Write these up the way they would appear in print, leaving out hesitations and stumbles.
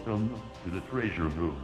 Welcome to the treasure room.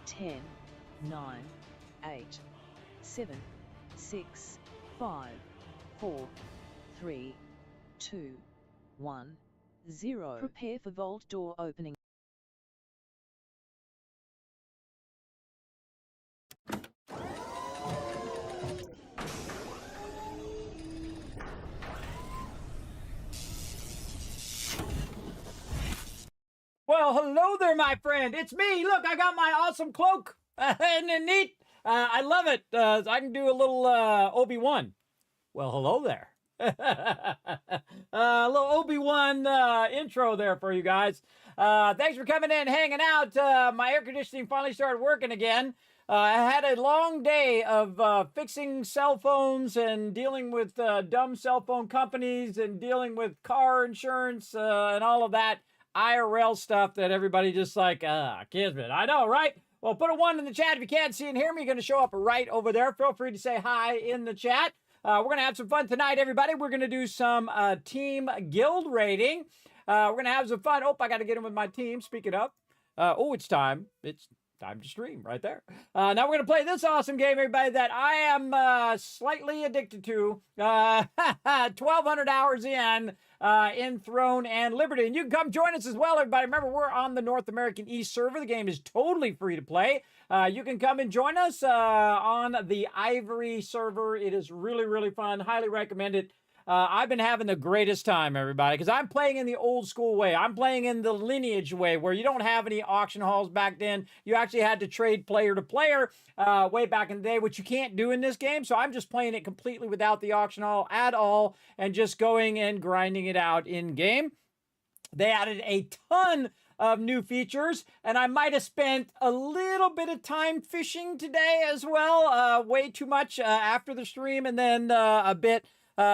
Ten, 9, 8, 7, 6, 5, 4, 3, 2, 1, 0. Prepare for vault door opening. Well, hello there, my friend. It's me. Look, I got my awesome cloak. Isn't it neat? I love it. I can do a little Obi-Wan. Well, hello there. A little Obi-Wan intro there for you guys. Thanks for coming in, hanging out. My air conditioning finally started working again. I had a long day of fixing cell phones and dealing with dumb cell phone companies and dealing with car insurance and all of that IRL stuff that everybody just like, Kismet. I know, right? Well, put a 1 in the chat if you can't see and hear me. You're going to show up right over there. Feel free to say hi in the chat. We're going to have some fun tonight, everybody. We're going to do some team guild rating. We're going to have some fun. Oh, I got to get in with my team. Speaking of, it's time. It's time to stream right there. Now we're going to play this awesome game, everybody, that I am slightly addicted to. 1,200 hours in Throne and Liberty. And you can come join us as well, everybody. Remember, we're on the North American East server. The game is totally free to play. You can come and join us on the Ivory server. It is really, really fun. Highly recommend it. I've been having the greatest time, everybody, because I'm playing in the old school way. I'm playing in the lineage way, where you don't have any auction halls back then. You actually had to trade player to player way back in the day, which you can't do in this game. So I'm just playing it completely without the auction hall at all and just going and grinding it out in game. They added a ton of new features, and I might have spent a little bit of time fishing today as well. Way too much after the stream, and then a bit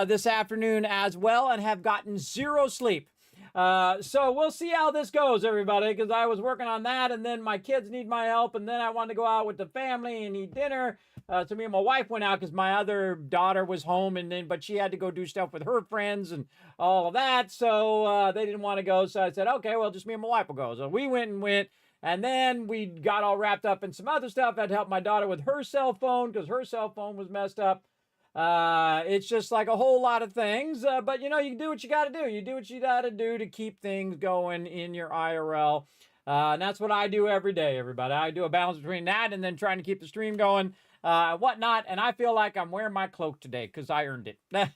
this afternoon as well, and have gotten zero sleep. So we'll see how this goes, everybody, because I was working on that, and then my kids need my help, and then I wanted to go out with the family and eat dinner. So me and my wife went out because my other daughter was home, but she had to go do stuff with her friends and all of that. So they didn't want to go. So I said, okay, well, just me and my wife will go. So we went. And then we got all wrapped up in some other stuff. I had to help my daughter with her cell phone because her cell phone was messed up. It's just like a whole lot of things, but you know, you do what you got to do. You do what you got to do to keep things going in your IRL. And that's what I do every day, everybody. I do a balance between that and then trying to keep the stream going, whatnot. And I feel like I'm wearing my cloak today because I earned it. Now,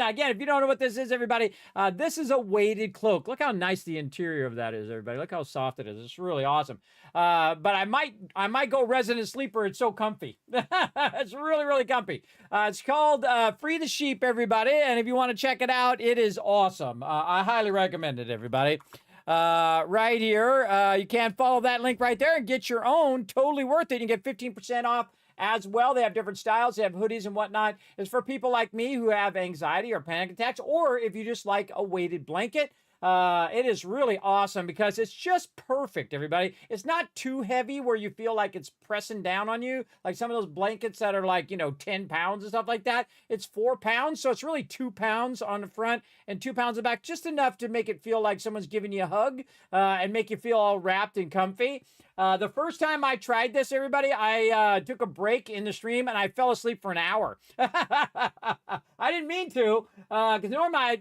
again, if you don't know what this is, everybody, this is a weighted cloak. Look how nice the interior of that is, everybody. Look how soft it is. It's really awesome. But I might go resident sleeper. It's so comfy. It's really, really comfy. It's called Free the Sheep, everybody. And if you want to check it out, it is awesome. I highly recommend it, everybody. right here. You can follow that link right there and get your own. Totally worth it. You can get 15% off as well. They have different styles. They have hoodies and whatnot. It's for people like me who have anxiety or panic attacks, or if you just like a weighted blanket. It is really awesome because it's just perfect, everybody. It's not too heavy where you feel like it's pressing down on you, like some of those blankets that are like, 10 pounds and stuff like that. It's 4 pounds, so it's really 2 pounds on the front and 2 pounds on the back, just enough to make it feel like someone's giving you a hug and make you feel all wrapped and comfy. The first time I tried this, everybody, I took a break in the stream and I fell asleep for an hour. I didn't mean to, because normally,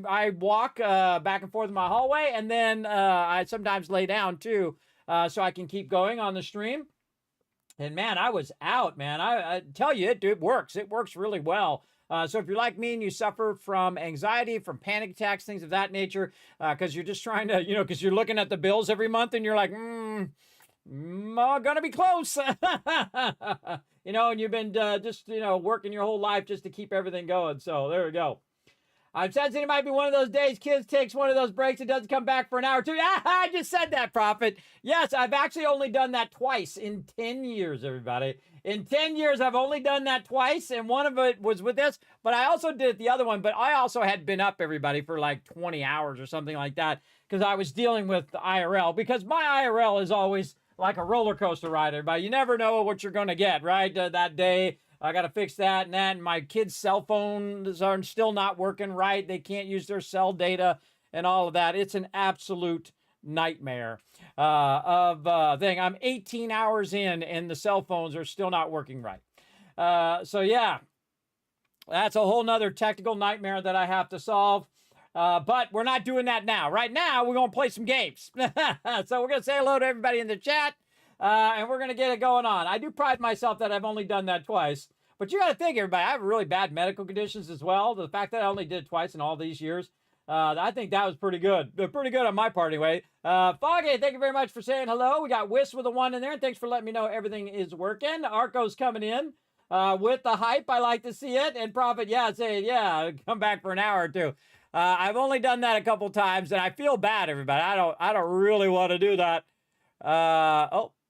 I walk back and forth in my hallway, and then I sometimes lay down too, so I can keep going on the stream. And man, I was out, man. I tell you, it works. It works really well. So if you're like me and you suffer from anxiety, from panic attacks, things of that nature, because you're just trying to, because you're looking at the bills every month and you're like, gonna be close. And you've been just, working your whole life just to keep everything going. So there we go. I'm sensing it might be one of those days kids takes one of those breaks and doesn't come back for an hour or two. I just said that, Prophet. Yes, I've actually only done that twice in 10 years, everybody. In 10 years, I've only done that twice, and one of it was with this, but I also did the other one, but I also had been up, everybody, for like 20 hours or something like that, because I was dealing with the IRL, because my IRL is always like a roller coaster ride, everybody. You never know what you're going to get, right? That day, I got to fix that and that. And my kids' cell phones are still not working right. They can't use their cell data and all of that. It's an absolute nightmare of thing. I'm 18 hours in and the cell phones are still not working right. So yeah, that's a whole nother technical nightmare that I have to solve. But we're not doing that now. Right now, we're going to play some games. So we're going to say hello to everybody in the chat. And we're going to get it going on. I do pride myself that I've only done that twice. But you got to think, everybody, I have really bad medical conditions as well. The fact that I only did it twice in all these years, I think that was pretty good. Pretty good on my part anyway. Foggy, thank you very much for saying hello. We got Whis with a 1 in there. And thanks for letting me know everything is working. Arco's coming in with the hype. I like to see it. And Prophet, saying, come back for an hour or two. I've only done that a couple times, and I feel bad, everybody. I don't really want to do that.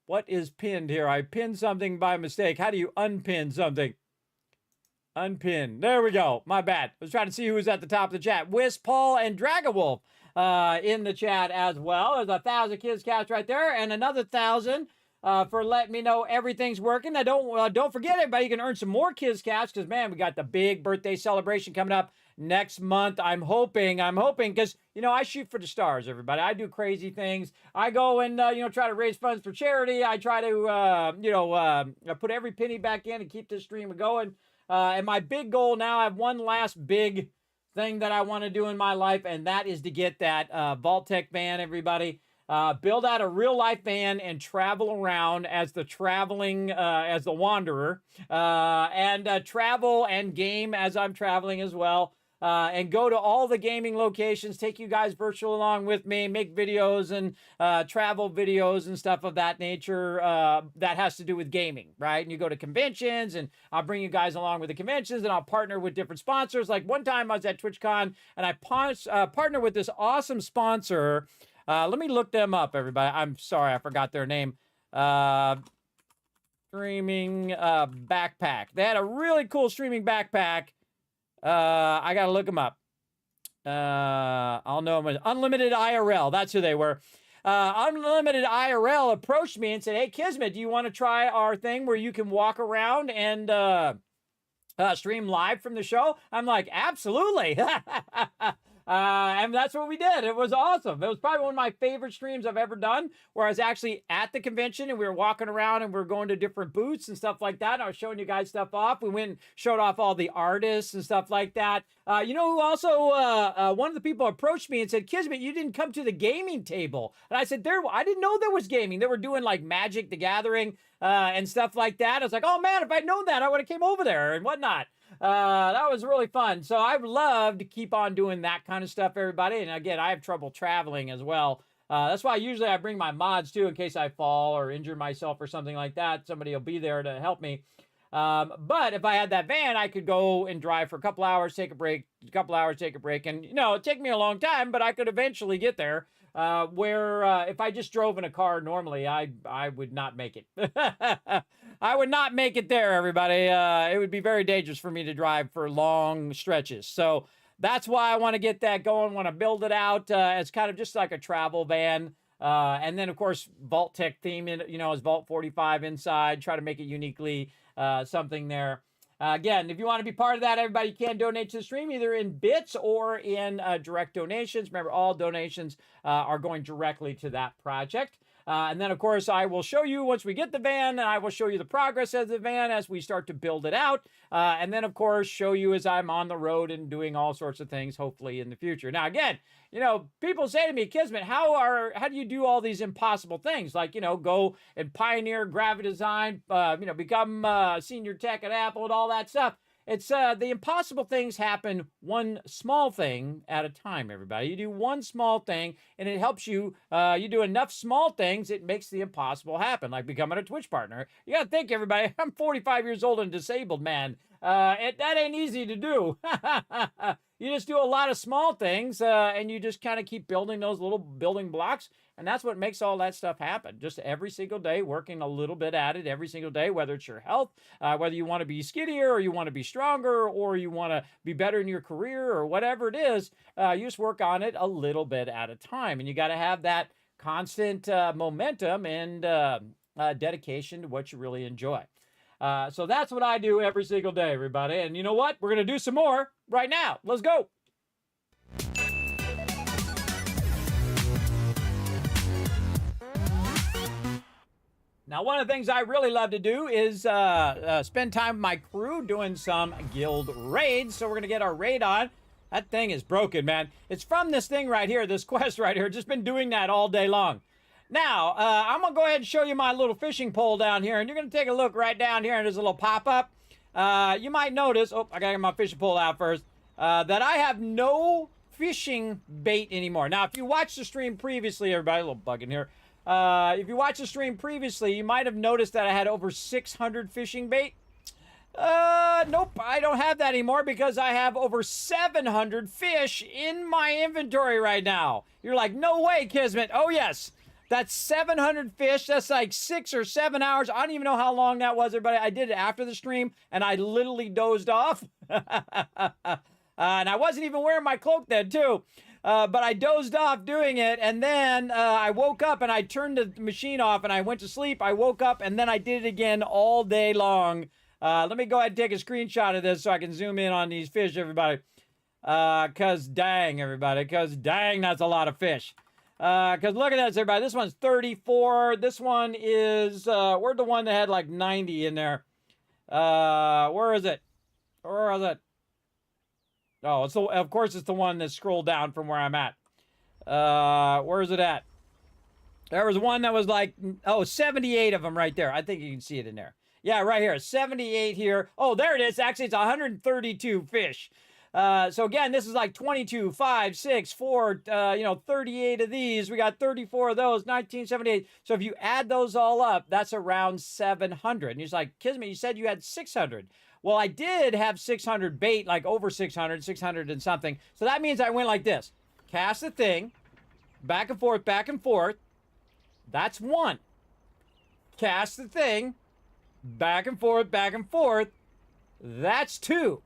What is pinned here? I pinned something by mistake. How do you unpin something? Unpin. There we go. My bad. I was trying to see who was at the top of the chat. Whis, Paul, and Dragawolf in the chat as well. There's 1,000 kids cast right there, and another 1,000 for letting me know everything's working. Now, don't forget, everybody, you can earn some more kids cast because, man, we got the big birthday celebration coming up next month. I'm hoping, because, I shoot for the stars, everybody. I do crazy things. I go and, try to raise funds for charity. I try to, put every penny back in and keep this stream going. And my big goal now, I have one last big thing that I want to do in my life, and that is to get that Vault-Tec van, everybody. Build out a real life van and travel around as the as the wanderer, and travel and game as I'm traveling as well. And go to all the gaming locations, take you guys virtual along with me, make videos and travel videos and stuff of that nature that has to do with gaming, right? And you go to conventions, and I'll bring you guys along with the conventions, and I'll partner with different sponsors. Like one time I was at TwitchCon, and I partnered with this awesome sponsor. Let me look them up, everybody. I'm sorry, I forgot their name. Streaming backpack. They had a really cool streaming backpack. I gotta look them up. I'll know them. Unlimited IRL. That's who they were. Unlimited IRL approached me and said, "Hey, Kismet, do you want to try our thing where you can walk around and stream live from the show?" I'm like, absolutely. And that's what we did. It was awesome. It was probably one of my favorite streams I've ever done, where I was actually at the convention and we were walking around and we were going to different booths and stuff like that. And I was showing you guys stuff off. We went and showed off all the artists and stuff like that. You know who also, one of the people approached me and said, "Kismet, you didn't come to the gaming table." And I said, I didn't know there was gaming. They were doing like Magic the Gathering and stuff like that. I was like, oh man, if I'd known that, I would have came over there and whatnot. That was really fun. So I'd love to keep on doing that kind of stuff, everybody. And again, I have trouble traveling as well. That's why usually I bring my mods too, in case I fall or injure myself or something like that. Somebody will be there to help me. But if I had that van, I could go and drive for a couple hours, take a break, and, it'd take me a long time, but I could eventually get there. where if I just drove in a car normally, I would not make it. I would not make it there, everybody. It would be very dangerous for me to drive for long stretches. So that's why I want to get that going, want to build it out as kind of just like a travel van. And then, of course, Vault Tech theme, as Vault 45 inside, try to make it uniquely something there. Again, if you want to be part of that, everybody can donate to the stream, either in bits or in direct donations. Remember, all donations are going directly to that project. And then, of course, I will show you once we get the van, and I will show you the progress of the van as we start to build it out. And then, of course, show you as I'm on the road and doing all sorts of things, hopefully, in the future. Now, again, people say to me, Kismet, how do you do all these impossible things? Like, go and pioneer graphic design, become senior tech at Apple and all that stuff. It's the impossible things happen one small thing at a time, everybody. You do one small thing, and it helps you. You do enough small things, it makes the impossible happen, like becoming a Twitch partner. You got to think, everybody, I'm 45 years old and disabled, man. That ain't easy to do. You just do a lot of small things, and you just kind of keep building those little building blocks, and that's what makes all that stuff happen. Just every single day, working a little bit at it every single day, whether it's your health, whether you want to be skinnier or you want to be stronger or you want to be better in your career or whatever it is, you just work on it a little bit at a time, and you got to have that constant momentum and dedication to what you really enjoy. So that's what I do every single day, everybody. And you know what? We're going to do some more right now. Let's go. Now, one of the things I really love to do is spend time with my crew doing some guild raids. So we're going to get our raid on. That thing is broken, man. It's from this thing right here, this quest right here. Just been doing that all day long. Now, I'm going to go ahead and show you my little fishing pole down here, and you're going to take a look right down here, and there's a little pop-up. You might notice, I got to get my fishing pole out first, that I have no fishing bait anymore. Now, if you watched the stream previously, everybody, a little bug in here. If you watched the stream previously, you might have noticed that I had over 600 fishing bait. Nope, I don't have that anymore because I have over 700 fish in my inventory right now. You're like, no way, Kismet. Oh, yes. That's 700 fish. That's like 6 or 7 hours. I don't even know how long that was, everybody. I did it after the stream, and I literally dozed off. And I wasn't even wearing my cloak then, too. But I dozed off doing it, and then I woke up, and I turned the machine off, and I went to sleep. I woke up, and then I did it again all day long. Let me go ahead and take a screenshot of this so I can zoom in on these fish, everybody. Because dang, everybody. Because dang, that's a lot of fish. Because look at this, everybody. This one's 34. This one is, where's the one that had like 90 in there? Where is it? Where is it? Oh, of course it's the one that scrolled down from where I'm at. Where is it at? There was one that was like, 78 of them right there. I think you can see it in there. Yeah, right here. 78 here. Oh, there it is. Actually, it's 132 fish. So again, this is like 22, 5, 6, 4, 38 of these. We got 34 of those, 1978. So if you add those all up, that's around 700. And he's like, Kismet, you said you had 600. Well, I did have 600 bait, like over 600, 600 and something. So that means I went like this. Cast the thing, back and forth, back and forth. That's one. Cast the thing, back and forth, back and forth. That's two.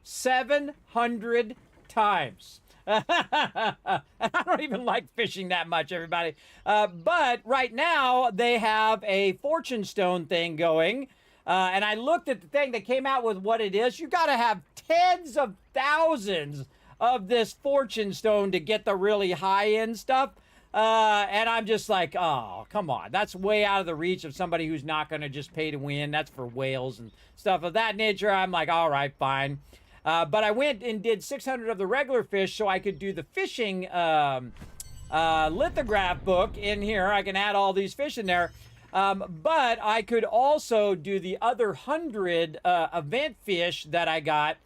700 times. I don't even like fishing that much, everybody. But right now, they have a fortune stone thing going. And I looked at the thing that came out with what it is. You got to have tens of thousands of this fortune stone to get the really high-end stuff. And I'm just like, oh, come on. That's way out of the reach of somebody who's not going to just pay to win. That's for whales and stuff of that nature. I'm like, all right, fine. But I went and did 600 of the regular fish so I could do the fishing lithograph book in here. I can add all these fish in there. But I could also do the other 100 event fish that I got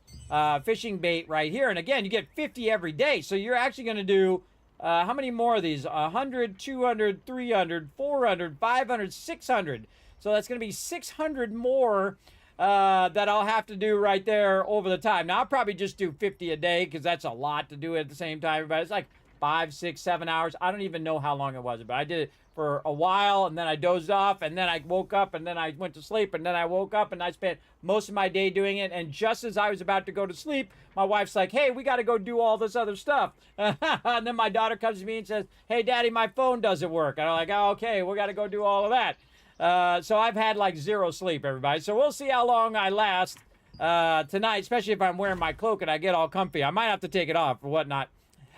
fishing bait right here. And again, you get 50 every day. So you're actually going to do, how many more of these? 100, 200, 300, 400, 500, 600. So that's going to be 600 more that I'll have to do right there over the time. Now, I'll probably just do 50 a day because that's a lot to do at the same time. But it's like 5, 6, 7 hours. I don't even know how long it was, but I did it for a while, and then I dozed off, and then I woke up, and then I went to sleep, and then I woke up, and I spent most of my day doing it. And just as I was about to go to sleep, my wife's like, hey, we got to go do all this other stuff. And then my daughter comes to me and says, hey, Daddy, my phone doesn't work. And I'm like, oh, okay, we got to go do all of that. So I've had like zero sleep, everybody. So we'll see how long I last tonight, especially if I'm wearing my cloak and I get all comfy. I might have to take it off or whatnot.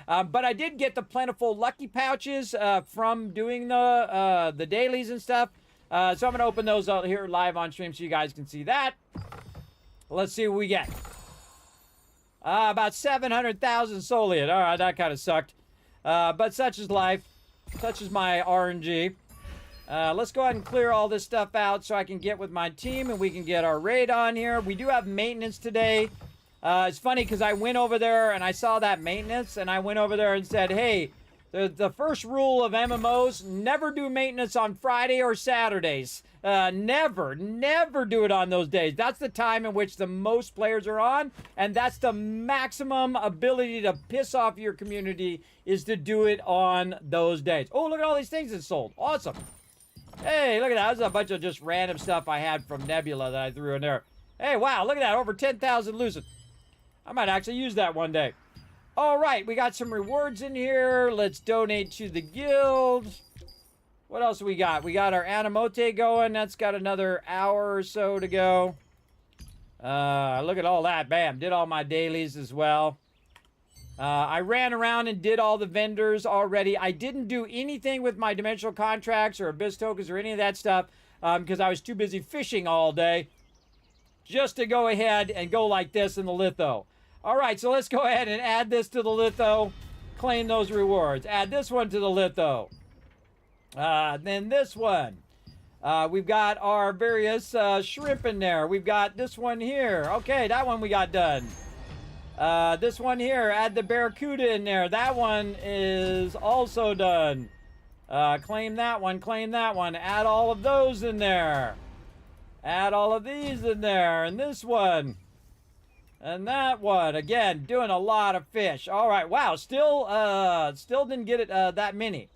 But I did get the plentiful lucky pouches from doing the dailies and stuff. So I'm going to open those out here live on stream so you guys can see that. Let's see what we get. About 700,000 Solian. All right, that kind of sucked. But such is life. Such is my RNG. Let's go ahead and clear all this stuff out so I can get with my team and we can get our raid on here. We do have maintenance today. It's funny because I went over there and I saw that maintenance and I went over there and said, hey, the first rule of MMOs, never do maintenance on Friday or Saturdays. Never do it on those days. That's the time in which the most players are on, and that's the maximum ability to piss off your community is to do it on those days. Oh, look at all these things that sold. Awesome. Hey, look at that. That's a bunch of just random stuff I had from Nebula that I threw in there. Hey, wow, look at that. Over 10,000 lucid. I might actually use that one day. All right, we got some rewards in here. Let's donate to the guild. What else we got? We got our Animote going. That's got another hour or so to go. Look at all that. Bam. Did all my dailies as well. I ran around and did all the vendors already. I didn't do anything with my dimensional contracts or abyss tokens or any of that stuff because I was too busy fishing all day just to go ahead and go like this in the litho. All right, so let's go ahead and add this to the litho, claim those rewards. Add this one to the litho. Then this one. We've got our various shrimp in there. We've got this one here. Okay, that one we got done. This one here, add the barracuda in there. That one is also done. Claim that one, claim that one. Add all of those in there. Add all of these in there. And this one. And that one. Again, doing a lot of fish. All right, wow, still didn't get it that many.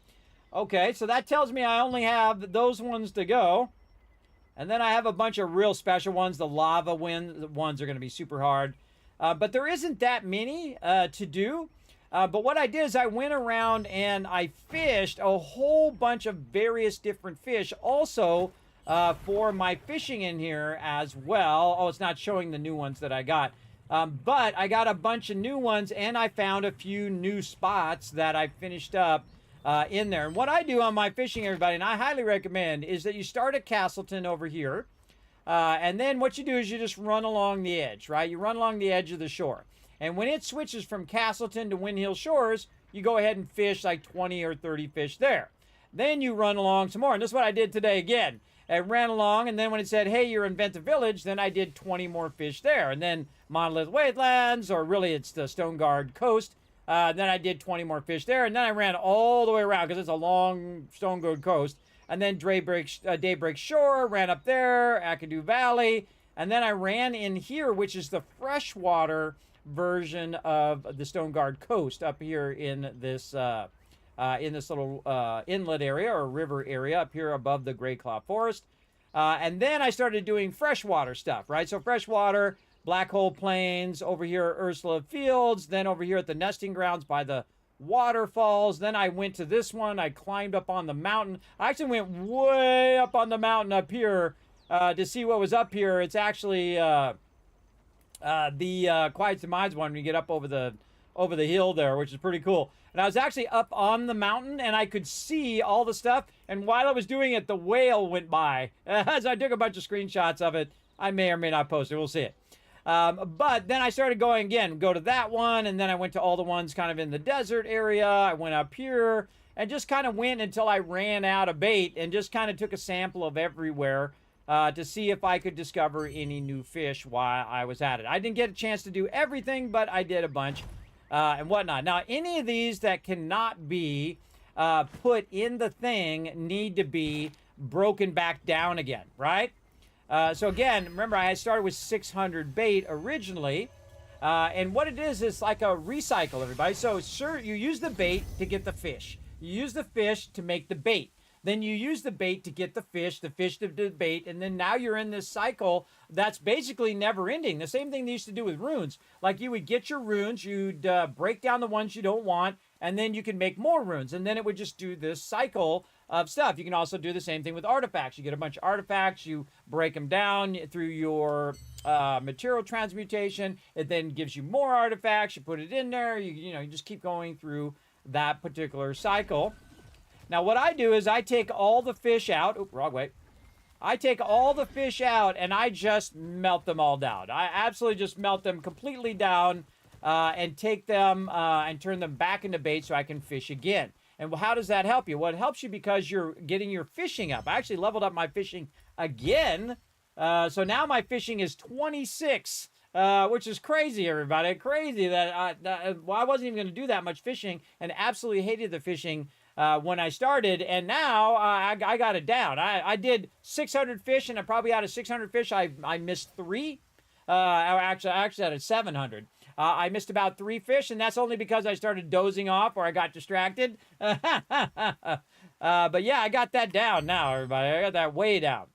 Okay, so that tells me I only have those ones to go. And then I have a bunch of real special ones. The lava ones are going to be super hard. But there isn't that many to do. But what I did is I went around and I fished a whole bunch of various different fish also for my fishing in here as well. Oh, it's not showing the new ones that I got. But I got a bunch of new ones and I found a few new spots that I finished up in there. And what I do on my fishing, everybody, and I highly recommend, is that you start at Castleton over here. And then what you do is you just run along the edge, right? You run along the edge of the shore. And when it switches from Castleton to Windhill Shores, you go ahead and fish like 20 or 30 fish there. Then you run along some more. And this is what I did today again. I ran along, and then when it said, hey, you're in Venta Village, then I did 20 more fish there. And then Monolith Wastelands, or really it's the Stone Guard Coast, then I did 20 more fish there. And then I ran all the way around because it's a long Stone Guard Coast. And then Daybreak Shore, ran up there, Akadu Valley. And then I ran in here, which is the freshwater version of the Stone Guard Coast up here in this little inlet area or river area up here above the Grey Claw Forest. And then I started doing freshwater stuff, right? So freshwater, Black Hole Plains, over here at Ursula Fields, then over here at the nesting grounds by the waterfalls. Then I went to this one. I climbed up on the mountain. I actually went way up on the mountain up here to see what was up here. It's actually the Quiet Demise one when you get up over the hill there, which is pretty cool. And I was actually up on the mountain, and I could see all the stuff. And while I was doing it, the whale went by. So I took a bunch of screenshots of it. I may or may not post it. We'll see it. But then I started going again, go to that one, and then I went to all the ones kind of in the desert area. I went up here and just kind of went until I ran out of bait and just kind of took a sample of everywhere to see if I could discover any new fish while I was at it. I didn't get a chance to do everything, but I did a bunch. And whatnot. Now, any of these that cannot be put in the thing need to be broken back down again, right? So again, remember I started with 600 bait originally. And what it is like a recycle, everybody. So sure, you use the bait to get the fish. You use the fish to make the bait. Then you use the bait to get the fish to the bait, and then now you're in this cycle that's basically never ending. The same thing they used to do with runes. Like you would get your runes, you'd break down the ones you don't want, and then you can make more runes. And then it would just do this cycle of stuff. You can also do the same thing with artifacts. You get a bunch of artifacts, you break them down through your material transmutation. It then gives you more artifacts. You put it in there. You just keep going through that particular cycle. Now, what I do is I take all the fish out. Oop, wrong way. I take all the fish out and I just melt them all down. I absolutely just melt them completely down and take them and turn them back into bait so I can fish again. And how does that help you? Well, it helps you because you're getting your fishing up. I actually leveled up my fishing again. So now my fishing is 26, which is crazy, everybody. Crazy that I wasn't even going to do that much fishing and absolutely hated the fishing when I started, and now I got it down. I did 600 fish, and I probably out of 600 fish, I missed 3. Actually, out of 700. I missed about 3 fish, and that's only because I started dozing off or I got distracted. But yeah, I got that down now, everybody. I got that way down.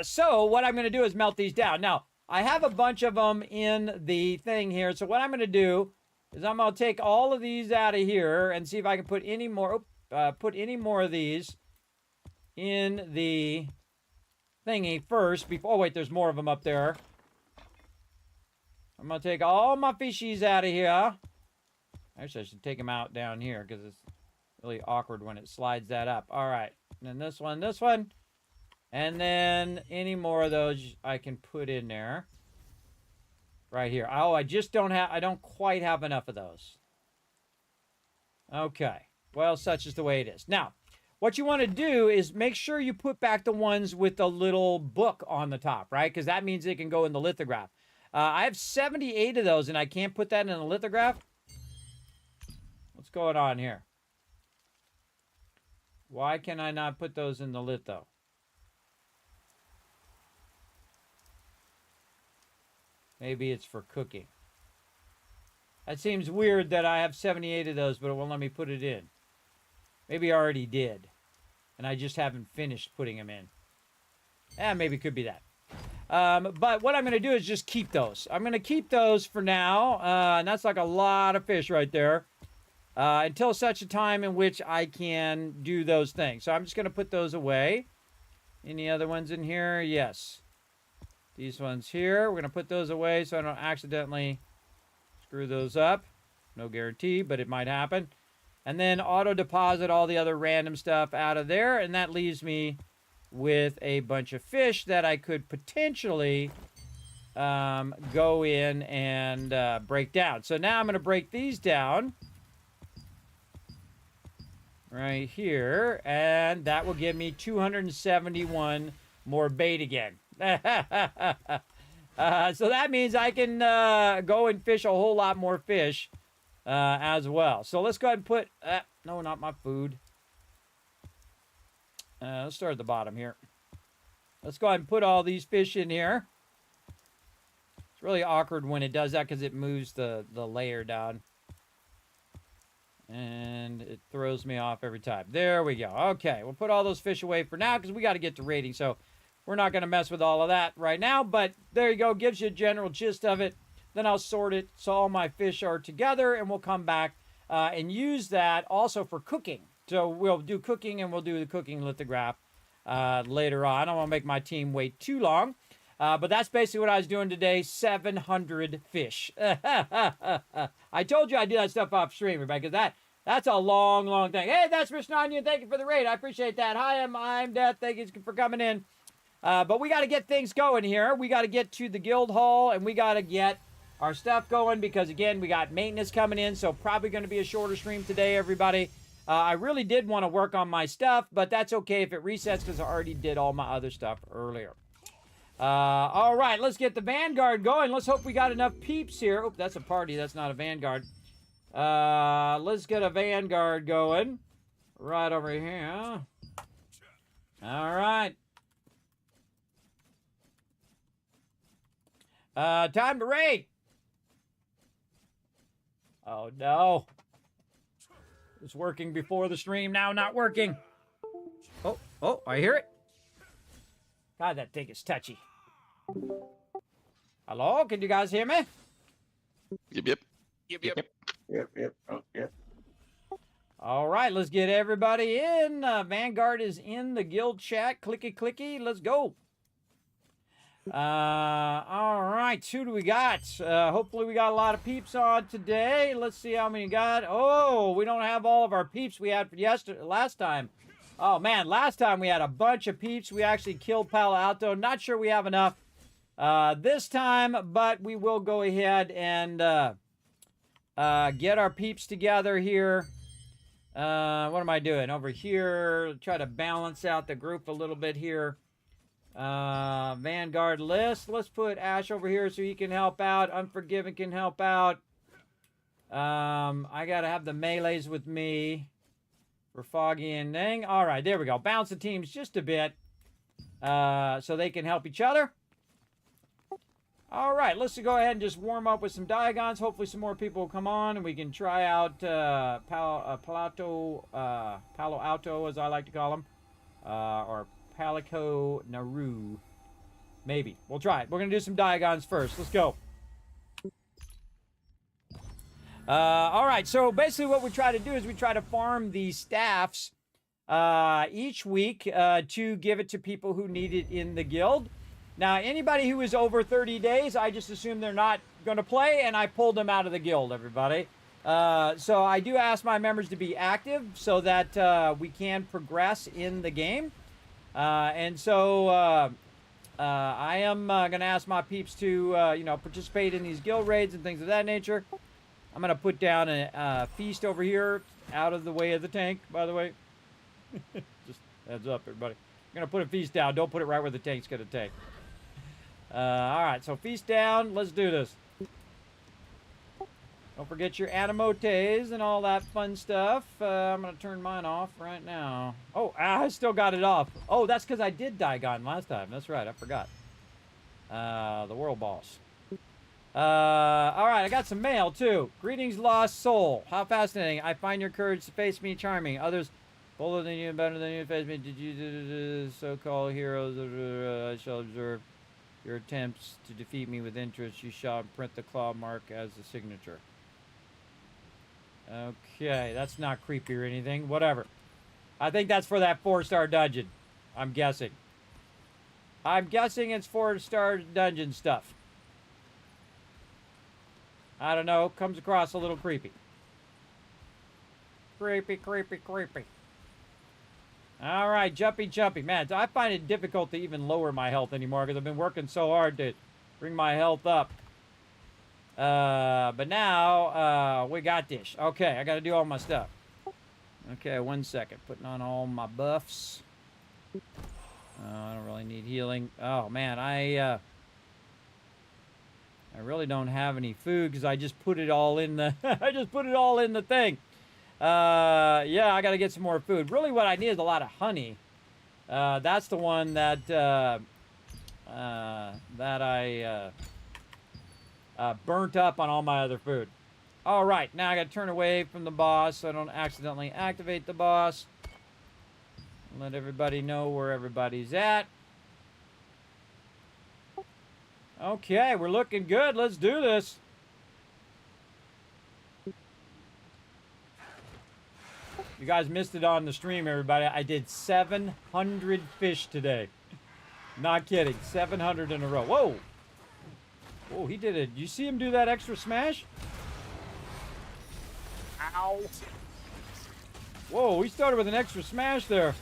So what I'm going to do is melt these down. Now, I have a bunch of them in the thing here, so what I'm going to do is I'm going to take all of these out of here and see if I can put any more, of these in the thingy first. Before, oh wait, there's more of them up there. I'm going to take all my fishies out of here. Actually, I should take them out down here because it's really awkward when it slides that up. All right, and then this one, and then any more of those I can put in there. Right here. Oh, I don't quite have enough of those. Okay. Well, such is the way it is. Now, what you want to do is make sure you put back the ones with the little book on the top, right? Because that means they can go in the lithograph. I have 78 of those, and I can't put that in a lithograph. What's going on here? Why can I not put those in the litho? Maybe it's for cooking. That seems weird that I have 78 of those, but it won't let me put it in. Maybe I already did, and I just haven't finished putting them in. Maybe it could be that. But what I'm going to do is just keep those. I'm going to keep those for now, and that's like a lot of fish right there, until such a time in which I can do those things. So I'm just going to put those away. Any other ones in here? Yes. These ones here, we're going to put those away so I don't accidentally screw those up. No guarantee, but it might happen. And then auto-deposit all the other random stuff out of there, and that leaves me with a bunch of fish that I could potentially go in and break down. So now I'm going to break these down right here, and that will give me 271 more bait again. So that means I can go and fish a whole lot more fish as well. So let's go ahead and put... no, not my food. Let's start at the bottom here. Let's go ahead and put all these fish in here. It's really awkward when it does that because it moves the layer down. And it throws me off every time. There we go. Okay, we'll put all those fish away for now because we got to get to rating. So we're not going to mess with all of that right now. But there you go. Gives you a general gist of it. Then I'll sort it so all my fish are together. And we'll come back and use that also for cooking. So we'll do cooking and we'll do the cooking lithograph later on. I don't want to make my team wait too long. But that's basically what I was doing today. 700 fish. I told you I do that stuff off stream, everybody, because that's a long, long thing. Hey, that's Mr. Onion. Thank you for the raid. I appreciate that. Hi, I'm Death. Thank you for coming in. But we got to get things going here. We got to get to the guild hall, and we got to get our stuff going because, again, we got maintenance coming in, so probably going to be a shorter stream today, everybody. I really did want to work on my stuff, but that's okay if it resets because I already did all my other stuff earlier. All right, let's get the Vanguard going. Let's hope we got enough peeps here. Oh, that's a party. That's not a Vanguard. Let's get a Vanguard going right over here. All right. Time to raid. Oh, no. It was working before the stream, now not working. Oh, I hear it. God, that thing is touchy. Hello, can you guys hear me? Yep. Oh, yep. All right, let's get everybody in. Vanguard is in the guild chat. Clicky, clicky. Let's go. All right, who do we got? Hopefully we got a lot of peeps on today. Let's see how many got. Oh, we don't have all of our peeps we had for last time. Oh, man, last time we had a bunch of peeps. We actually killed Palo Alto. Not sure we have enough this time, but we will go ahead and get our peeps together here. What am I doing over here? Try to balance out the group a little bit here. Vanguard list. Let's put Ash over here so he can help out. Unforgiven can help out. I gotta have the melees with me for Foggy and Ning. All right, there we go. Bounce the teams just a bit so they can help each other. All right, let's go ahead and just warm up with some Diagons. Hopefully some more people will come on and we can try out Palo Alto, as I like to call them, or Palico Naru. Maybe. We'll try it. We're going to do some Diagons first. Let's go. All right, so basically what we try to do is we try to farm these staffs each week to give it to people who need it in the guild. Now, anybody who is over 30 days, I just assume they're not going to play, and I pulled them out of the guild, everybody. So I do ask my members to be active so that we can progress in the game. And so I am going to ask my peeps to, participate in these guild raids and things of that nature. I'm going to put down a feast over here out of the way of the tank, by the way. Just heads up, everybody. I'm going to put a feast down. Don't put it right where the tank's going to take. All right, so feast down. Let's do this. Don't forget your animotes and all that fun stuff. I'm going to turn mine off right now. Oh, I still got it off. Oh, that's because I did Diagon last time. That's right, I forgot. The world boss. All right, I got some mail, too. Greetings, lost soul. How fascinating. I find your courage to face me charming. Others bolder than you and better than you face me. Did you do so-called heroes? I shall observe your attempts to defeat me with interest. You shall print the claw mark as the signature. Okay, that's not creepy or anything. Whatever. I think that's for that 4-star dungeon. I'm guessing. I'm guessing it's 4-star dungeon stuff. I don't know. Comes across a little creepy. Creepy, creepy, creepy. All right, jumpy. Man, I find it difficult to even lower my health anymore because I've been working so hard to bring my health up. But now, we got this. Okay, I got to do all my stuff. Okay, 1 second. Putting on all my buffs. I don't really need healing. Oh, man, I really don't have any food because I just put it all in the... I just put it all in the thing. Yeah, I got to get some more food. Really what I need is a lot of honey. That's the one that I burnt up on all my other food. All right, now I got to turn away from the boss so I don't accidentally activate the boss. Let everybody know where everybody's at. Okay, we're looking good. Let's do this. You guys missed it on the stream, everybody. I did 700 fish today. Not kidding. 700 in a row. Whoa. Oh, he did it. You see him do that extra smash? Ow. Whoa, he started with an extra smash there.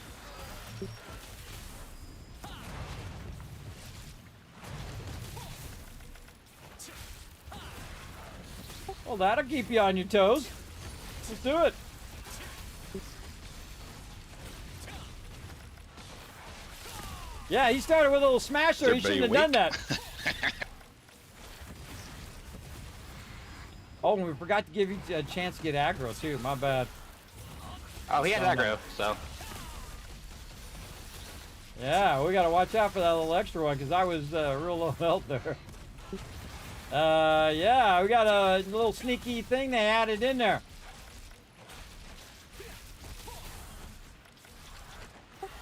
Well, that'll keep you on your toes. Let's do it. Yeah, he started with a little smash there. He shouldn't have done that. Oh, and we forgot to give you a chance to get aggro, too. My bad. Oh, he had aggro, so. Yeah, we got to watch out for that little extra one because I was real low health there. Yeah, we got a little sneaky thing they added in there.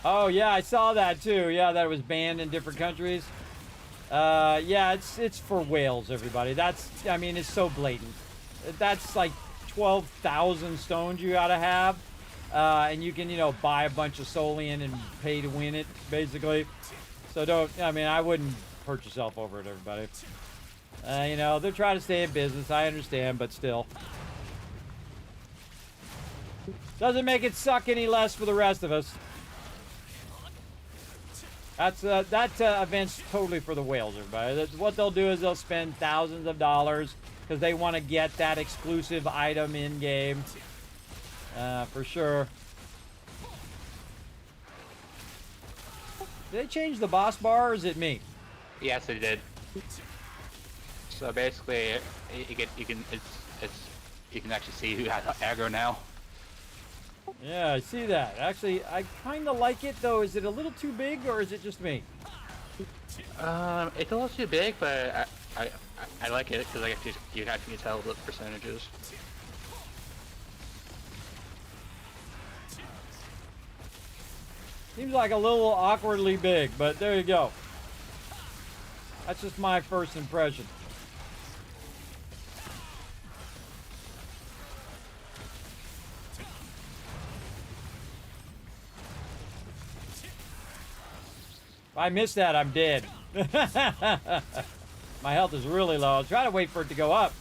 Oh yeah, I saw that too. Yeah, that it was banned in different countries. Yeah, it's for whales, everybody. I mean, it's so blatant. That's like 12,000 stones you gotta have. And you can, buy a bunch of Solian and pay to win it, basically. So I wouldn't hurt yourself over it, everybody. They're trying to stay in business, I understand, but still. Doesn't make it suck any less for the rest of us. That event's totally for the whales, everybody. What they'll do is they'll spend thousands of dollars because they want to get that exclusive item in game, for sure. Did they change the boss bar, or is it me? Yes, they did. So basically, you can actually see who has aggro now. Yeah, I see that. Actually, I kind of like it, though. Is it a little too big, or is it just me? It's a little too big, but I like it because you actually tell the percentages. Seems like a little awkwardly big, but there you go. That's just my first impression. If I miss that, I'm dead. My health is really low. I'll try to wait for it to go up.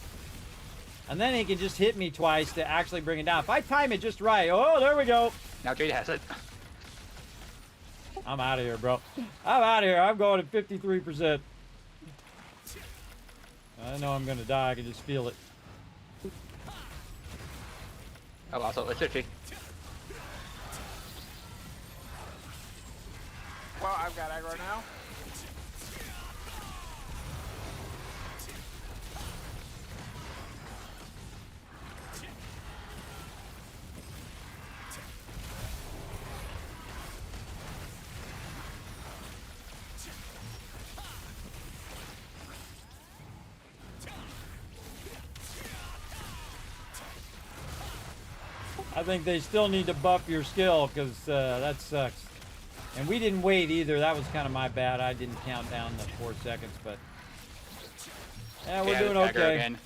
And then he can just hit me twice to actually bring it down. If I time it just right. Oh, there we go. Now Jade has it. I'm out of here, bro. I'm out of here. I'm going at 53%. I know I'm going to die. I can just feel it. Oh, also, it's 50. Well, I've got aggro now. I think they still need to buff your skill because that sucks. And we didn't wait either. That was kind of my bad. I didn't count down the 4 seconds, but yeah, we're doing okay. Again.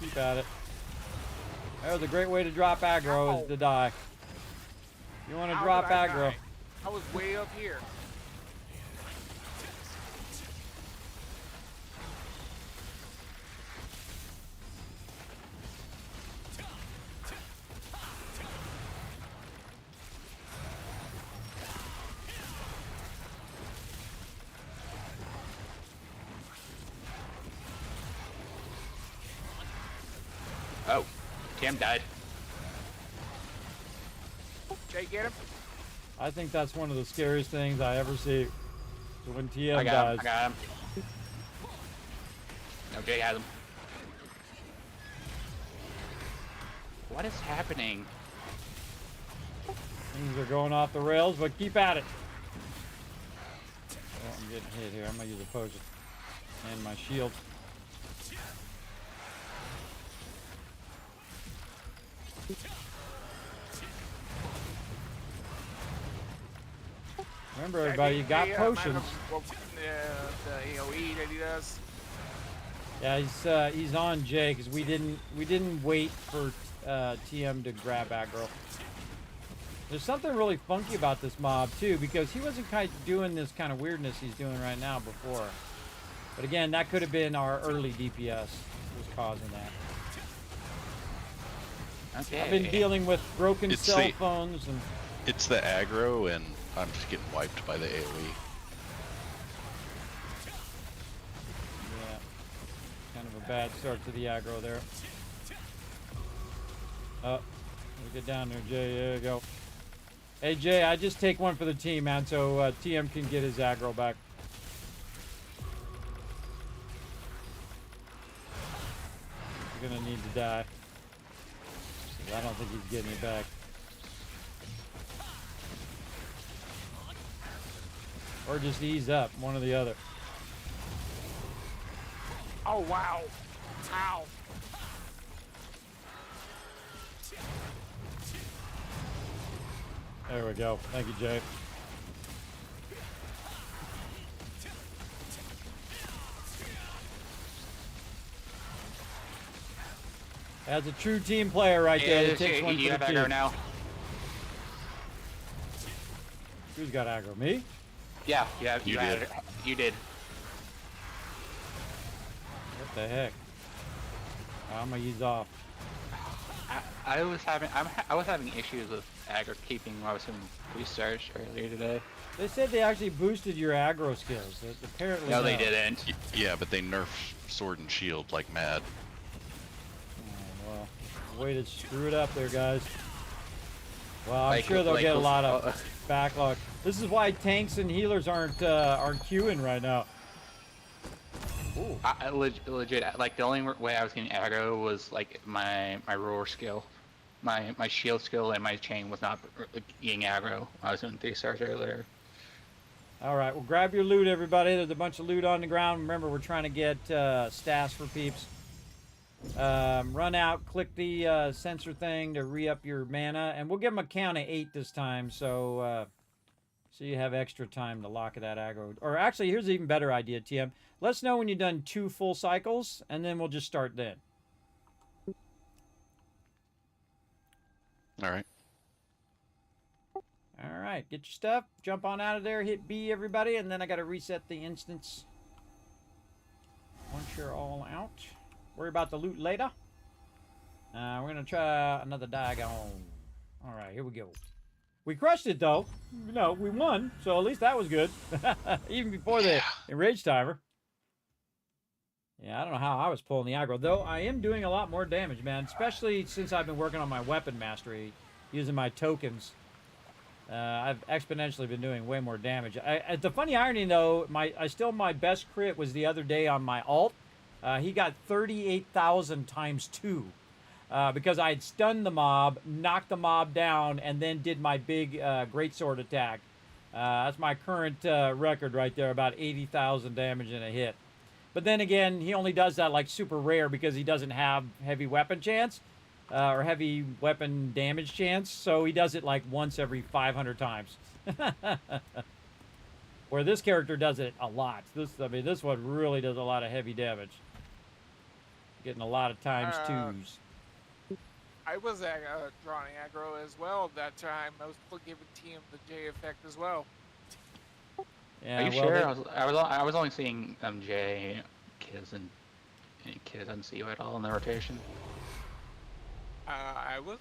Keep at it. That was a great way to drop aggro, is to die. You want to drop aggro. I was way up here. Oh, Tim died. Jay, get him. I think that's one of the scariest things I ever see. So when TM I dies. got him. No, Jay has him. What is happening? Things are going off the rails, but keep at it. Oh, I'm getting hit here. I'm going to use a potion. And my shield. Remember, everybody, you got potions. The AoE that he does. Yeah, he's on Jay because we didn't wait for TM to grab aggro. There's something really funky about this mob too because he wasn't kind of doing this kind of weirdness he's doing right now before. But again, that could have been our early DPS was causing that. Okay. I've been dealing with broken cell phones and. It's the aggro, and I'm just getting wiped by the AoE. Yeah, kind of a bad start to the aggro there. Oh, we get down there, Jay. There you go. Hey, Jay, I just take one for the team, man, so TM can get his aggro back. You're gonna need to die. I don't think he's getting it back. Or just ease up, one or the other. Oh, wow. Ow. There we go. Thank you, Jay. That's a true team player right there. That takes one You for have the aggro team. now. Who's got aggro? Me? Yeah, you have. You had did. it. You did. What the heck? I'm gonna use off. I was having issues with aggro keeping while I was doing research earlier today. They said they actually boosted your aggro skills. Apparently, No, they didn't. Yeah, but they nerfed sword and shield like mad. Oh, well, way to screw it up there, guys. Well, I'm Like- sure they'll like get a with- lot of backlog. This is why tanks and healers aren't queuing right now. Ooh. I legit, like the only way I was getting aggro was like my roar skill, my shield skill and my chain was not getting aggro. I was doing 3 stars earlier. All right, well, grab your loot, everybody. There's a bunch of loot on the ground. Remember, we're trying to get stats for peeps. Run out, click the sensor thing to re-up your mana, and we'll give them a count of 8 this time, so you have extra time to lock that aggro. Or actually, here's an even better idea, TM. Let us know when you've done 2 full cycles, and then we'll just start then. All right. All right, get your stuff, jump on out of there, hit B, everybody, and then I got to reset the instance once you're all out. Worry about the loot later. We're going to try another diagon. All right, here we go. We crushed it, though. No, we won, so at least that was good. Even before the enrage timer. Yeah, I don't know how I was pulling the aggro, though I am doing a lot more damage, man, especially since I've been working on my weapon mastery, using my tokens. I've exponentially been doing way more damage. The funny irony, though, my best crit was the other day on my alt. He got 38,000 times 2 because I had stunned the mob, knocked the mob down, and then did my big greatsword attack. That's my current record right there, about 80,000 damage in a hit. But then again, he only does that like super rare because he doesn't have heavy weapon chance or heavy weapon damage chance. So he does it like once every 500 times. Where this character does it a lot. This one really does a lot of heavy damage. Getting a lot of times 2s. I was drawing aggro as well that time. I was giving TM the J effect as well. Yeah, Are you well, sure? I was only seeing J, Kiz, and Kiz. I didn't see you at all in the rotation. I was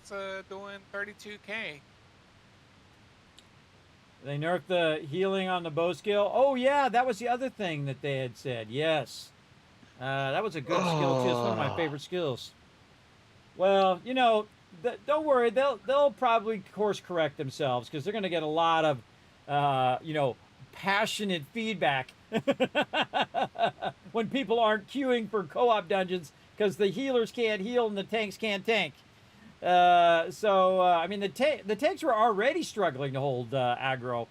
doing 32k. They nerfed the healing on the bow skill. Oh, yeah, that was the other thing that they had said. Yes. That was a good skill, too. It's one of my favorite skills. Well, you know, don't worry. They'll probably course correct themselves because they're going to get a lot of, you know, passionate feedback when people aren't queuing for co-op dungeons because the healers can't heal and the tanks can't tank. I mean, the tanks were already struggling to hold aggro.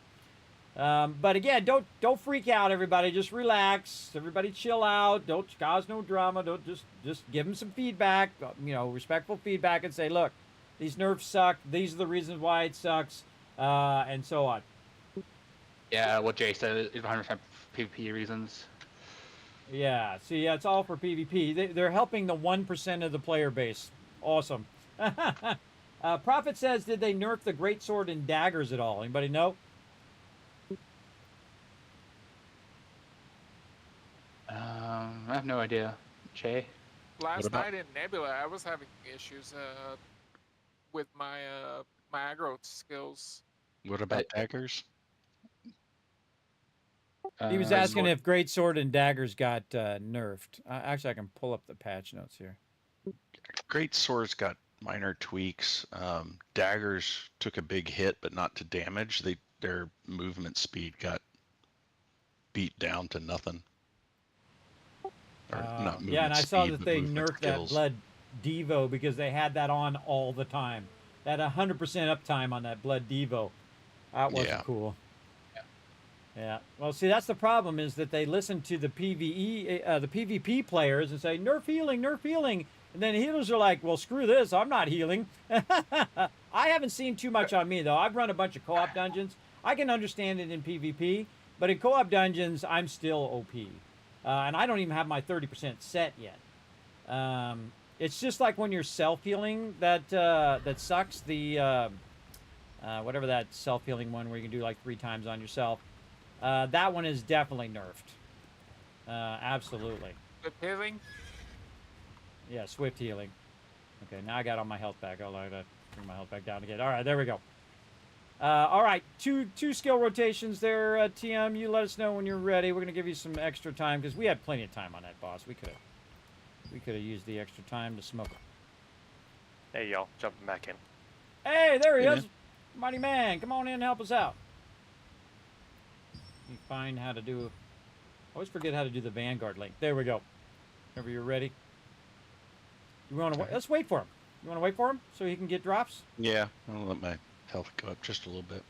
But again, don't freak out, everybody. Just relax. Everybody chill out. Don't cause no drama. Don't just give them some feedback. You know, respectful feedback, and say, look, these nerfs suck. These are the reasons why it sucks, and so on. Yeah, what Jay said is 100% PvP reasons. Yeah. See, yeah, it's all for PvP. They're helping the 1% of the player base. Awesome. Prophet says, did they nerf the greatsword and daggers at all? Anybody know? I have no idea. Jay? Last night in Nebula, I was having issues with my my aggro skills. What about daggers? He was asking if greatsword and daggers got nerfed. Actually, I can pull up the patch notes here. Great swords got minor tweaks. Daggers took a big hit, but not to damage. Their movement speed got beat down to nothing. Or not movement yeah, and I saw speed, that but they movement nerfed skills. that blood Devo because they had that on all the time. That 100% uptime on that blood Devo. That wasn't Yeah. cool. Yeah. Well, see, that's the problem is that they listen to the the PvP players and say, nerf healing, nerf healing. And then healers are like, well, screw this. I'm not healing. I haven't seen too much on me, though. I've run a bunch of co-op dungeons. I can understand it in PvP, but in co-op dungeons, I'm still OP. And I don't even have my 30% set yet. It's just like when you're self-healing that sucks. The whatever that self-healing one where you can do like 3 times on yourself. That one is definitely nerfed. Absolutely. Good healing. Yeah, swift healing. Okay, now I got all my health back. I'll bring my health back down again. All right, there we go. All right, two skill rotations there, TM. You let us know when you're ready. We're gonna give you some extra time because we had plenty of time on that boss. We could have used the extra time to smoke. Hey, y'all, jumping back in. Hey, there he Hey, is, mighty man. Come on in and help us out. You find how to do. I always forget how to do the Vanguard link. There we go. Whenever you're ready. You want to? Let's wait for him. You want to wait for him so he can get drops? Yeah, I'll let my health go up just a little bit.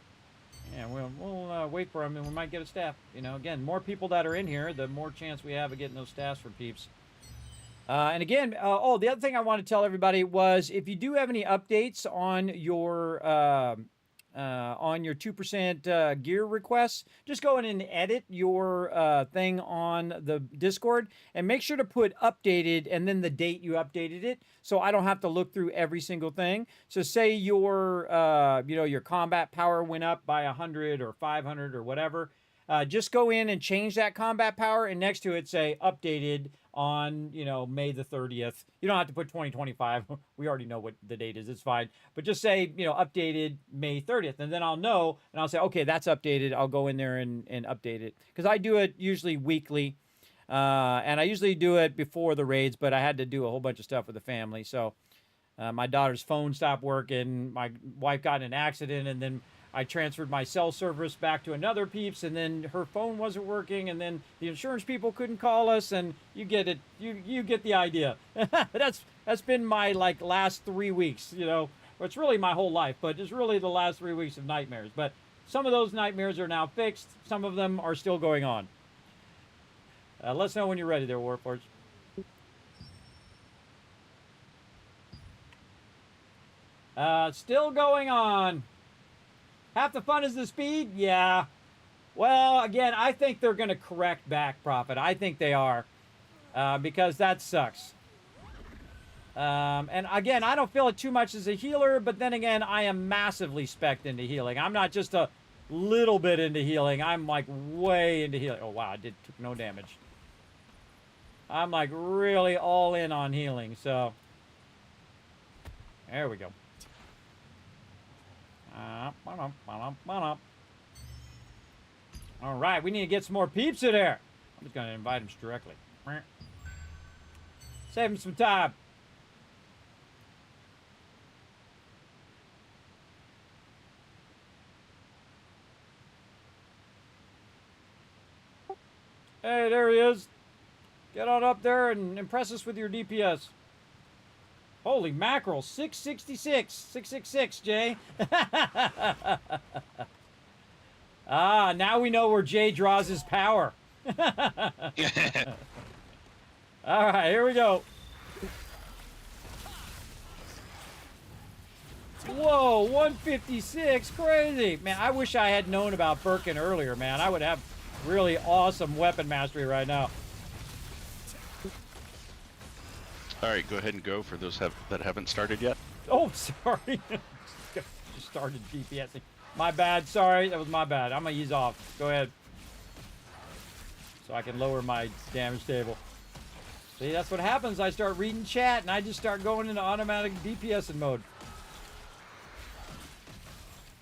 Yeah, we'll wait for him, and we might get a staff. You know, again, more people that are in here, the more chance we have of getting those staffs for peeps. And again, the other thing I want to tell everybody was if you do have any updates on your 2% gear requests, just go in and edit your thing on the Discord and make sure to put updated and then the date you updated it, so I don't have to look through every single thing. So say your your combat power went up by 100 or 500 or whatever. Just go in and change that combat power, and next to it say updated on, May the 30th. You don't have to put 2025. We already know what the date is. It's fine. But just say, updated May 30th. And then I'll know, and I'll say, okay, that's updated. I'll go in there and update it. Because I do it usually weekly. And I usually do it before the raids, but I had to do a whole bunch of stuff with the family. So my daughter's phone stopped working. My wife got in an accident, and then I transferred my cell service back to another peeps, and then her phone wasn't working, and then the insurance people couldn't call us, and you get it. You get the idea. That's been my last 3 weeks. It's really my whole life, but it's really the last 3 weeks of nightmares. But some of those nightmares are now fixed. Some of them are still going on. Let us know when you're ready there, Warforged. Still going on. Half the fun is the speed? Yeah. Well, again, I think they're going to correct back, Prophet. I think they are. Because that sucks. And again, I don't feel it too much as a healer, but then again, I am massively spec'd into healing. I'm not just a little bit into healing. I'm way into healing. Oh, wow, took no damage. I'm really all in on healing, so. There we go. All right, we need to get some more peeps in there. I'm just going to invite them directly. Save them some time. Hey, there he is. Get on up there and impress us with your DPS. Holy mackerel, 666, 666, Jay. Now we know where Jay draws his power. All right, here we go. Whoa, 156, crazy. Man, I wish I had known about Birkin earlier, man. I would have really awesome weapon mastery right now. All right, go ahead and go for those that haven't started yet. Oh, sorry. Just started DPSing. My bad, sorry. That was my bad. I'm going to ease off. Go ahead. So I can lower my damage table. See, that's what happens. I start reading chat, and I just start going into automatic DPSing mode.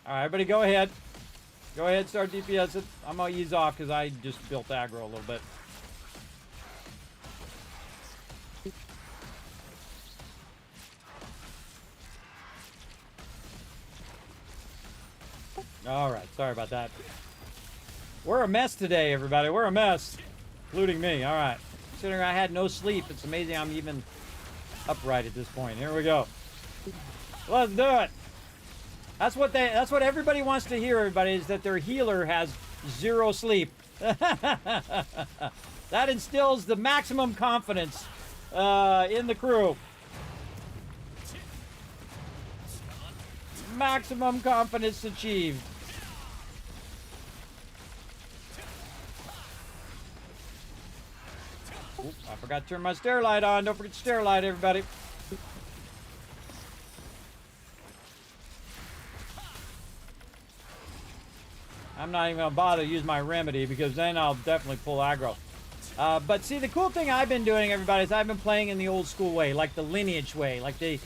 All right, everybody go ahead. Go ahead, start DPSing. I'm going to ease off because I just built aggro a little bit. All right, sorry about that. We're a mess today, everybody. We're a mess, including me. All right. Considering I had no sleep, it's amazing I'm even upright at this point. Here we go. Let's do it. That's what everybody wants to hear, everybody, is that their healer has 0 sleep. That instills the maximum confidence in the crew. Maximum confidence achieved. Oop, I forgot to turn my stair light on. Don't forget the stair light, everybody. I'm not even going to bother to use my remedy because then I'll definitely pull aggro. But see, the cool thing I've been doing, everybody, is I've been playing in the old school way, like the lineage way, like the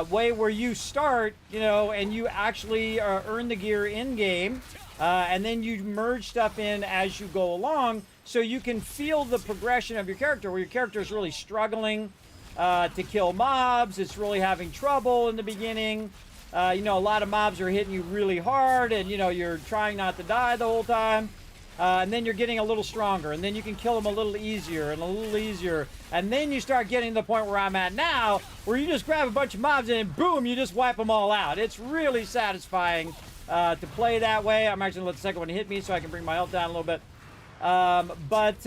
way where you start, you know, and you actually earn the gear in-game, and then you merge stuff in as you go along, so you can feel the progression of your character, where your character is really struggling to kill mobs, it's really having trouble in the beginning. You know, a lot of mobs are hitting you really hard, and, you know, you're trying not to die the whole time. And then you're getting a little stronger, and then you can kill them a little easier and a little easier. And then you start getting to the point where I'm at now, where you just grab a bunch of mobs and boom, you just wipe them all out. It's really satisfying to play that way. I'm actually going to let the second one hit me so I can bring my health down a little bit. But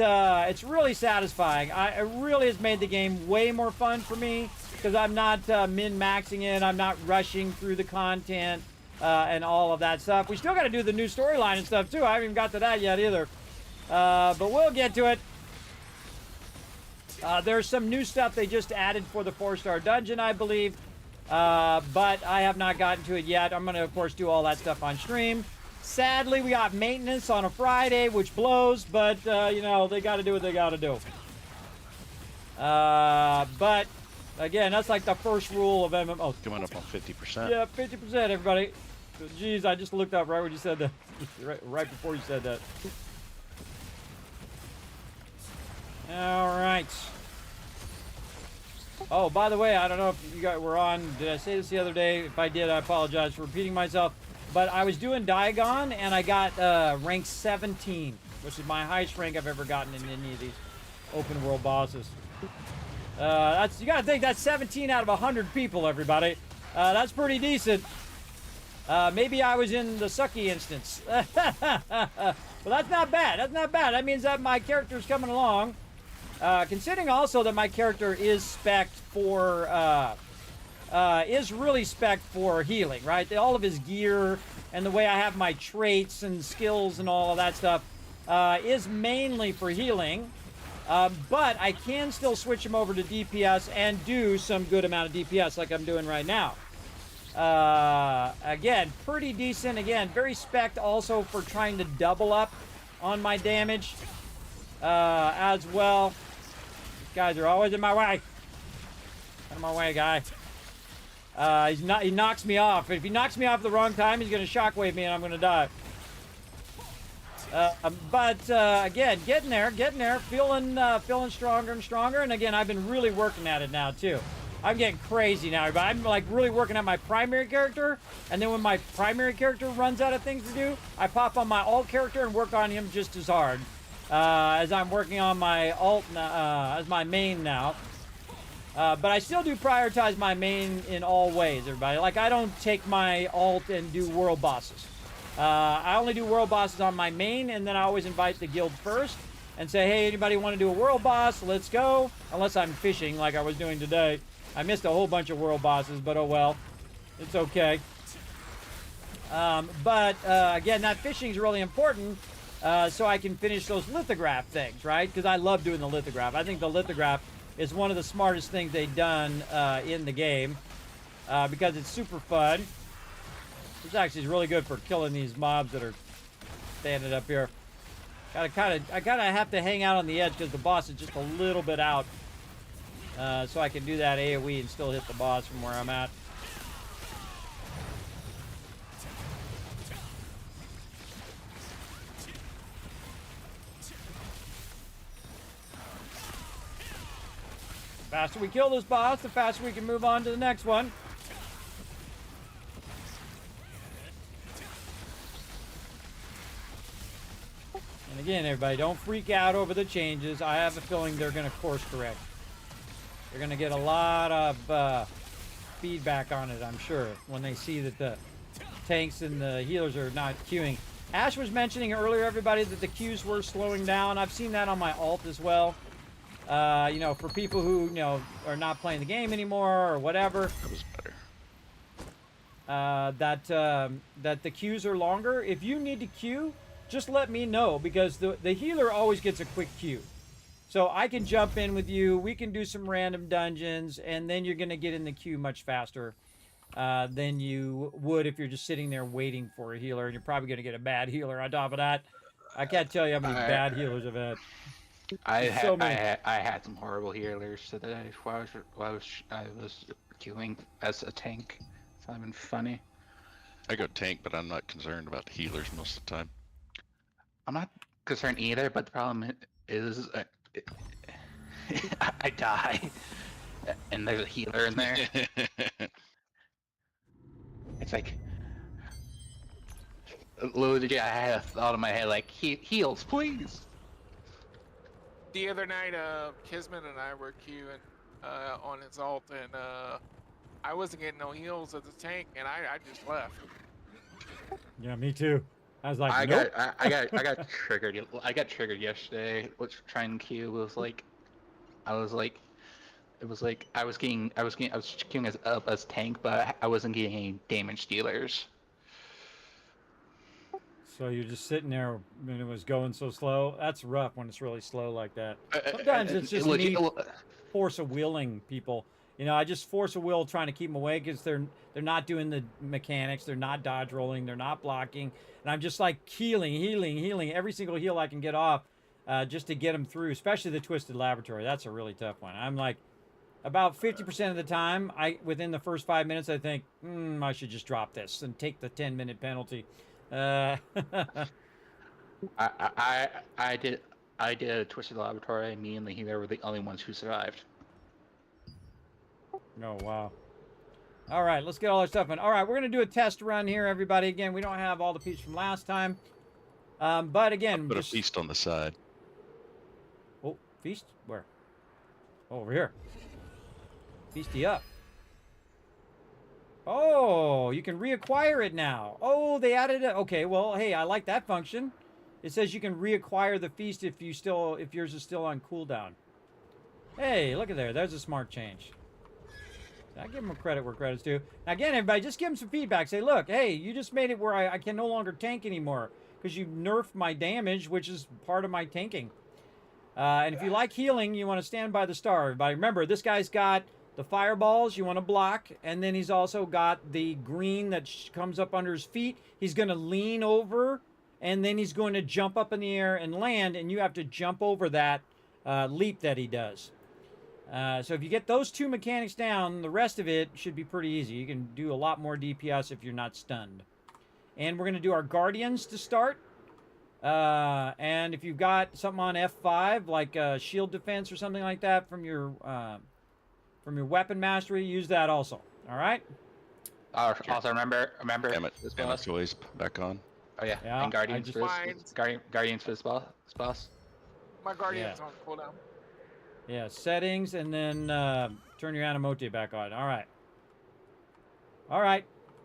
it's really satisfying. It really has made the game way more fun for me because I'm not min-maxing it. I'm not rushing through the content. And all of that stuff. We still got to do the new storyline and stuff too. I haven't even got to that yet either. But we'll get to it. There's some new stuff they just added for the 4-star dungeon, I believe. But I have not gotten to it yet. I'm going to, of course, do all that stuff on stream. Sadly, we got maintenance on a Friday, which blows. But, you know, they got to do what they got to do. But, again, that's like the first rule of MMO. Coming up on 50%. Yeah, 50%, everybody. Jeez, I just looked up right when you said that. right before you said that. All right. Oh, by the way, I don't know if you guys were on. Did I say this the other day? If I did, I apologize for repeating myself. But I was doing Diagon, and I got rank 17, which is my highest rank I've ever gotten in any of these open world bosses. That's, you gotta think that's 17 out of 100 people, everybody. That's pretty decent. Maybe I was in the sucky instance. But that's not bad. That's not bad. That means that my character's coming along. Considering also that my character is spec'd for, is really spec'd for healing, right? All of his gear and the way I have my traits and skills and all of that stuff is mainly for healing. But I can still switch him over to DPS and do some good amount of DPS like I'm doing right now. Again, pretty decent. Again, very spec'd also for trying to double up on my damage as well. These guys are always in my way. Out of my way, guy. He knocks me off. If he knocks me off at the wrong time, he's going to shockwave me and I'm going to die. Again, getting there, feeling stronger and stronger. And again, I've been really working at it now too. I'm getting crazy now, but I'm like really working at my primary character. And then when my primary character runs out of things to do, I pop on my alt character and work on him just as hard as I'm working on my alt as my main now. But I still do prioritize my main in all ways, everybody. Like I don't take my alt and do world bosses. I only do world bosses on my main, and then I always invite the guild first and say, hey, anybody want to do a world boss? Let's go. Unless I'm fishing like I was doing today. I missed a whole bunch of world bosses, but oh well. It's okay. Again, that fishing is really important so I can finish those lithograph things, right? Because I love doing the lithograph. I think the lithograph is one of the smartest things they've done in the game because it's super fun. This actually is really good for killing these mobs that are standing up here. I gotta have to hang out on the edge because the boss is just a little bit out. So I can do that AoE and still hit the boss from where I'm at. The faster we kill this boss, the faster we can move on to the next one. And again, everybody, don't freak out over the changes. I have a feeling they're going to course correct. They're going to get a lot of feedback on it, I'm sure, when they see that the tanks and the healers are not queuing. Ash was mentioning earlier, everybody, that the queues were slowing down. I've seen that on my alt as well. You know, for people who, you know, are not playing the game anymore or whatever. That was better. That the queues are longer. If you need to queue, just let me know, because the healer always gets a quick queue. So I can jump in with you, we can do some random dungeons, and then you're going to get in the queue much faster than you would if you're just sitting there waiting for a healer, and you're probably going to get a bad healer on top of that. I can't tell you how many bad healers I've had. I So many. had some horrible healers today while I was queuing as a tank. It's not even funny. I go tank, but I'm not concerned about the healers most of the time. I'm not concerned either, but the problem is I die, and there's a healer in there. It's like, literally, I had a thought in my head like, heals, please. The other night, Kismet and I were queuing on his alt, and I wasn't getting no heals at the tank, and I just left. Yeah, me too. I was like, I nope. got triggered. I got triggered yesterday. Which trying to queue was like, I was queuing as tank, but I wasn't getting any damage dealers. So you're just sitting there and it was going so slow. That's rough when it's really slow like that. Sometimes it's just me force of willing people. You know, I just force a will trying to keep them away because they're not doing the mechanics. They're not dodge rolling. They're not blocking. And I'm just like healing every single heal I can get off just to get them through, especially the Twisted Laboratory. That's a really tough one. I'm like, about 50% of the time, within the first 5 minutes, I think, I should just drop this and take the 10-minute penalty. I did a Twisted Laboratory. Me and the healer were the only ones who survived. Oh, wow. All right, let's get all our stuff in. All right, we're going to do a test run here, everybody. Again, we don't have all the pieces from last time. But again, Put a feast on the side. Oh, feast? Where? Oh, over here. Feasty up. Oh, you can reacquire it now. Oh, they added it. Okay, well, hey, I like that function. It says you can reacquire the feast if yours is still on cooldown. Hey, look at there. There's a smart change. I give them credit where credit's due. Now, again, everybody, just give them some feedback. Say, look, hey, you just made it where I can no longer tank anymore because you nerfed my damage, which is part of my tanking. And if you like healing, you want to stand by the star. Everybody, remember, this guy's got the fireballs you want to block, and then he's also got the green that comes up under his feet. He's going to lean over, and then he's going to jump up in the air and land, and you have to jump over that leap that he does. So if you get those two mechanics down, the rest of it should be pretty easy. You can do a lot more DPS if you're not stunned. And we're going to do our Guardians to start. And if you've got something on F5, like shield defense or something like that from your weapon mastery, use that also. All right? Also, remember Damn choice back on. Oh yeah, and Guardians for this boss. My Guardian's on cooldown. Yeah, settings, and then turn your Animote back on. All right. All right.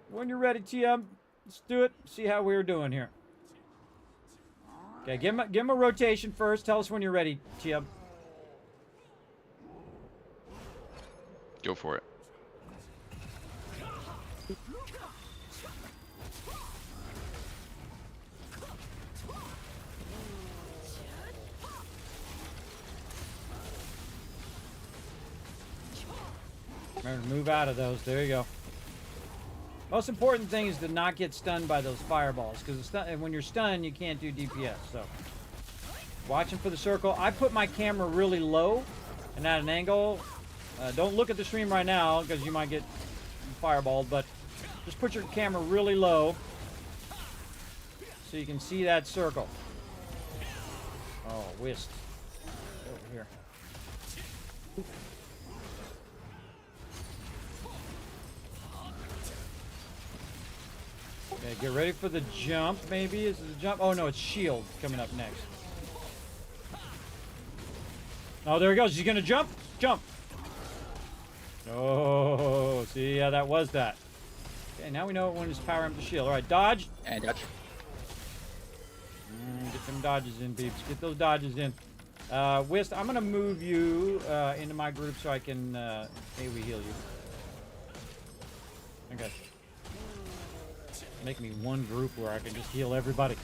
When you're ready, TM, let's do it. See how we're doing here. Okay, give him a rotation first. Tell us when you're ready, TM. Go for it. Remember to move out of those. There you go. Most important thing is to not get stunned by those fireballs, because when you're stunned, you can't do DPS. So, watching for the circle. I put my camera really low and at an angle. Don't look at the stream right now, because you might get fireballed, but just put your camera really low so you can see that circle. Oh, whist. Over here. Okay, get ready for the jump, maybe. Is it the jump? Oh, no, it's shield coming up next. Oh, there he goes. He's going to jump. Jump. Oh, see, yeah, that was that. Okay, now we know when his power up to shield. All right, dodge. And dodge. Get them dodges in, peeps. Get those dodges in. Whist, I'm gonna move you into my group so I can AoE heal you. Okay. Make me one group where I can just heal everybody.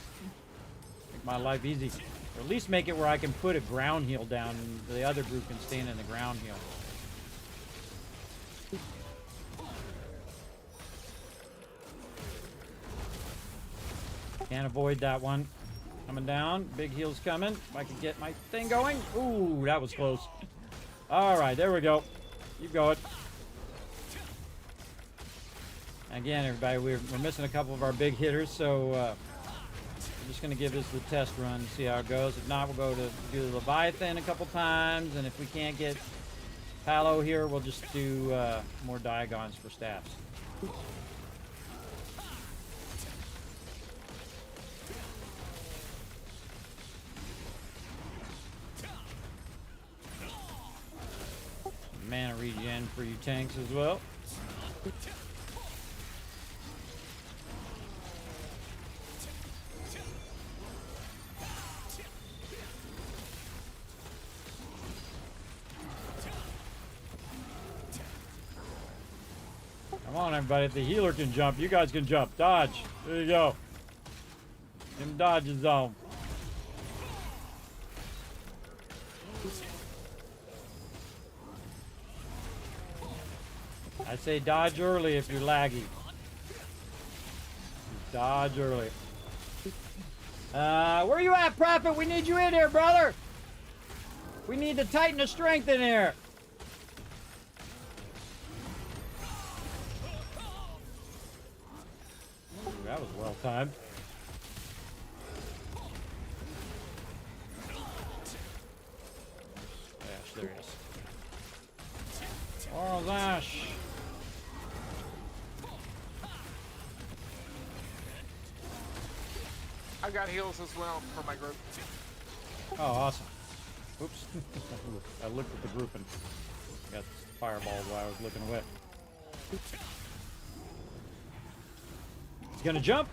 Make my life easy. Or at least make it where I can put a ground heal down and the other group can stand in the ground heal. Can't avoid that one. Coming down. Big heal's coming. If I can get my thing going. Ooh, that was close. Alright, there we go. Keep going. Again, everybody, we're missing a couple of our big hitters, so I'm just going to give this the test run and see how it goes. If not, we'll go to do the Leviathan a couple times, and if we can't get Palo here, we'll just do more Diagons for staffs. Mana regen for you tanks as well. Come on, everybody. If the healer can jump, you guys can jump. Dodge. There you go. Them dodges on. I say dodge early if you're laggy. Dodge early. Where you at, Prophet? We need you in here, brother. We need to tighten the strength in here. Ooh, that was well timed. Ash, there he is. Oral Ash. I've got heals as well for my group. Oh, awesome. Oops. I looked at the group and got fireballed while I was looking away. He's gonna jump.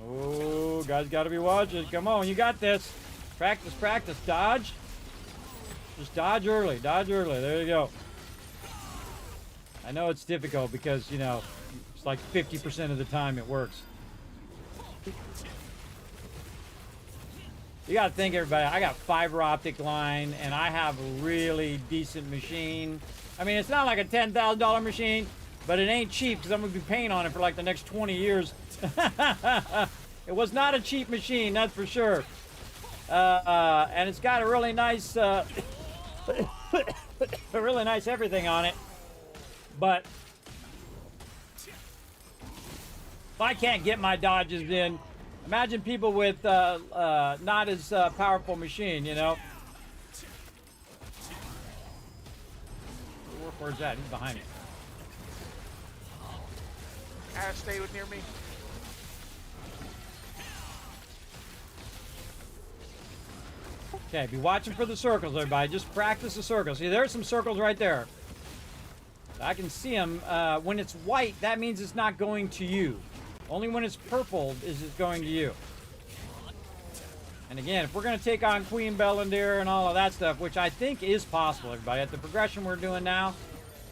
Oh, guys gotta be watching. Come on, you got this. Practice, practice. Dodge. Just dodge early. Dodge early. There you go. I know it's difficult because, you know, it's like 50% of the time it works. You gotta think, everybody, I got fiber optic line and I have a really decent machine. I mean, it's not like a $10,000 machine, but it ain't cheap because I'm gonna be paying on it for like the next 20 years. It was not a cheap machine, that's for sure. And it's got a really nice, a really nice everything on it. But if I can't get my dodges in, imagine people with not as powerful machine, you know. Where's that? He's behind me. Ash, stay near me. Okay, be watching for the circles, everybody. Just practice the circles. See, there's some circles right there. I can see them. When it's white, that means it's not going to you. Only when it's purple is it going to you. And again, if we're going to take on Queen Bellendir and all of that stuff, which I think is possible, everybody, at the progression we're doing now,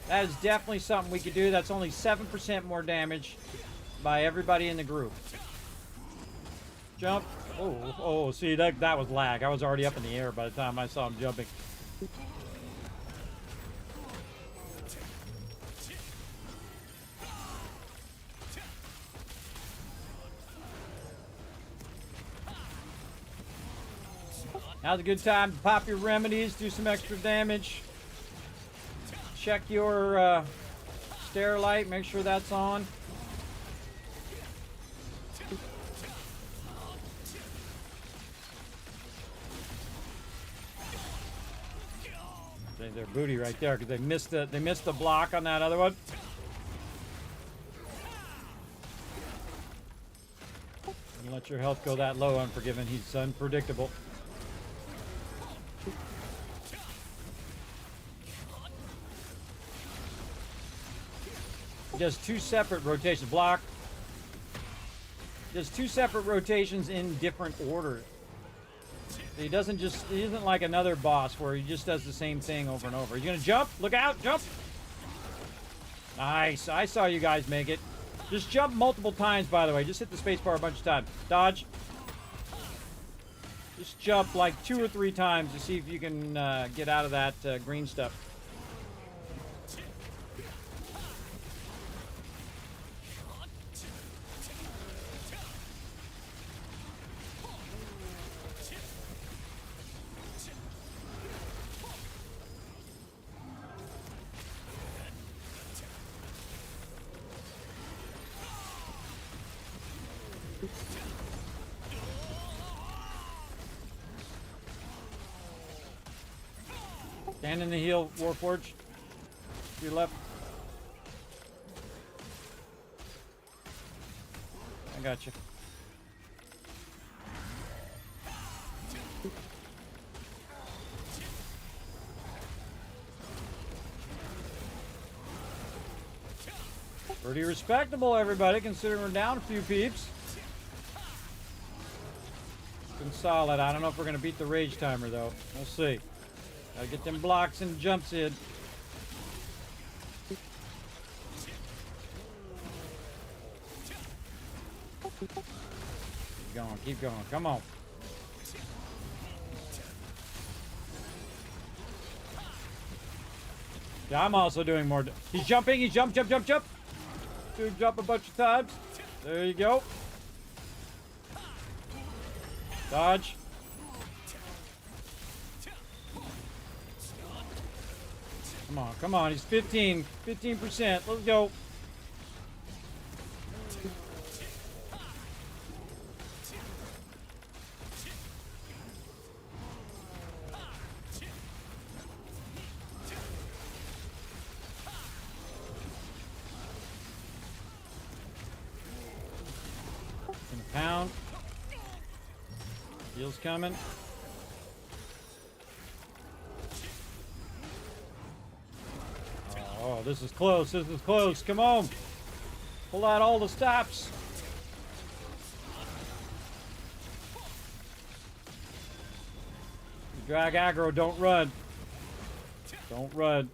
that is definitely something we could do. That's only 7% more damage by everybody in the group. Jump. Oh, see, that was lag. I was already up in the air by the time I saw him jumping. Now's a good time to pop your remedies, do some extra damage. Check your stair light, make sure that's on. Their booty right there because they missed the block on that other one. Don't let your health go that low, Unforgiven. He's unpredictable. He does two separate rotations. Block. does 2 separate rotations in different orders. He isn't like another boss where he just does the same thing over and over. He's gonna jump. Look out, jump. Nice. I saw you guys make it. Just jump multiple times, by the way. Just hit the space bar a bunch of times. Dodge. Just jump like 2 or 3 times to see if you can get out of that green stuff. Stand in the heel, Warforge. To your left. I got you. Pretty respectable, everybody, considering we're down a few peeps. It's been solid. I don't know if we're going to beat the rage timer, though. We'll see. Gotta get them blocks and jumps in. Keep going, keep going. Come on. Yeah, I'm also doing more. He's jumping. He's jump. Dude, jump a bunch of times. There you go. Dodge. Come on, he's 15%. Let's go. Gonna pound. Heel's coming. Oh, this is close. This is close. Come on. Pull out all the stops. Drag aggro. Don't run. Don't run.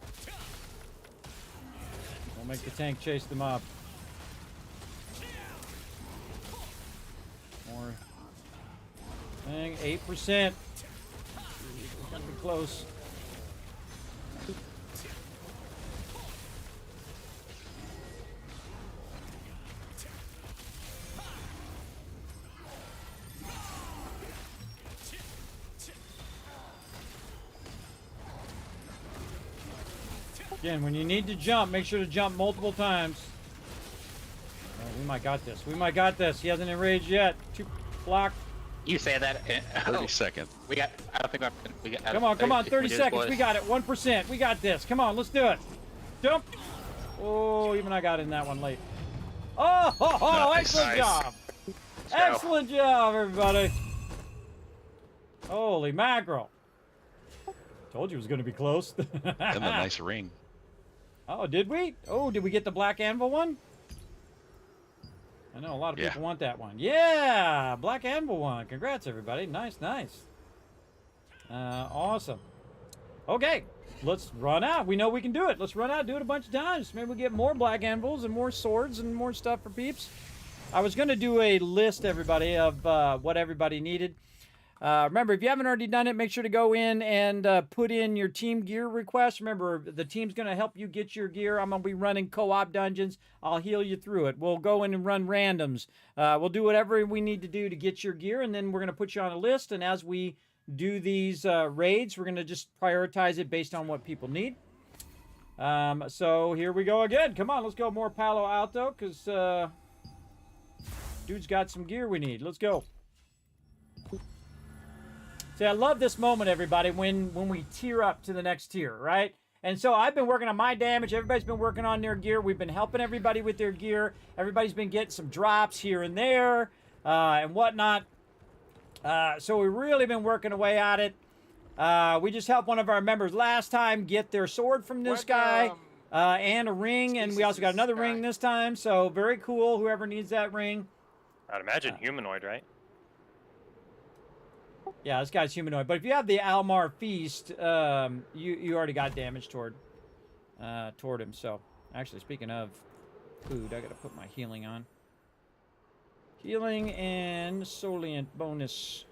Don't make the tank chase the mob. More thing. 8%. We're gonna be close. Again, when you need to jump, make sure to jump multiple times. Oh, we might got this. We might got this. He hasn't enraged yet. 2 block. You say that. 30 seconds. We got. I don't think we got. Come on. 30 seconds. We got it. 1%. We got this. Come on, let's do it. Jump. Oh, even I got in that one late. Oh, Nice. excellent job. Excellent job, everybody. Holy mackerel. Told you it was going to be close. And the nice ring. Oh, did we? Oh, did we get the black anvil one? I know a lot of people want that one. Yeah, black anvil one. Congrats, everybody. Nice. Awesome. Okay, let's run out. We know we can do it. Let's run out, do it a bunch of times. Maybe we'll get more black anvils and more swords and more stuff for peeps. I was going to do a list, everybody, of what everybody needed. Remember, if you haven't already done it, make sure to go in and put in your team gear request. Remember, the team's going to help you get your gear. I'm going to be running co-op dungeons. I'll heal you through it. We'll go in and run randoms. We'll do whatever we need to do to get your gear, and then we're going to put you on a list. And as we do these raids, we're going to just prioritize it based on what people need. So here we go again. Come on, let's go more Palo Alto, because dude's got some gear we need. Let's go. See, I love this moment, everybody, when we tier up to the next tier, right? And so I've been working on my damage. Everybody's been working on their gear. We've been helping everybody with their gear. Everybody's been getting some drops here and there and whatnot. So we've really been working away at it. We just helped one of our members last time get their sword from this guy and a ring. And we also got another ring this time. So very cool, whoever needs that ring. I'd imagine humanoid, right? Yeah, this guy's humanoid. But if you have the Almar Feast, you already got damage toward him. So, actually, speaking of food, I gotta put my healing on. Healing and Solient bonus.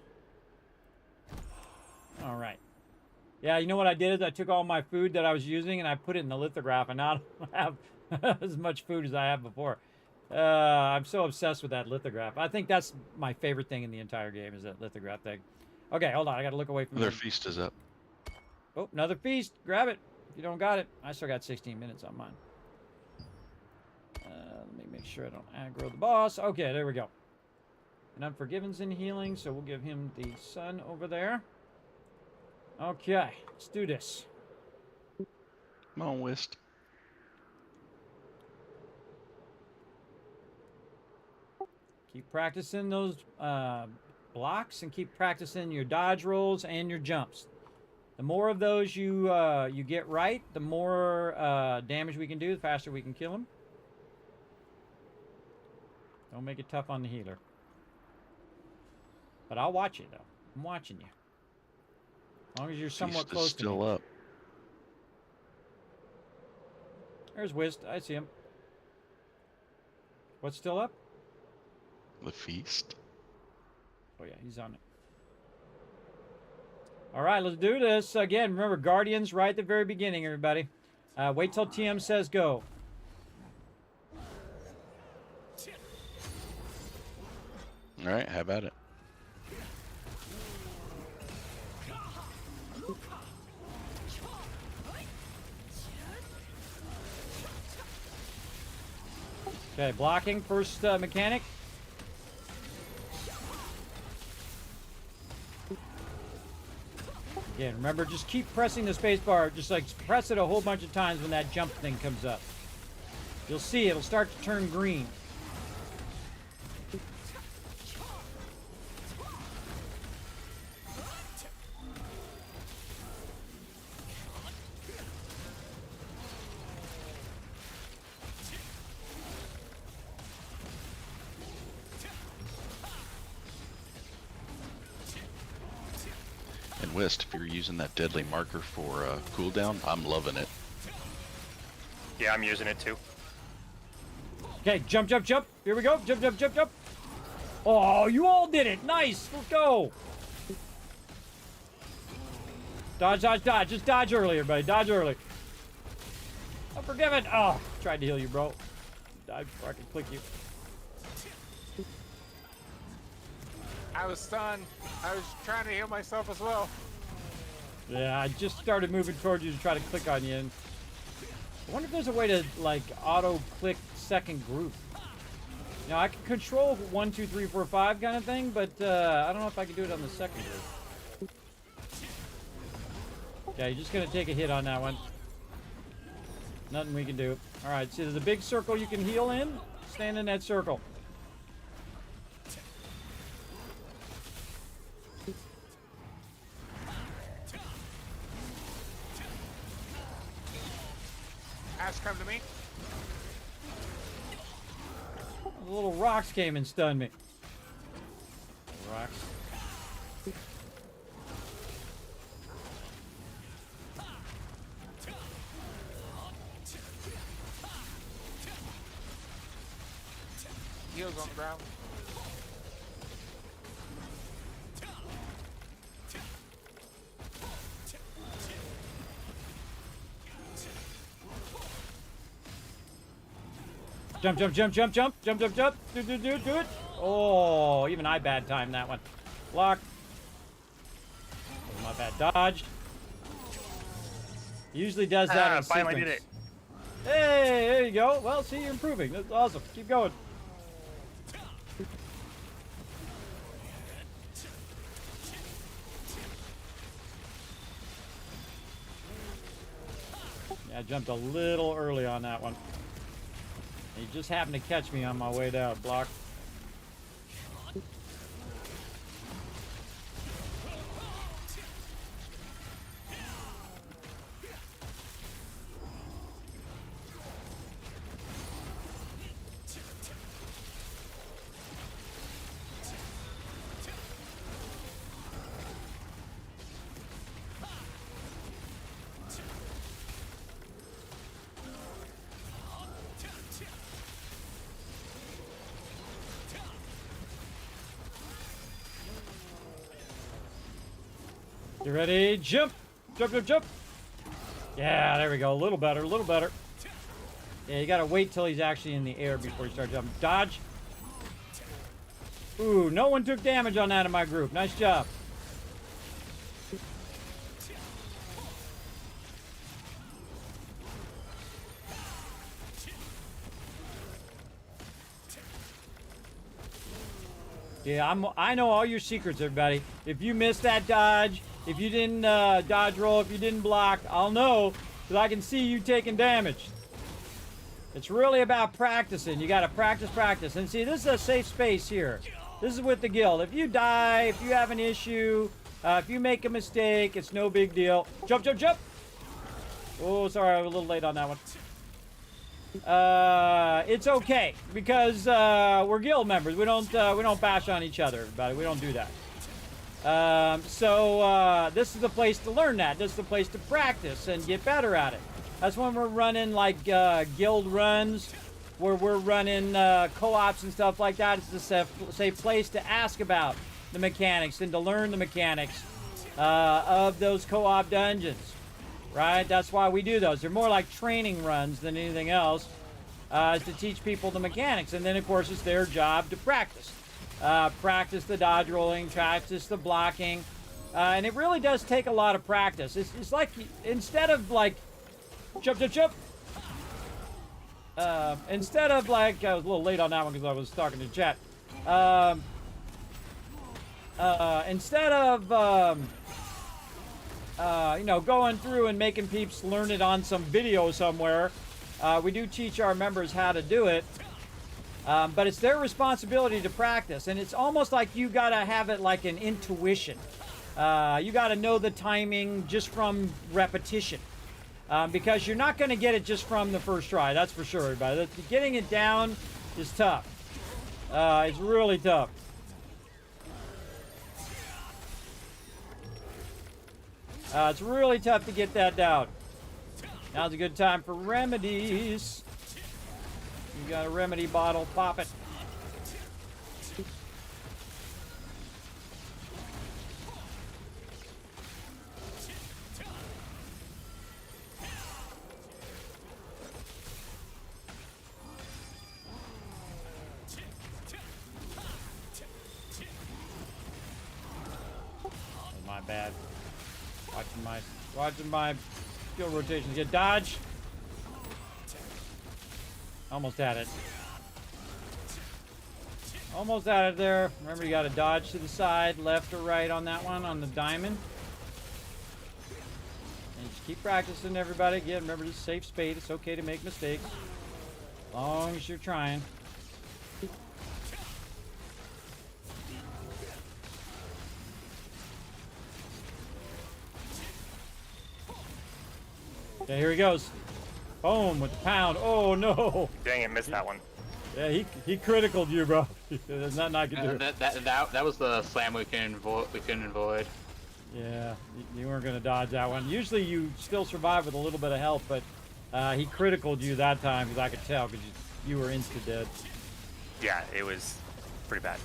All right. Yeah, you know what I did is I took all my food that I was using and I put it in the lithograph, and now I don't have as much food as I have before. I'm so obsessed with that lithograph. I think that's my favorite thing in the entire game is that lithograph thing. Okay, hold on. I got to look away from Their the... feast is up. Oh, another feast. Grab it if you don't got it. I still got 16 minutes on mine. Let me make sure I don't aggro the boss. Okay, there we go. And Unforgiven's in healing, so we'll give him the sun over there. Okay, let's do this. Come on, Whist. Keep practicing those blocks and keep practicing your dodge rolls and your jumps. The more of those you get right, the more damage we can do, the faster we can kill him. Don't make it tough on the healer. But I'll watch you, though. I'm watching you. As long as you're somewhat Feast close is to me. still up. There's Whist. I see him. What's still up? The feast. Oh, yeah, he's on it. All right, let's do this. Again, remember, Guardians right at the very beginning, everybody. Wait till TM says go. All right, how about it? Okay, blocking, first mechanic. Again, remember, just keep pressing the space bar. Just like press it a whole bunch of times when that jump thing comes up. You'll see it'll start to turn green. And Whist, if you're using that deadly marker for cooldown, I'm loving it. Yeah, I'm using it too. Okay, jump, jump, jump. Here we go. Jump, jump, jump, jump. Oh, you all did it. Nice. Let's go. Dodge, dodge, dodge. Just dodge early, everybody. Dodge early. Unforgiven. Oh, tried to heal you, bro. Dodge before I can click you. I was stunned. I was trying to heal myself as well. Yeah, I just started moving towards you to try to click on you. And I wonder if there's a way to, like, auto-click second group. Now, I can control 1, 2, 3, 4, 5 kind of thing, but I don't know if I can do it on the second group. Okay, you're just going to take a hit on that one. Nothing we can do. All right, see, there's a big circle you can heal in. Stand in that circle. Ash, come to me. The little rocks came and stunned me. Rocks. Heels on the ground. Jump, jump, jump, jump, jump, jump, jump, jump. Do it. Oh, even I bad timed that one. Block. Oh, my bad. Dodge. Usually does that in finally sequence. did it. Hey, there you go. Well, see, you're improving. That's awesome. Keep going. Yeah, I jumped a little early on that one. He just happened to catch me on my way down. Block. You ready? Jump! Jump, jump, jump! Yeah, there we go. A little better, a little better. Yeah, you gotta wait till he's actually in the air before you start jumping. Dodge. Ooh, no one took damage on that in my group. Nice job. Yeah, I know all your secrets, everybody. If you missed that dodge, if you didn't dodge roll, if you didn't block, I'll know, because I can see you taking damage. It's really about practicing. You got to practice, practice. And see, this is a safe space here. This is with the guild. If you die, if you have an issue, if you make a mistake, it's no big deal. Jump, jump, jump! Oh, sorry, I was a little late on that one. It's okay because we're guild members. We don't bash on each other, everybody. We don't do that. So this is the place to learn that. This is the place to practice and get better at it. That's when we're running like guild runs, where we're running co-ops and stuff like that. It's a safe place to ask about the mechanics and to learn the mechanics of those co-op dungeons. Right? That's why we do those. They're more like training runs than anything else, is to teach people the mechanics. And then, of course, it's their job to practice. Practice the dodge rolling, practice the blocking. And it really does take a lot of practice. It's like, instead of like, jump, jump, jump. Instead of like, I was a little late on that one because I was talking to chat. Instead of... you know, going through and making peeps learn it on some video somewhere. We do teach our members how to do it, but it's their responsibility to practice, and it's almost like you gotta have it like an intuition. You gotta know the timing just from repetition, because you're not gonna get it just from the first try, that's for sure, everybody. Getting it down is tough. It's really tough. It's really tough to get that down. Now's a good time for remedies. You got a remedy bottle, pop it. My bad. Watching my skill rotations. Get dodge. Almost had it. Almost at it there. Remember, you got to dodge to the side, left or right on that one, on the diamond. And just keep practicing, everybody. Again, remember, this is a safe space. It's okay to make mistakes, as long as you're trying. Okay, here he goes. Boom, with the pound. Oh, no. Dang it, missed that one. Yeah, he criticaled you, bro. There's nothing I can do. That was the slam we couldn't avoid. Yeah, you weren't going to dodge that one. Usually you still survive with a little bit of help, but he criticaled you that time, because I could tell, because you were insta-dead. Yeah, it was pretty bad.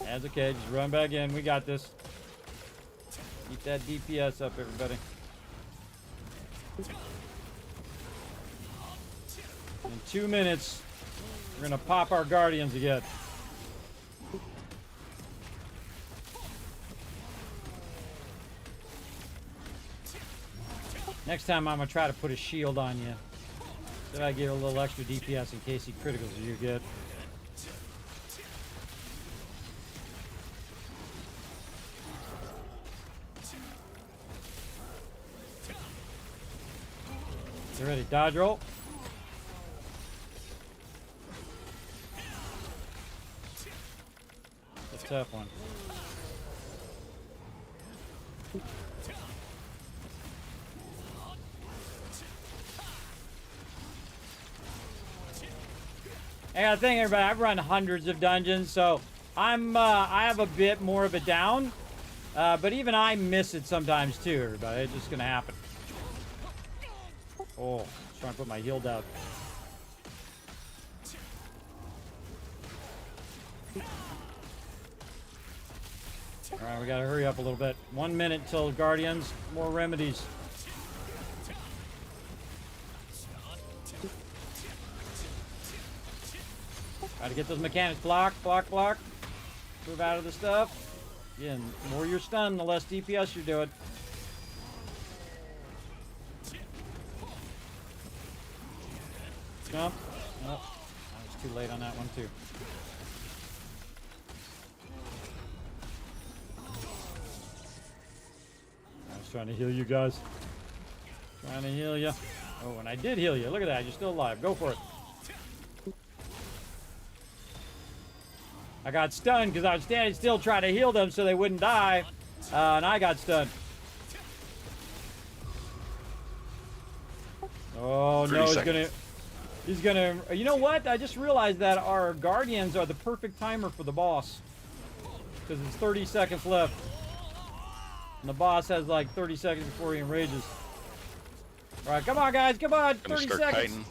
That's okay, just run back in. We got this. Keep that DPS up, everybody. In 2 minutes, we're gonna pop our guardians again. Next time I'm gonna try to put a shield on you. Then I give a little extra DPS in case he criticals you good. You ready? Dodge roll. It's a tough one. I gotta think, everybody. I've run hundreds of dungeons, so I have a bit more of it down. But even I miss it sometimes too, everybody. It's just gonna happen. Oh, trying to put my heal down. All right, we got to hurry up a little bit. 1 minute till Guardians. More remedies. Try to get those mechanics. Block, block, block. Move out of the stuff. Again, the more you're stunned, the less DPS you're doing. Jump. Oh, I was too late on that one, too. I was trying to heal you guys. Trying to heal you. Oh, and I did heal you. Look at that. You're still alive. Go for it. I got stunned because I was standing still trying to heal them so they wouldn't die. And I got stunned. Oh, no, he's gonna, you know what? I just realized that our Guardians are the perfect timer for the boss. Because it's 30 seconds left. And the boss has like 30 seconds before he enrages. All right, come on, guys, come on, 30 seconds. Kiting.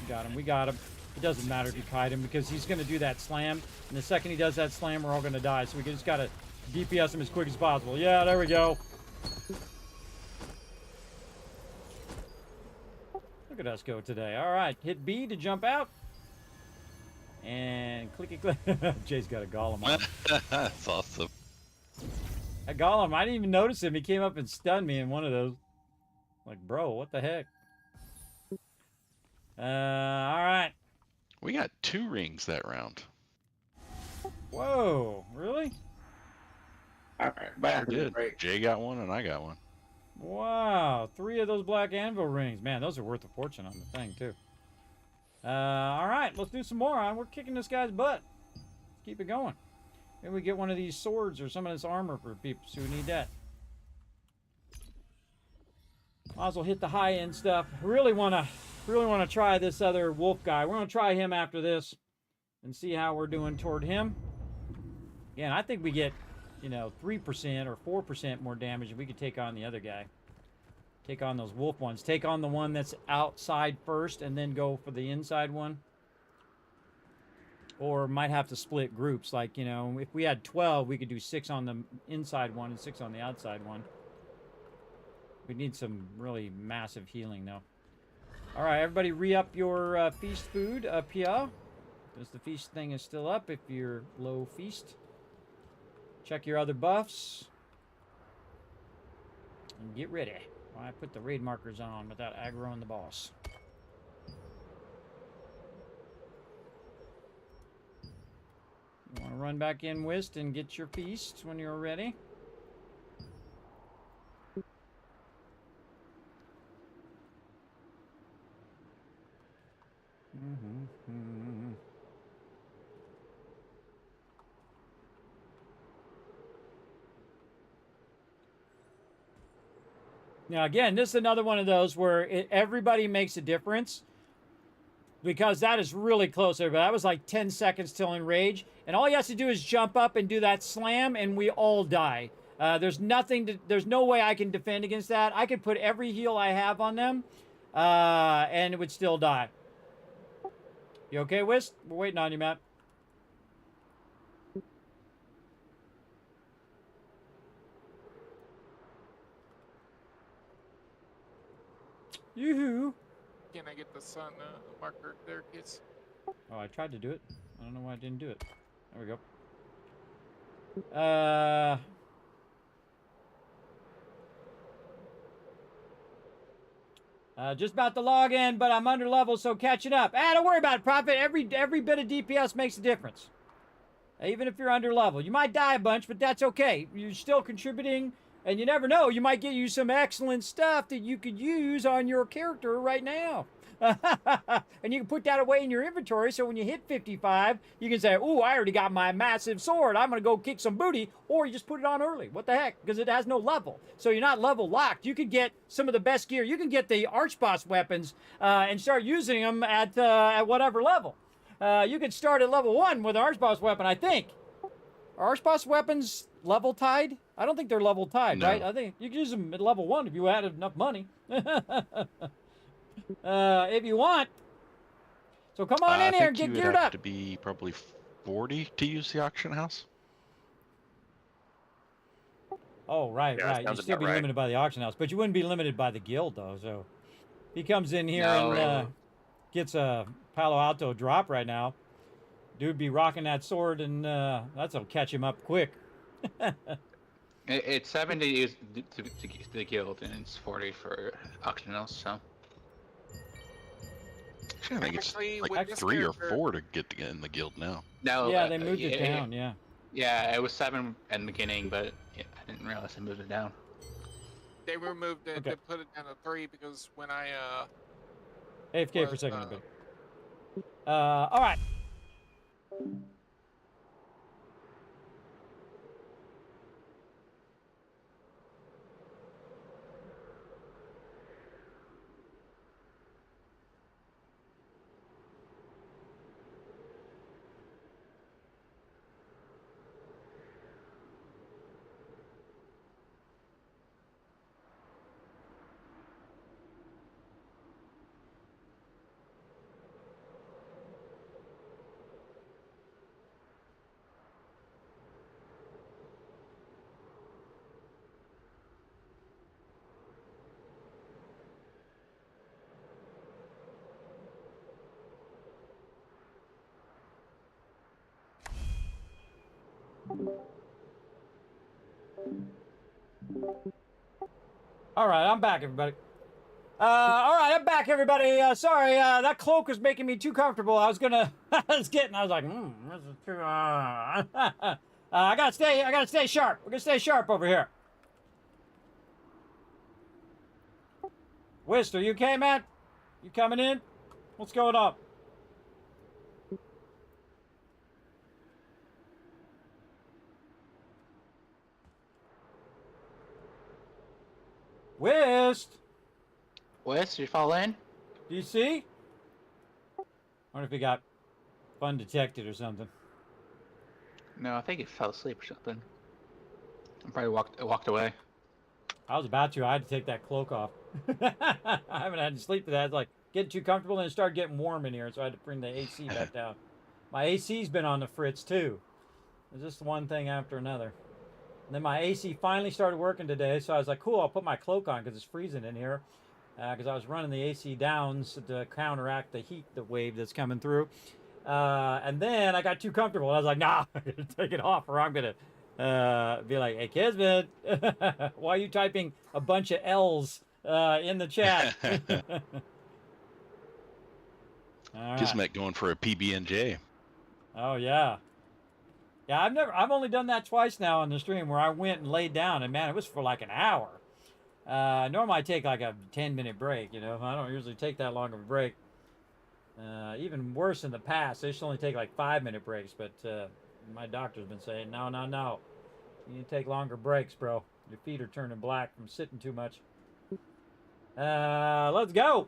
We got him, we got him. It doesn't matter if you kite him because he's going to do that slam. And the second he does that slam, we're all going to die. So we just got to DPS him as quick as possible. Yeah, there we go. Look at us go today. All right, hit B to jump out. And clicky click. Jay's got a golem on. That's awesome. That golem, I didn't even notice him. He came up and stunned me in one of those. Like, bro, what the heck? All right. We got 2 rings that round. Whoa, really? All right, back Did. Jay got one and I got one. Wow, 3 of those black anvil rings. Man, those are worth a fortune on the thing, too. All right, let's do some more. We're kicking this guy's butt. Let's keep it going. Maybe we get one of these swords or some of this armor for people who need that. Might as well hit the high-end stuff. Really want to try this other wolf guy. We're going to try him after this and see how we're doing toward him. Again, I think we get, 3% or 4% more damage and we could take on the other guy. Take on those wolf ones. Take on the one that's outside first and then go for the inside one. Or might have to split groups. Like, if we had 12, we could do 6 on the inside one and 6 on the outside one. We need some really massive healing, though. All right, everybody re-up your feast food up here. Because the feast thing is still up if you're low feast. Check your other buffs. And get ready. I put the raid markers on without aggroing the boss. You want to run back in, Whist, and get your feast when you're ready. Now, again, this is another one of those where everybody makes a difference because that is really close. But that was like 10 seconds till enrage. And all he has to do is jump up and do that slam, and we all die. There's no way I can defend against that. I could put every heal I have on them, and it would still die. You okay, Whist? We're waiting on you, Matt. Yoo-hoo! Can I get the sun marker there, kids? Oh, I tried to do it. I don't know why I didn't do it. There we go. Just about to log in, but I'm under level, so catching up. Don't worry about it, Prophet. Every bit of DPS makes a difference. Even if you're under level. You might die a bunch, but that's okay. You're still contributing, and you never know. You might get you some excellent stuff that you could use on your character right now. And you can put that away in your inventory, so when you hit 55, you can say, ooh, I already got my massive sword. I'm going to go kick some booty. Or you just put it on early. What the heck? Because it has no level. So you're not level locked. You could get some of the best gear. You can get the Archboss weapons and start using them at whatever level. You could start at level 1 with an Archboss weapon, I think. Are Archboss weapons level tied? I don't think they're level tied, No. right? I think you can use them at level 1 if you had enough money. If you want. So come on in here and get geared have up. to be probably 40 to use the auction house? Oh, right, Yeah, right. You'd sounds still about be right. limited by the auction house, but you wouldn't be limited by the guild, though. So if he comes in here and No. gets a Palo Alto drop right now, dude be rocking that sword, and that'll catch him up quick. It's 70 to use to the guild, and it's 40 for auction house. So Actually, I think it's Actually, like with this 3 or character, 4 to get in the guild now. no. Yeah, they moved it down. Yeah. Yeah, it was 7 in the beginning, but yeah, I didn't realize they moved it down. they removed it. Okay. They put it down to 3 because when I AFK for a was second, everybody. All right. All right, I'm back, everybody. All right, I'm back, everybody. Sorry, that cloak was making me too comfortable. I was like, this is too. I gotta stay sharp. We're gonna stay sharp over here. Whist, are you okay, man? You coming in? What's going on? Whist, Wes, you fall in? do you see? Wonder if he got fun detected or something. No, I think he fell asleep or something. I probably walked away. I was about to. I had to take that cloak off. I haven't had to sleep for that. It's like getting too comfortable and it started getting warm in here, so I had to bring the AC back down. My AC's been on the fritz too. It's just one thing after another. And then my AC finally started working today, so I was like, cool, I'll put my cloak on because it's freezing in here. Because I was running the AC down to counteract the heat, the wave that's coming through. And then I got too comfortable. I was like, nah, I'm going to take it off or I'm going to be like, hey, Kismet, why are you typing a bunch of L's in the chat? All right. Kismet going for a PB&J. Oh, yeah. Yeah, I've only done that twice now on the stream where I went and laid down, and man, it was for like an hour. Normally I take like a 10-minute break, you know. I don't usually take that long of a break. Even worse in the past, I used to only take like 5-minute breaks, but my doctor's been saying, no. You need to take longer breaks, bro. Your feet are turning black from sitting too much. Let's go.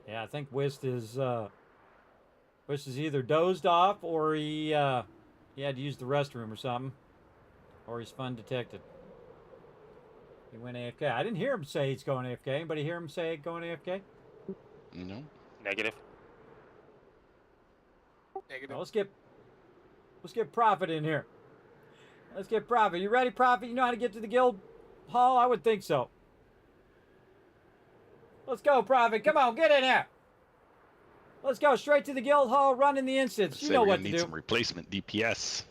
Yeah, I think Whist is either dozed off or he had to use the restroom or something. Or he's fun detected. He went AFK. I didn't hear him say he's going AFK. Anybody hear him say going AFK? No. Negative. negative. Well, let's get Prophet in here. Let's get Prophet. You ready, Prophet? You know how to get to the guild hall? I would think so. Let's go, Prophet. Come on, get in here. Let's go straight to the guild hall, run in the instance. You know what to need do. some replacement DPS.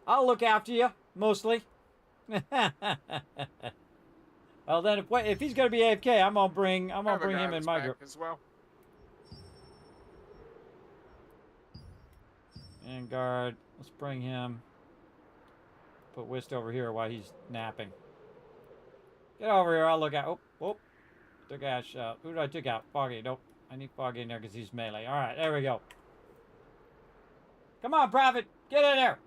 I'll look after you, mostly. Well, then, if he's gonna be AFK, I'm gonna bring I have a him guy in that's my back group. as well. And guard, let's bring him. Put Whist over here while he's napping. Get over here. I'll look out. Oh, took Ash out. Who did I take out? Foggy. Nope. I need Foggy in there because he's melee. All right, there we go. Come on, Prophet, get in there.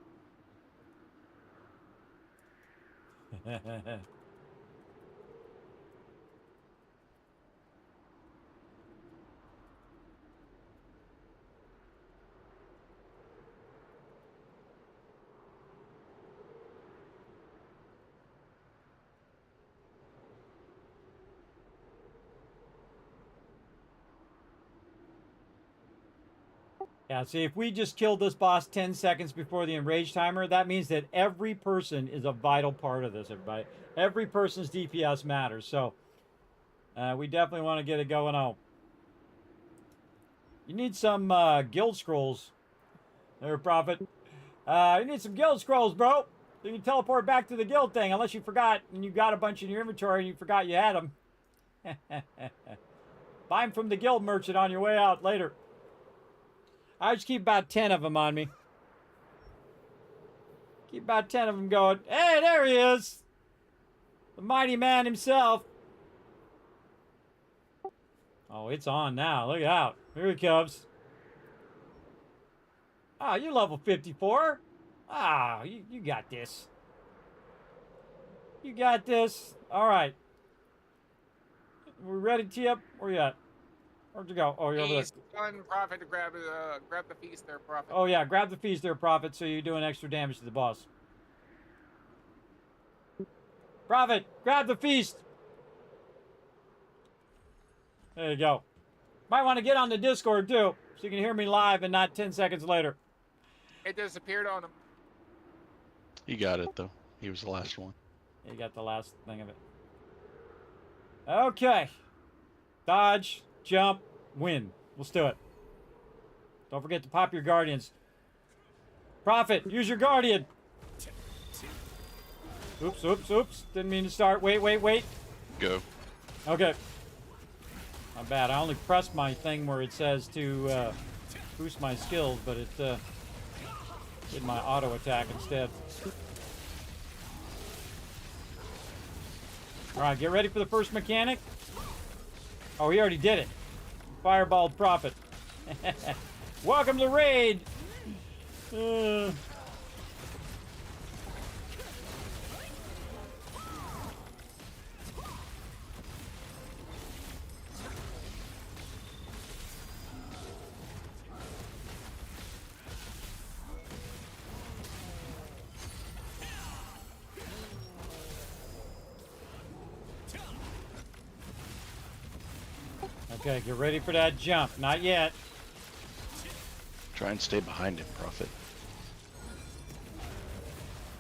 Yeah, see, if we just killed this boss 10 seconds before the enrage timer, that means that every person is a vital part of this, everybody. Every person's DPS matters, so we definitely want to get it going on. You need some guild scrolls there, Prophet. You need some guild scrolls, bro. So you can teleport back to the guild thing, unless you forgot and you got a bunch in your inventory and you forgot you had them. Buy them from the guild merchant on your way out later. I just keep about 10 of them on me. Keep about 10 of them going. Hey, there he is. The mighty man himself. Oh, it's on now. Look out. Here he comes. Ah, you're level 54. Ah, you got this. You got this. All right. We're ready, Tip? Where you at? Where'd you go? Oh, you're over there. He's telling Prophet to grab the feast there, Prophet. Oh, yeah. Grab the feast there, Prophet, so you're doing extra damage to the boss. Prophet, grab the feast. There you go. Might want to get on the Discord, too, so you can hear me live and not 10 seconds later. It disappeared on him. He got it, though. He was the last one. You got the last thing of it. Okay. Dodge, jump, win. Let's do it. Don't forget to pop your guardians. Prophet, use your guardian. Oops, oops, oops. Didn't mean to start. Wait, wait, wait. Go. Okay. Not bad. I only pressed my thing where it says to boost my skills, but it did my auto attack instead. Alright, get ready for the first mechanic. Oh, he already did it. Fireball Prophet. Welcome to the raid. Okay, get ready for that jump. Not yet. Try and stay behind him, Prophet.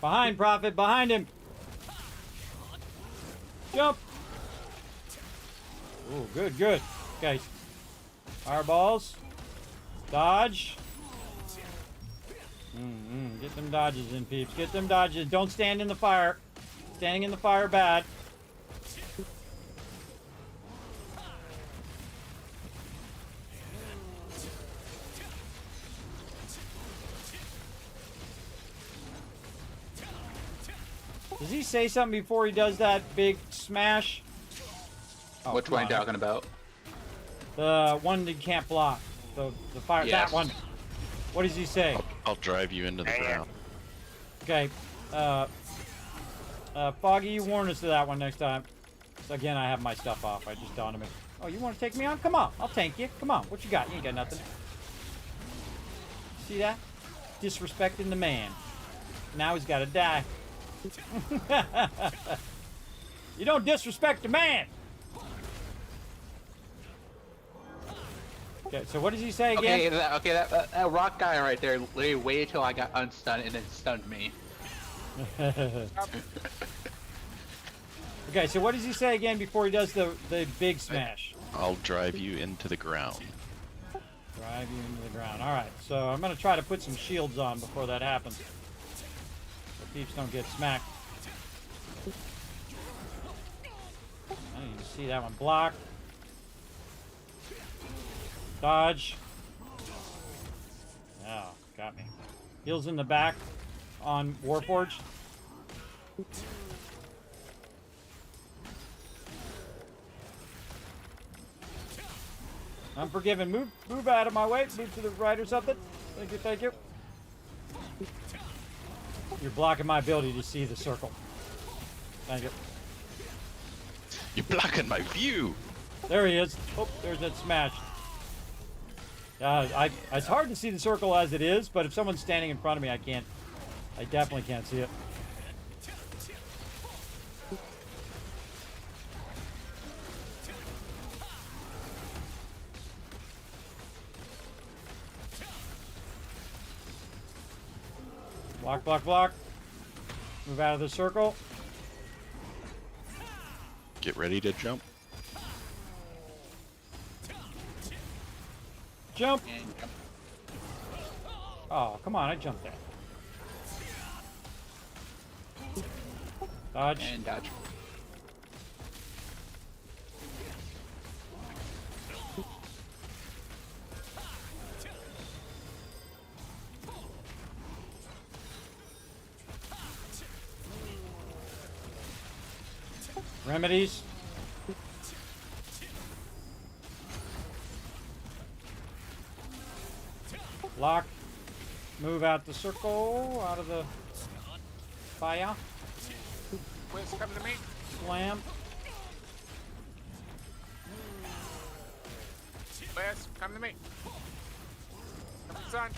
Behind, Prophet. Behind him. Jump. Oh, good, good. Okay. Fireballs. Dodge. Get them dodges in, peeps. Get them dodges. Don't stand in the fire. Standing in the fire, bad. Does he say something before he does that big smash? Oh, Which one are you talking about? The one that can't block. The fire. Yes. That one. What does he say? I'll drive you into the ground. Okay. Foggy, you warn us to that one next time. So again, I have my stuff off. I just dawned on me. Oh, you want to take me on? Come on. I'll tank you. Come on. What you got? You ain't got nothing. See that? Disrespecting the man. Now he's got to die. You don't disrespect the man. Okay, so what does he say again? Okay, that rock guy right there literally waited till I got unstunned and then stunned me. Okay, so what does he say again before he does the big smash? I'll drive you into the ground. Drive you into the ground. All right, so I'm going to try to put some shields on before that happens. So peeps don't get smacked. I need to see that one. Block. Dodge. Oh, got me. Heals in the back on Warforged. Unforgiven. Move out of my way. Move to the right or something. Thank you, thank you. You're blocking my ability to see the circle. Thank you. You're blocking my view. There he is. Oh, there's that smash. It's hard to see the circle as it is, but if someone's standing in front of me, I can't. I definitely can't see it. Block, block, block. Move out of the circle. Get ready to jump. Jump. And jump. Oh, come on, I jumped there. Dodge. And dodge. Remedies. Lock. Move out the circle, out of the fire. Wiz, come to me. Slam. Wiz, come to me. Come to the sun.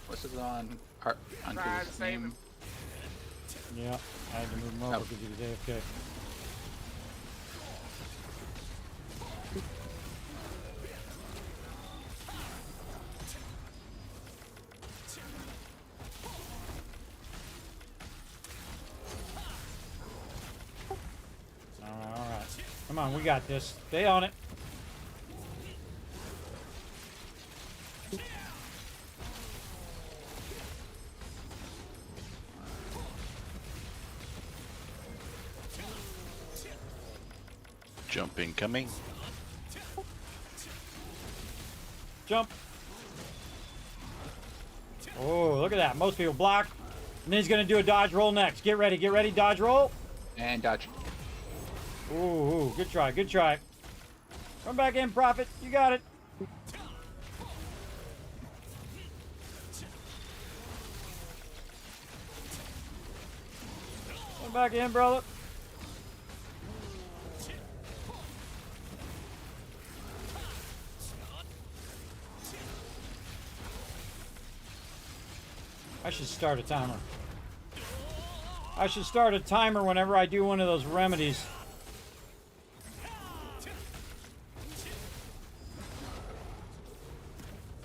What's this on? On Try his to save name? him. Yeah, I had to move him over Oh. because he was AFK. All right. Come on, we got this. Stay on it. Jump incoming. Jump. Oh, look at that. Most people block. And then he's going to do a dodge roll next. Get ready, dodge roll. And dodge. Ooh, good try, good try. Come back in, Prophet. You got it. Come back in, brother. I should start a timer. I should start a timer whenever I do one of those remedies.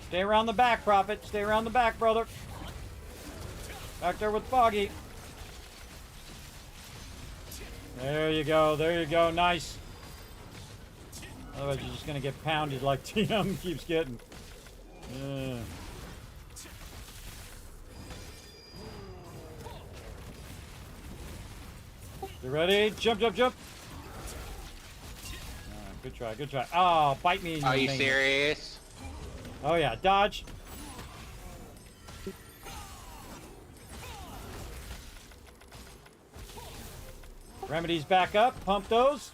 Stay around the back, Prophet. Stay around the back, brother. Back there with Foggy. There you go. There you go. Nice. Otherwise, you're just going to get pounded like TM keeps getting. Yeah. You ready? Jump, jump, jump. Good try, good try. Oh, bite me in your Are you vein. serious? Oh, yeah. Dodge. Remedies back up. Pump those.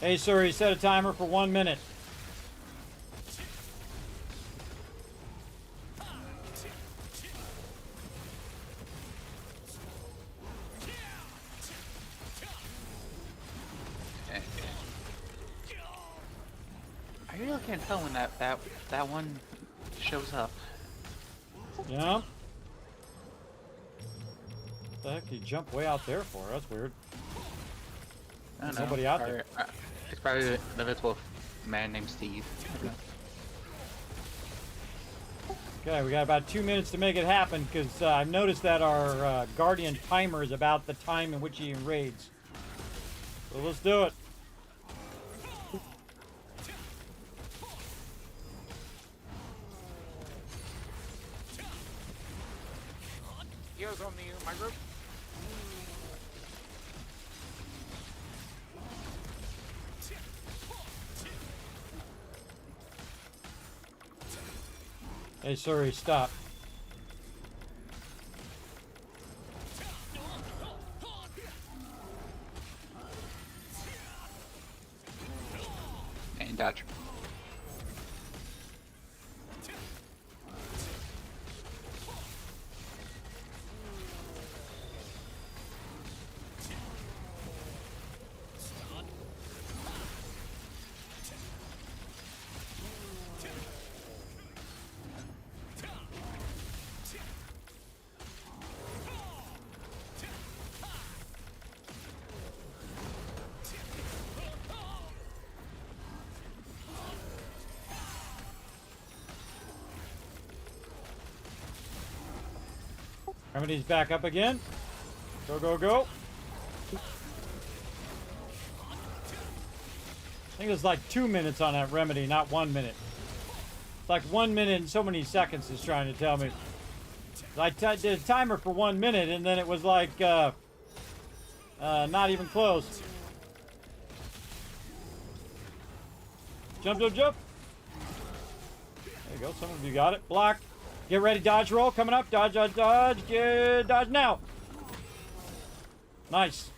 Hey, sir, he set a timer for 1 minute. I really can't tell when that one shows up. Yeah. What the heck did you jump way out there for? That's weird. I don't There's know. nobody out there. It's probably the invisible man named Steve. I don't know. Okay, we got about 2 minutes to make it happen because I've noticed that our Guardian timer is about the time in which he raids. So let's do it. Heals on my group. Hey, sorry, stop. And dodge. Remedy's back up again. Go, go, go. I think it was like 2 minutes on that remedy, not 1 minute. It's like 1 minute and so many seconds is trying to tell me. I did a timer for 1 minute and then it was like not even close. Jump, jump, jump. There you go. Some of you got it. Block. Get ready. Dodge roll. Coming up. Dodge, dodge, dodge. Get dodge now. Nice.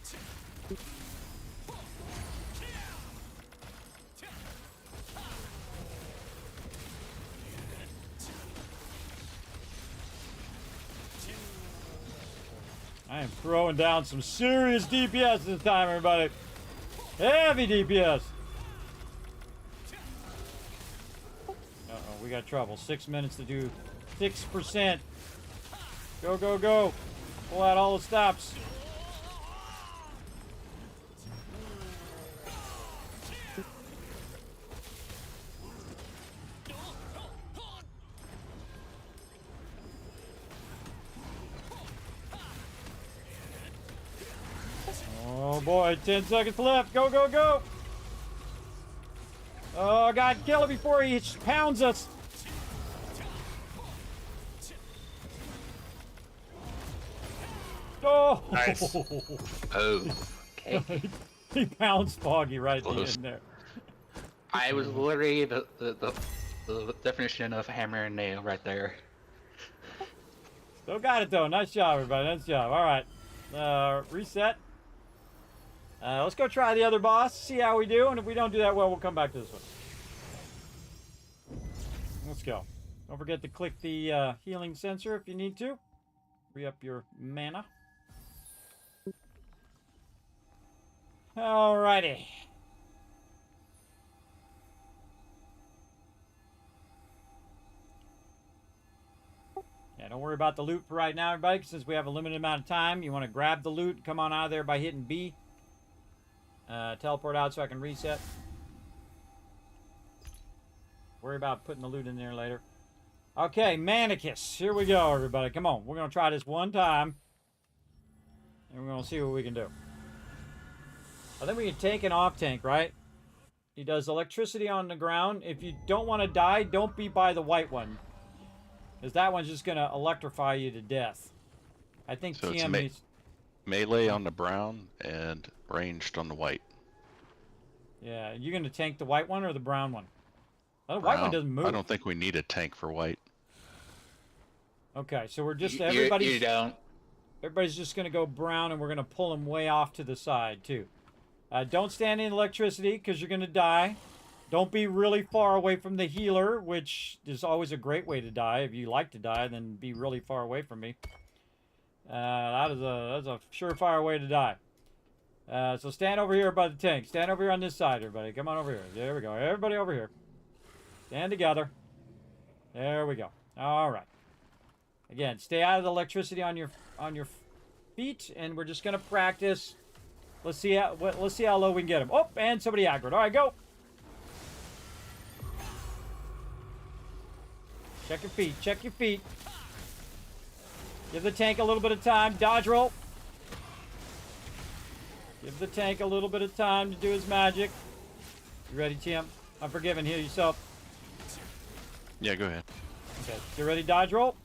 I am throwing down some serious DPS this time, everybody. Heavy DPS. Uh-oh, we got trouble. 6 minutes to do 6%. Go, go, go. Pull out all the stops. Oh boy, 10 seconds left. Go, go, go. Oh, God, kill it before he pounds us. Oh! Nice. Oh. Okay. He pounds Foggy right at the Close. end there. I was literally the definition of hammer and nail right there. Still got it, though. Nice job, everybody. Nice job. All right. Reset. Let's go try the other boss, see how we do, and if we don't do that well, we'll come back to this one. Let's go. Don't forget to click the healing sensor if you need to. Re-up your mana. Alrighty. Yeah, don't worry about the loot for right now, everybody, since we have a limited amount of time. You want to grab the loot, come on out of there by hitting B. Teleport out so I can reset. Worry about putting the loot in there later. Okay, Manicus. Here we go, everybody. Come on. We're going to try this one time. And we're going to see what we can do. I think we can tank and off tank, right? He does electricity on the ground. If you don't want to die, don't be by the white one. Because that one's just going to electrify you to death. I think So it's TM needs... melee on the brown and ranged on the white. Yeah, you going to tank the white one or the brown one? The white one doesn't move. I don't think we need a tank for white. Okay, so we're just... You everybody's don't. Everybody's just going to go brown, and we're going to pull them way off to the side, too. Don't stand in electricity, because you're going to die. Don't be really far away from the healer, which is always a great way to die. If you like to die, then be really far away from me. That's a surefire way to die. So stand over here by the tank. Stand over here on this side, everybody. Come on over here. There we go. Everybody over here. Stand together. There we go. All right. Again, stay out of the electricity on your feet, and we're just gonna practice. Let's see how low we can get him. Oh, and somebody aggroed. All right, go. Check your feet. Check your feet. Give the tank a little bit of time. Dodge roll. Give the tank a little bit of time to do his magic. You ready, Tim? Unforgiven. Heal yourself. Yeah, go ahead. Okay. You ready? Dodge roll.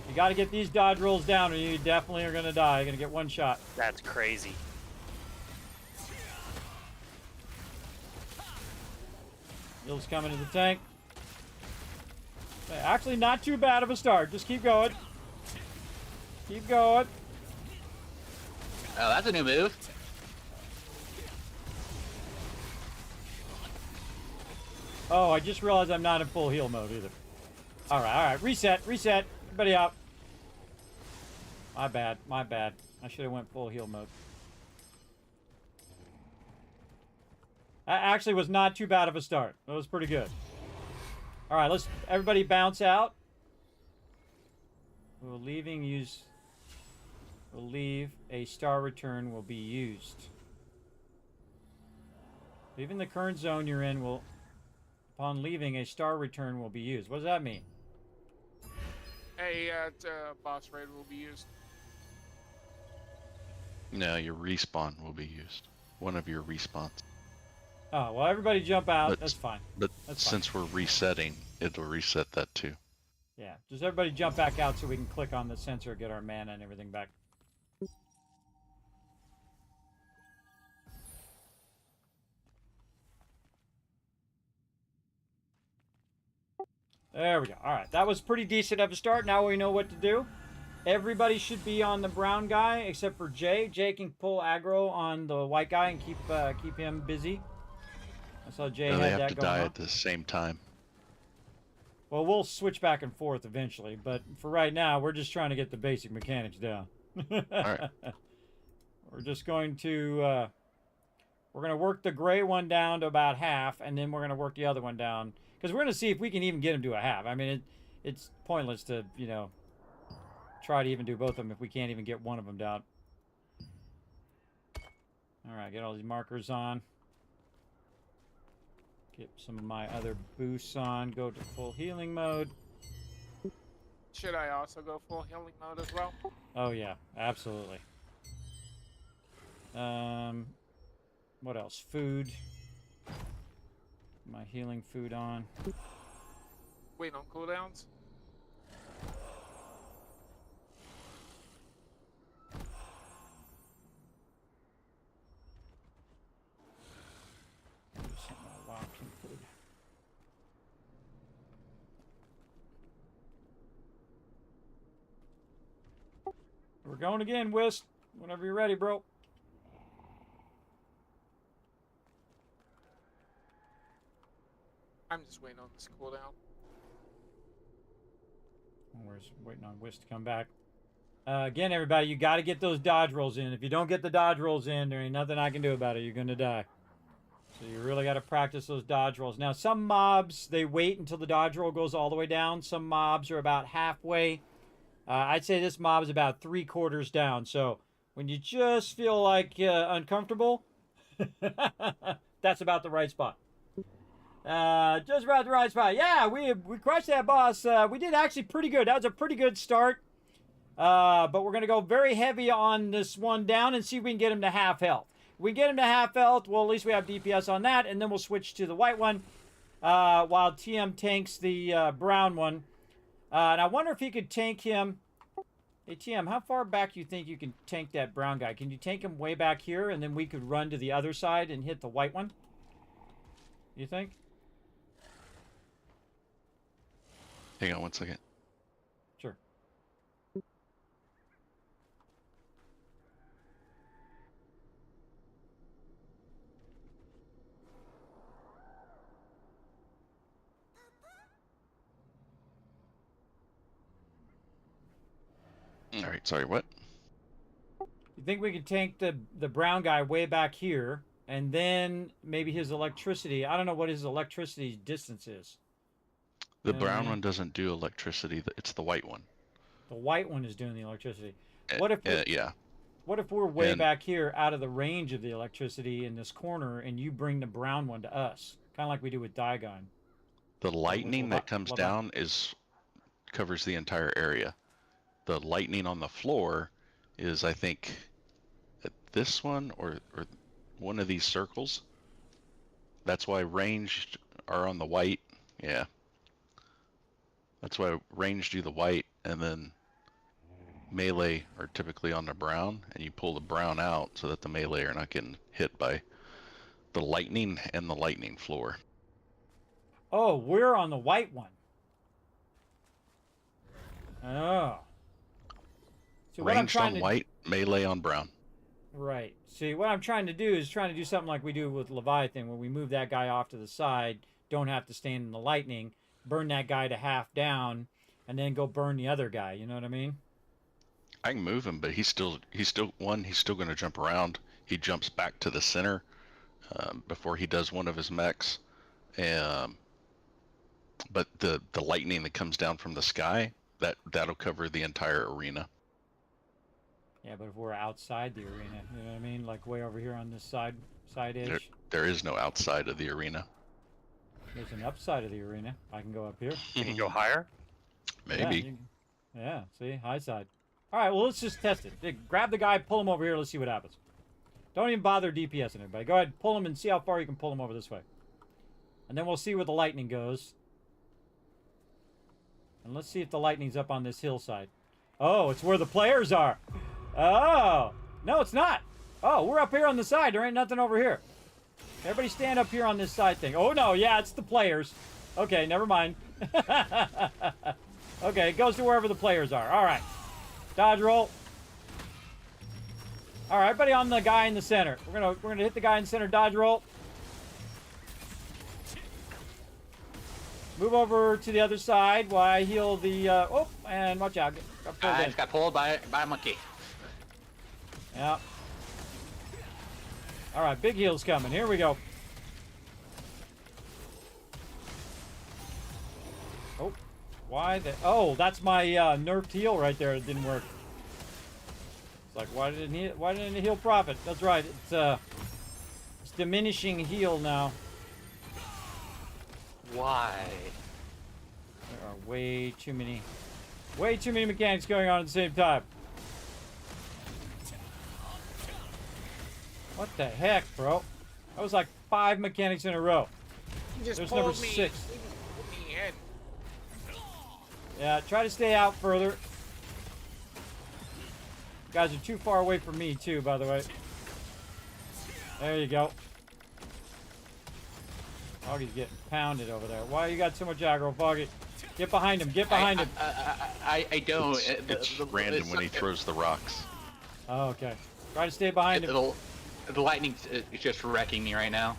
You got to get these dodge rolls down, or you definitely are gonna die. You're gonna get one shot. That's crazy. Heal's coming to the tank. Actually, not too bad of a start. Just keep going. Keep going. Oh, that's a new move. Oh, I just realized I'm not in full heal mode either. All right. Reset. Everybody out. My bad. I should have went full heal mode. That actually was not too bad of a start. That was pretty good. All right, let's everybody bounce out. We'll leave a star return will be used. Leaving the current zone you're in upon leaving a star return will be used. What does that mean? Hey, boss raid will be used. No, your respawn will be used. One of your respawns. Oh, well, everybody jump out. But That's fine. But That's fine. since we're resetting, it'll reset that too. Yeah, just everybody jump back out so we can click on the sensor, get our mana and everything back. There we go. All right, that was pretty decent of a start. Now we know what to do. Everybody should be on the brown guy except for Jay. Jay can pull aggro on the white guy and keep him busy. I saw Jay No, had they have that to going die on. at the same time. Well, we'll switch back and forth eventually, but for right now, we're just trying to get the basic mechanics down. All right. We're just going to we're going to work the gray one down to about half, and then we're going to work the other one down because we're going to see if we can even get him to a half. I mean, it's pointless to try to even do both of them if we can't even get one of them down. All right, get all these markers on. Get some of my other boosts on. Go to full healing mode. Should I also go full healing mode as well? Oh yeah, absolutely. What else? Food. My healing food on. Wait on cooldowns? We're going again, Whist. Whenever you're ready, bro. I'm just waiting on this cooldown. We're just waiting on Whist to come back. Again, everybody, you got to get those dodge rolls in. If you don't get the dodge rolls in, there ain't nothing I can do about it. You're going to die. So you really got to practice those dodge rolls. Now, some mobs, they wait until the dodge roll goes all the way down. Some mobs are about halfway. I'd say this mob is about 3/4 down. So when you just feel like uncomfortable, that's about the right spot. Just about the right spot. Yeah, we crushed that boss. We did actually pretty good. That was a pretty good start. But we're going to go very heavy on this one down and see if we can get him to half health. If we get him to half health, well, at least we have DPS on that, and then we'll switch to the white one while TM tanks the brown one. And I wonder if he could tank him. Hey, TM, how far back do you think you can tank that brown guy? Can you tank him way back here, and then we could run to the other side and hit the white one? You think? Hang on one second. Sure. All right, sorry, what? You think we could tank the brown guy way back here, and then maybe his electricity? I don't know what his electricity distance is. The brown one doesn't do electricity. It's the white one. The white one is doing the electricity. What if yeah. What if we're way back here out of the range of the electricity in this corner, and you bring the brown one to us, kind of like we do with Digon? The lightning that comes down covers the entire area. The lightning on the floor is, I think, at this one or one of these circles. That's why ranged are on the white. Yeah. That's why ranged do the white, and then melee are typically on the brown, and you pull the brown out so that the melee are not getting hit by the lightning and the lightning floor. Oh, we're on the white one. Oh. So what I'm Ranged trying on to white, melee on brown. Right. See, what I'm trying to do is trying to do something like we do with Leviathan, where we move that guy off to the side, don't have to stand in the lightning, burn that guy to half down, and then go burn the other guy. You know what I mean? I can move him, but he's still going to jump around. He jumps back to the center before he does one of his mechs. But the lightning that comes down from the sky, that'll cover the entire arena. Yeah, but if we're outside the arena, you know what I mean? Like way over here on this side edge. There is no outside of the arena. There's an upside of the arena. I can go up here. You can go higher? Maybe. Yeah, Yeah, see? High side. Alright, well, let's just test it. Grab the guy, pull him over here, let's see what happens. Don't even bother DPSing everybody. Go ahead, pull him and see how far you can pull him over this way. And then we'll see where the lightning goes. And let's see if the lightning's up on this hillside. Oh, it's where the players are. Oh. No, it's not. Oh, we're up here on the side. There ain't nothing over here. Everybody stand up here on this side thing. Oh, no. Yeah, it's the players. Okay, never mind. Okay, it goes to wherever the players are. All right. Dodge roll. All right, everybody on the guy in the center. We're gonna hit the guy in the center. Dodge roll. Move over to the other side while I heal the. Oh, and watch out. I just got pulled by a monkey. Yeah. All right, big heal's coming. Here we go. Oh, why the? Oh, that's my nerfed heal right there. It didn't work. It's like why didn't it heal profit? That's right. It's diminishing heal now. Why? There are way too many mechanics going on at the same time. What the heck, bro? That was like 5 mechanics in a row. He just There's pulled number me. 6. He just pulled me in. Yeah, try to stay out further. You guys are too far away from me, too, by the way. There you go. Foggy's getting pounded over there. Why you got so much aggro, Foggy? Get behind him. Get behind him. I don't. It's random when he throws the rocks. Oh, okay. Try to stay behind him. The lightning is just wrecking me right now.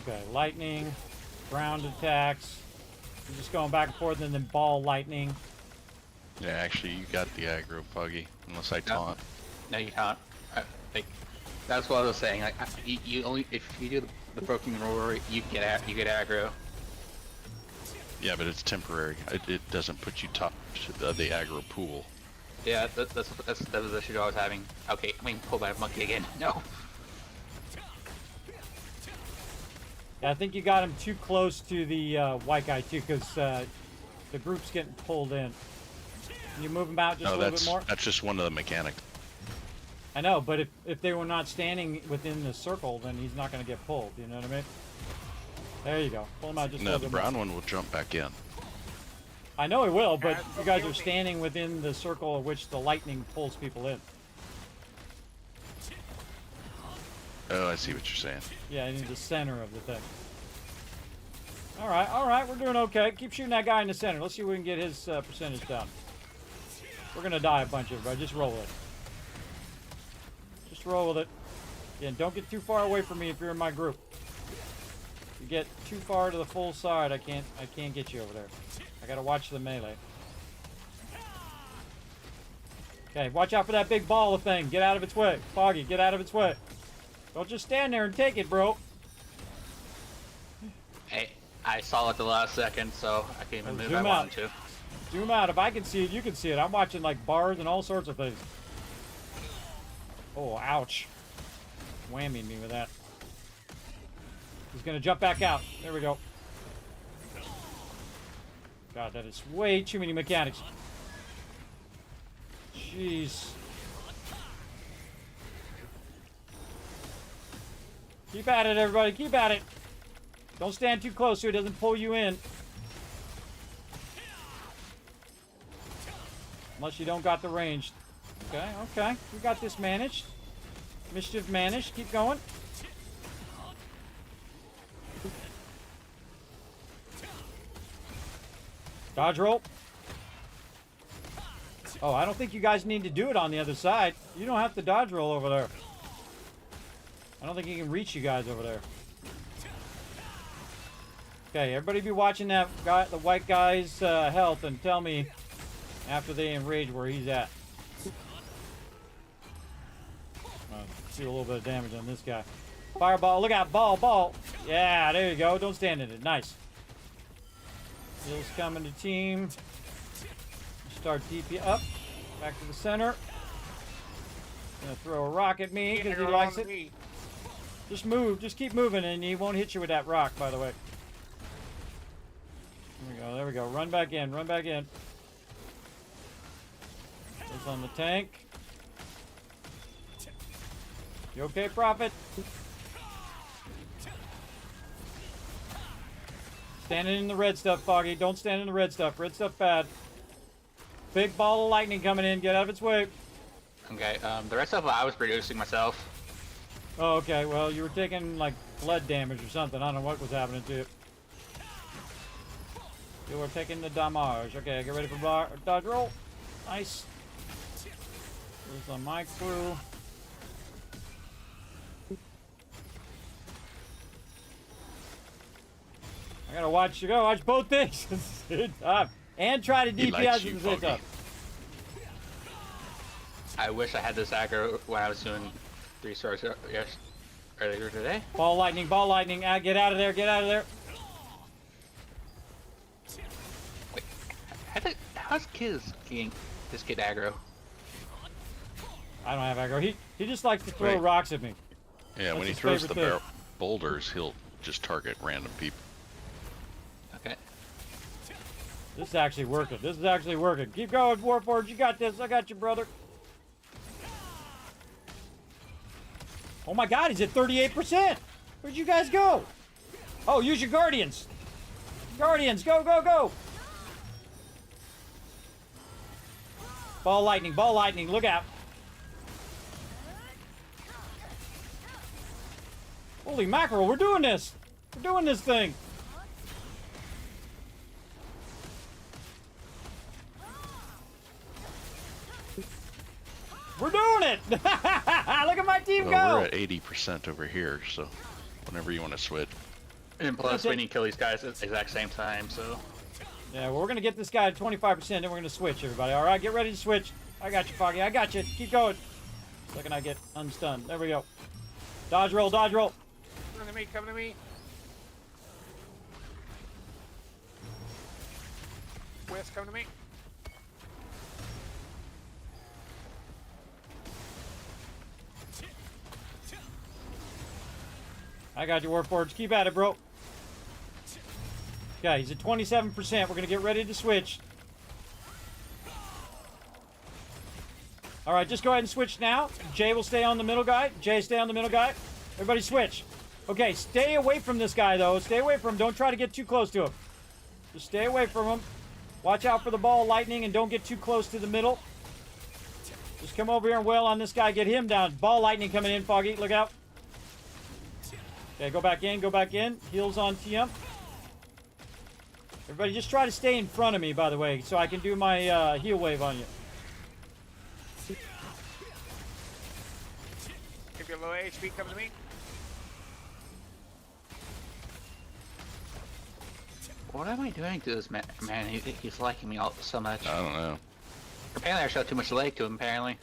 Okay, lightning, ground attacks. You're just going back and forth and then ball lightning. Yeah, actually, you got the aggro, Foggy. Unless I taunt. No, you can't. Like, that's what I was saying. Like, you only if you do the broken roar, you get aggro. Yeah, but it's temporary. It doesn't put you top to the aggro pool. Yeah, that was the issue I was having. Okay, I'm being pulled by a monkey again. No. Yeah, I think you got him too close to the white guy too, because the group's getting pulled in. Can you move him out just a little bit more? That's just one of the mechanics. I know, but if they were not standing within the circle, then he's not going to get pulled. You know what I mean? There you go. Pull him out just a No, little the bit more. brown one will jump back in. I know it will, but you guys are standing within the circle of which the lightning pulls people in. Oh, I see what you're saying. Yeah, in the center of the thing. All right, we're doing okay. Keep shooting that guy in the center. Let's see if we can get his percentage down. We're gonna die a bunch of it, just roll with it. Just roll with it. Again, don't get too far away from me if you're in my group. If you get too far to the full side, I can't get you over there. I gotta watch the melee. Okay, watch out for that big ball of thing. Get out of its way. Foggy, get out of its way. Don't just stand there and take it, bro. Hey, I saw it at the last second, so I can't even move if I wanted to. Zoom out. If I can see it, you can see it. I'm watching like bars and all sorts of things. Oh, ouch. Whammied me with that. He's gonna jump back out. There we go. God, that is way too many mechanics. Jeez. Keep at it, everybody. Keep at it. Don't stand too close so it doesn't pull you in. Unless you don't got the range. Okay, okay. We got this managed. Mischief managed. Keep going. Dodge roll. Oh, I don't think you guys need to do it on the other side. You don't have to dodge roll over there. I don't think he can reach you guys over there. Okay, everybody be watching that guy, the white guy's health, and tell me after they enrage where he's at. See a little bit of damage on this guy. Fireball, look out, ball. Yeah, there you go. Don't stand in it. Nice. Heals coming to team. start DP up. Back to the center. Gonna throw a rock at me because he likes it. Me. Just move. Just keep moving and he won't hit you with that rock, by the way. There we go. There we go. Run back in. Run back in. It's on the tank. You okay, Prophet? Standing in the red stuff, Foggy. Don't stand in the red stuff. Red stuff bad. Big ball of lightning coming in. Get out of its way. Okay, the rest of it I was producing myself. Oh, okay. Well, you were taking, like, blood damage or something. I don't know what was happening to you. You were taking the damage. Okay, get ready for dodge roll. Nice. Who's on my crew? I gotta watch. You gotta watch both things at the same time, and try to DPS at the same time. I wish I had this aggro when I was doing 3 stars earlier today. Ball lightning, ball lightning. Get out of there, get out of there. Wait, how's getting this kid aggro? I don't have aggro. He just likes to throw rocks at me. Yeah, That's when he his throws the favorite thing. boulders, he'll just target random people. Okay. This is actually working. This is actually working. Keep going, Warforged. You got this. I got you, brother. Oh my God, he's at 38%. Where'd you guys go? Oh, use your Guardians. Guardians, go, go, go. Ball lightning, look out. Holy mackerel, we're doing this. We're doing this thing. We're doing it. Look at my team Well, go. we're at 80% over here, so whenever you want to switch. And plus, we need to kill these guys at the exact same time, so... Yeah, well, we're going to get this guy to 25%, then we're going to switch, everybody. All right, get ready to switch. I got you, Foggy. I got you. Keep going. Second I get unstunned. There we go. Dodge roll, dodge roll. Come to me, come to me. West, come to me. I got you, Warforged. Keep at it, bro. Okay, he's at 27%. We're going to get ready to switch. All right, just go ahead and switch now. Jay will stay on the middle guy. Jay, stay on the middle guy. Everybody switch. Okay, stay away from this guy, though. Stay away from him. Don't try to get too close to him. Just stay away from him. Watch out for the ball lightning and don't get too close to the middle. Just come over here and wail on this guy. Get him down. Ball lightning coming in, Foggy. Look out. Okay, go back in. Go back in. Heals on TM. Everybody just try to stay in front of me, by the way, so I can do my heal wave on you. If you're low HP, come to me. What am I doing to this man? Man, he's liking me all so much. I don't know. Apparently I showed too much leg to him, apparently.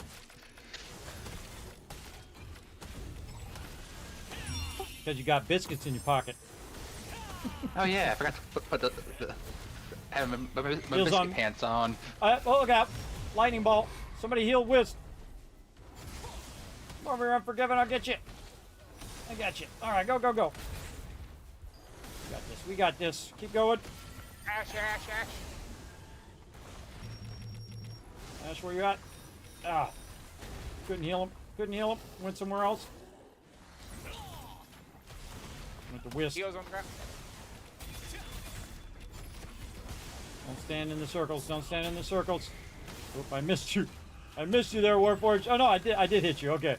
Because you got biscuits in your pocket. Oh yeah, I forgot to put the have my Heals biscuit on. pants on. Oh, look out. Lightning bolt. Somebody heal Wisp. Come over here, Unforgiven. I'll get you. I got you. All right, go, go, go. We got this. We got this. Keep going. Ash, Ash, Ash. Ash, where you at? Ah. Couldn't heal him. Couldn't heal him. Went somewhere else. Went to Wisp. Heals on the ground. Don't stand in the circles. Don't stand in the circles. Oop, I missed you. I missed you there, Warforged. Oh no, I did hit you. Okay.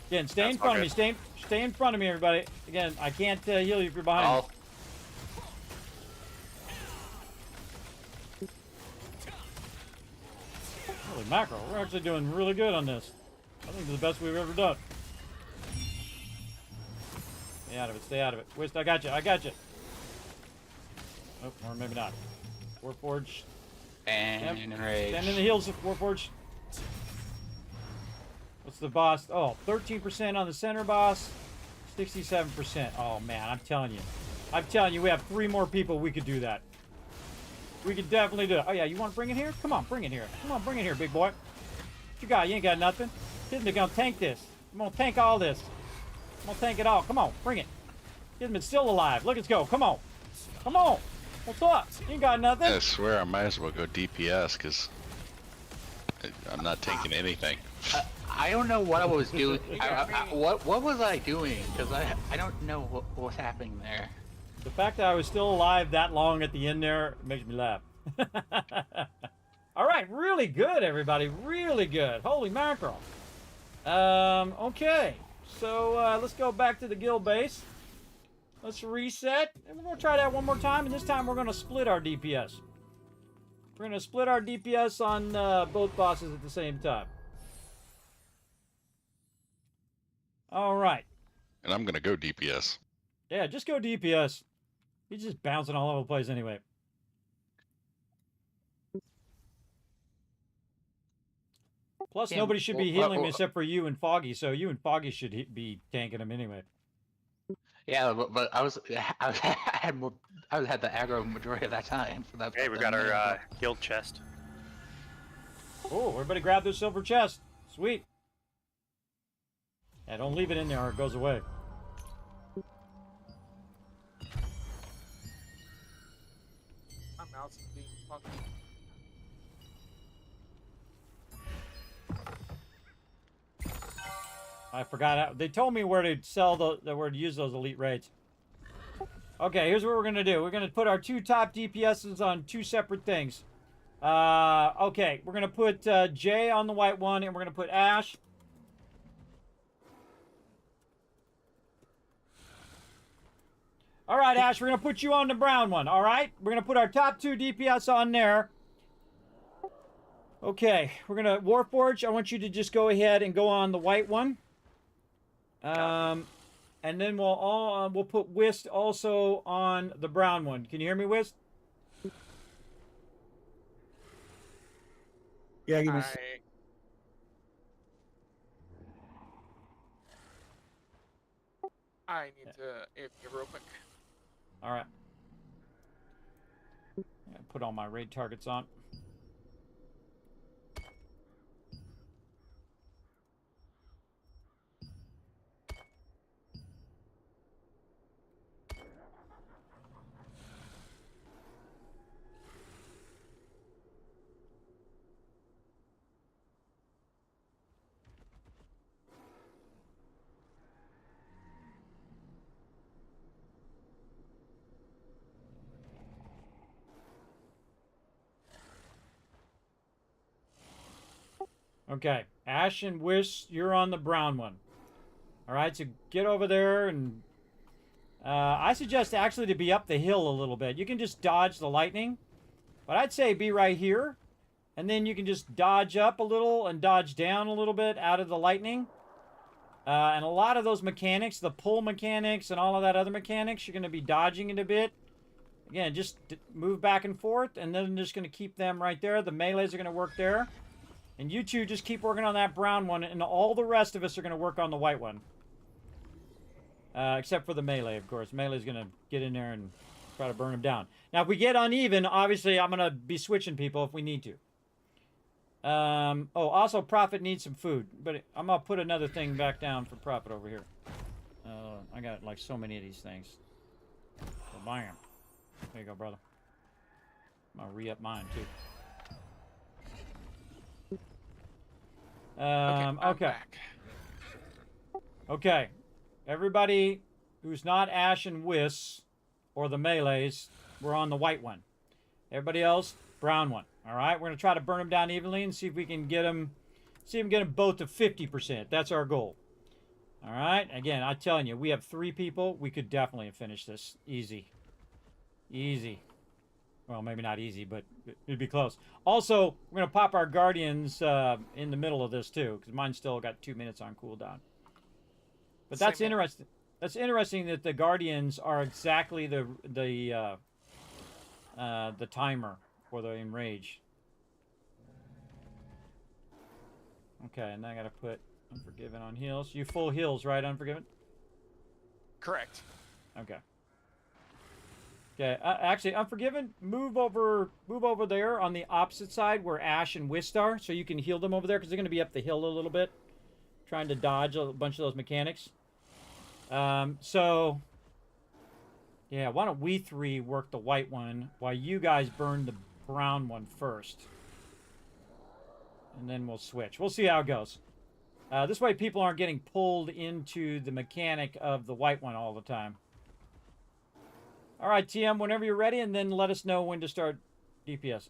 Again, stay in front of me. Stay in front of me, everybody. Again, I can't heal you if you're behind me. Holy mackerel, we're actually doing really good on this. I think it's the best we've ever done. Stay out of it. Stay out of it. Wist, I got you. I got you. Oh, or maybe not. Warforged. And enrage. Stand in the heels, Warforged. What's the boss? Oh, 13% on the center boss. 67%. Oh man, I'm telling you. I'm telling you, we have 3 more people we could do that. We could definitely do it. Oh, yeah, you want to bring it here? Come on, bring it here. Come on, bring it here, big boy. What you got? You ain't got nothing. Kismet's gonna tank this. I'm gonna tank all this. I'm gonna tank it all. Come on, bring it. Kismet's still alive. Look, let's go. Come on. Come on. What's up? You ain't got nothing. I swear I might as well go DPS because I'm not taking anything. I don't know what I was doing. What was I doing? Because I don't know what was happening there. The fact that I was still alive that long at the end there makes me laugh. All right, really good, everybody. Really good. Holy mackerel. Okay. So let's go back to the guild base. Let's reset. And we're going to try that one more time. And this time we're going to split our DPS. We're going to split our DPS on both bosses at the same time. All right. And I'm going to go DPS. Yeah, just go DPS. He's just bouncing all over the place anyway. Plus, Yeah, nobody should be healing me except for you and Foggy, so you and Foggy should be tanking him anyway. Yeah, but I had the aggro majority of that time for that. Hey, we got our guild chest. Oh, everybody grab their silver chest. Sweet. Yeah, don't leave it in there or it goes away. My mouse is being funky. I forgot. They told me where to sell where to use those elite raids. Okay, here's what we're gonna do. We're gonna put our two top DPSs on two separate things. Okay, we're gonna put Jay on the white one, and we're gonna put Ash. All right, Ash, we're gonna put you on the brown one. All right, we're gonna put our top two DPS on there. Okay, we're gonna Warforge. I want you to just go ahead and go on the white one. And then we'll put Whist also on the brown one. Can you hear me, Whist? Yeah, give me. I need to if you real quick. All right. Put all my raid targets on. Okay, Ash and Wish, you're on the brown one. All right, so get over there, and I suggest actually to be up the hill a little bit. You can just dodge the lightning, but I'd say be right here, and then you can just dodge up a little and dodge down a little bit out of the lightning. And a lot of those mechanics, the pull mechanics and all of that other mechanics, you're going to be dodging it a bit. Again, just move back and forth, and then I'm just going to keep them right there. The melees are going to work there. And you two just keep working on that brown one, and all the rest of us are going to work on the white one. Except for the melee, of course. Melee's going to get in there and try to burn him down. Now, if we get uneven, obviously I'm going to be switching people if we need to. Oh, also Prophet needs some food. But I'm going to put another thing back down for Prophet over here. I got like so many of these things. So bam. There you go, brother. I'm going to re-up mine, too. Okay. Okay. Everybody who's not Ash and Whis or the melees, we're on the white one. Everybody else, brown one. All right. We're gonna try to burn them down evenly and see if we can get them. See if we can get them both to 50%. That's our goal. All right. Again, I'm telling you, we have 3 people. We could definitely finish this easy. Easy. Well, maybe not easy, but it'd be close. Also, we're going to pop our Guardians in the middle of this, too, because mine still got 2 minutes on cooldown. But that's interesting. That's interesting that the Guardians are exactly the timer for the Enrage. Okay, and then I got to put Unforgiven on heals. You full heals, right, Unforgiven? Correct. Okay. Okay, actually, Unforgiven, move over there on the opposite side where Ash and Whist are, so you can heal them over there, because they're going to be up the hill a little bit, trying to dodge a bunch of those mechanics. So, yeah, why don't we three work the white one, while you guys burn the brown one first. And then we'll switch. We'll see how it goes. This way people aren't getting pulled into the mechanic of the white one all the time. All right, TM, whenever you're ready, and then let us know when to start DPS.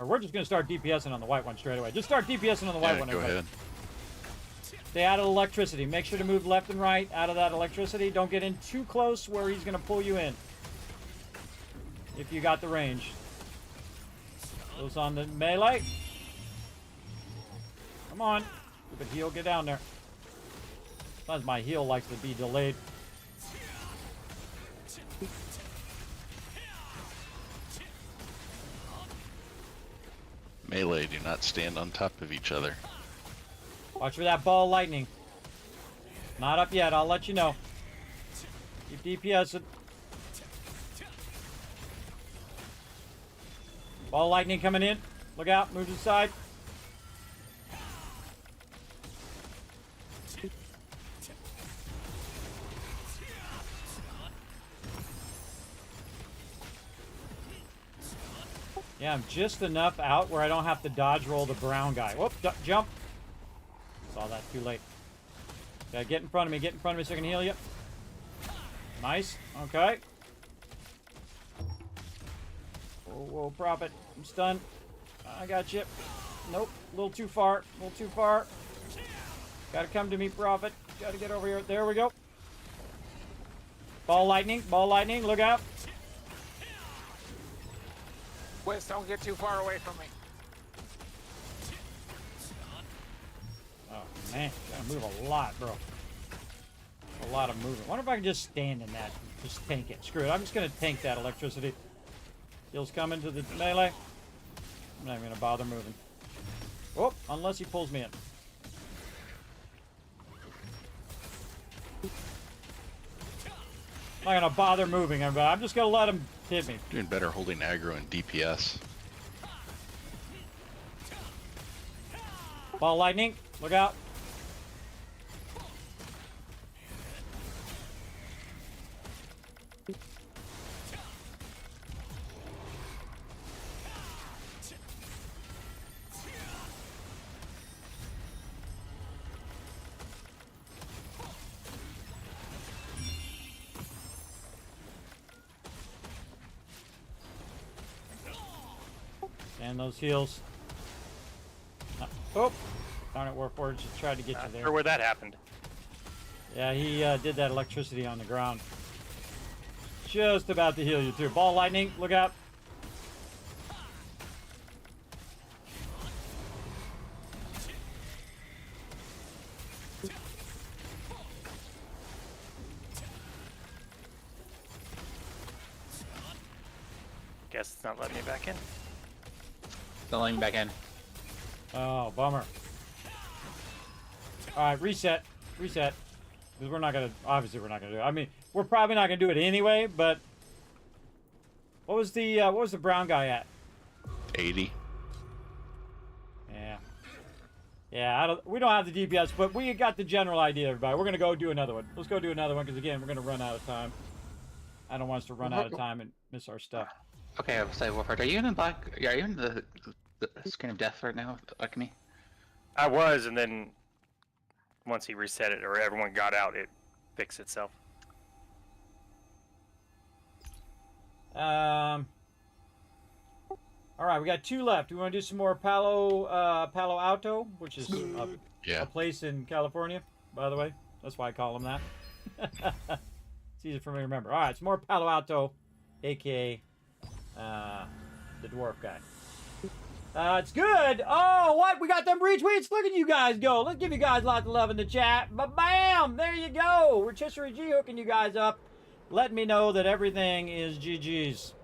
Or we're just going to start DPSing on the white one straight away. Just start DPSing on the white one. Go ahead. Stay out of electricity. Make sure to move left and right out of that electricity. Don't get in too close where he's going to pull you in. If you got the range. Those on the melee. Come on. Stupid heal, get down there. Sometimes my heal likes to be delayed. Melee do not stand on top of each other. Watch for that ball of lightning. Not up yet, I'll let you know. Keep DPSing. Ball of lightning coming in. Look out, move to the side. Yeah, I'm just enough out where I don't have to dodge roll the brown guy. Whoop, jump. Saw that too late. Okay, get in front of me so I can heal you. Nice, okay. Whoa, whoa, Prophet, I'm stunned. I got you. Nope, a little too far, Gotta come to me, Prophet. Gotta get over here. There we go. Ball lightning, look out. Wes, don't get too far away from me. Oh, man. Gotta move a lot, bro. A lot of movement. Wonder if I can just stand in that. Just tank it. Screw it. I'm just gonna tank that electricity. Heal's coming to the melee. I'm not even gonna bother moving. Oh, unless he pulls me in. I'm not gonna bother moving, everybody. I'm just gonna let him hit me. Doing better holding aggro and DPS. Ball lightning, look out. And those heals. Oh, darn it, Warforged just tried to get you there. Not sure where that happened. Yeah, he did that electricity on the ground. Just about to heal you too. Ball lightning, look out. Guess it's not letting me back in. Don't let me back in. Oh, bummer. Alright, reset. Reset. Because we're not gonna, obviously we're not gonna do it. I mean, we're probably not gonna do it anyway, but what was the brown guy at? 80. Yeah. Yeah, we don't have the DPS, but we got the general idea, everybody. We're gonna go do another one. Let's go do another one, because again, we're gonna run out of time. I don't want us to run out of time and miss our stuff. Okay, I will say, Wolford, are you in the black? Are you in the screen of death right now, like me? I was, and then once he reset it, or everyone got out, it fixed itself. All right, we got 2 left. We want to do some more Palo Alto, which is a place in California, by the way. That's why I call them that. It's easy for me to remember. All right, some more Palo Alto, aka the dwarf guy. It's good. Oh, what? We got them retweets. Look at you guys go. Let's give you guys lots of love in the chat. But bam, there you go. Rotisserie G hooking you guys up, letting me know that everything is GG's.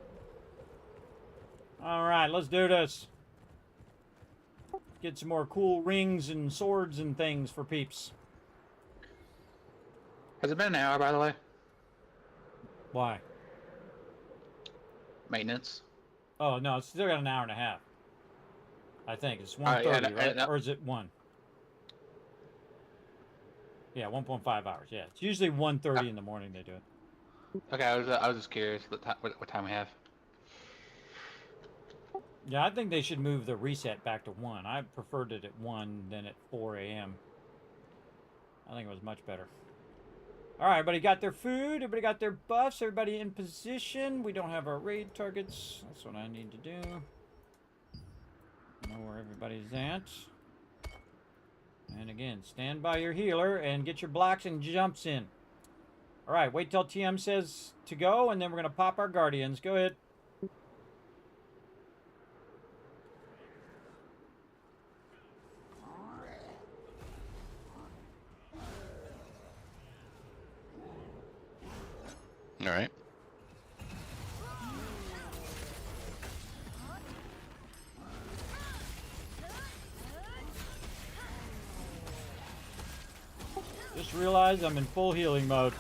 All right, let's do this. Get some more cool rings and swords and things for peeps. Has it been an hour, by the way? Why? maintenance? Oh no, it's still got an hour and a half. I think it's yeah, 1:30, right? no. Or is it 1? Yeah, 1.5 hours. Yeah, it's usually 1:30 in the morning they do it. Okay, I was just curious what time we have. Yeah, I think they should move the reset back to 1. I preferred it at 1 than at 4 a.m. I think it was much better. All right, everybody got their food. Everybody got their buffs. Everybody in position. We don't have our raid targets. That's what I need to do. Know where everybody's at. And again, stand by your healer and get your blocks and jumps in. All right, wait till TM says to go, and then we're going to pop our guardians. Go ahead. All right. Just realized I'm in full healing mode.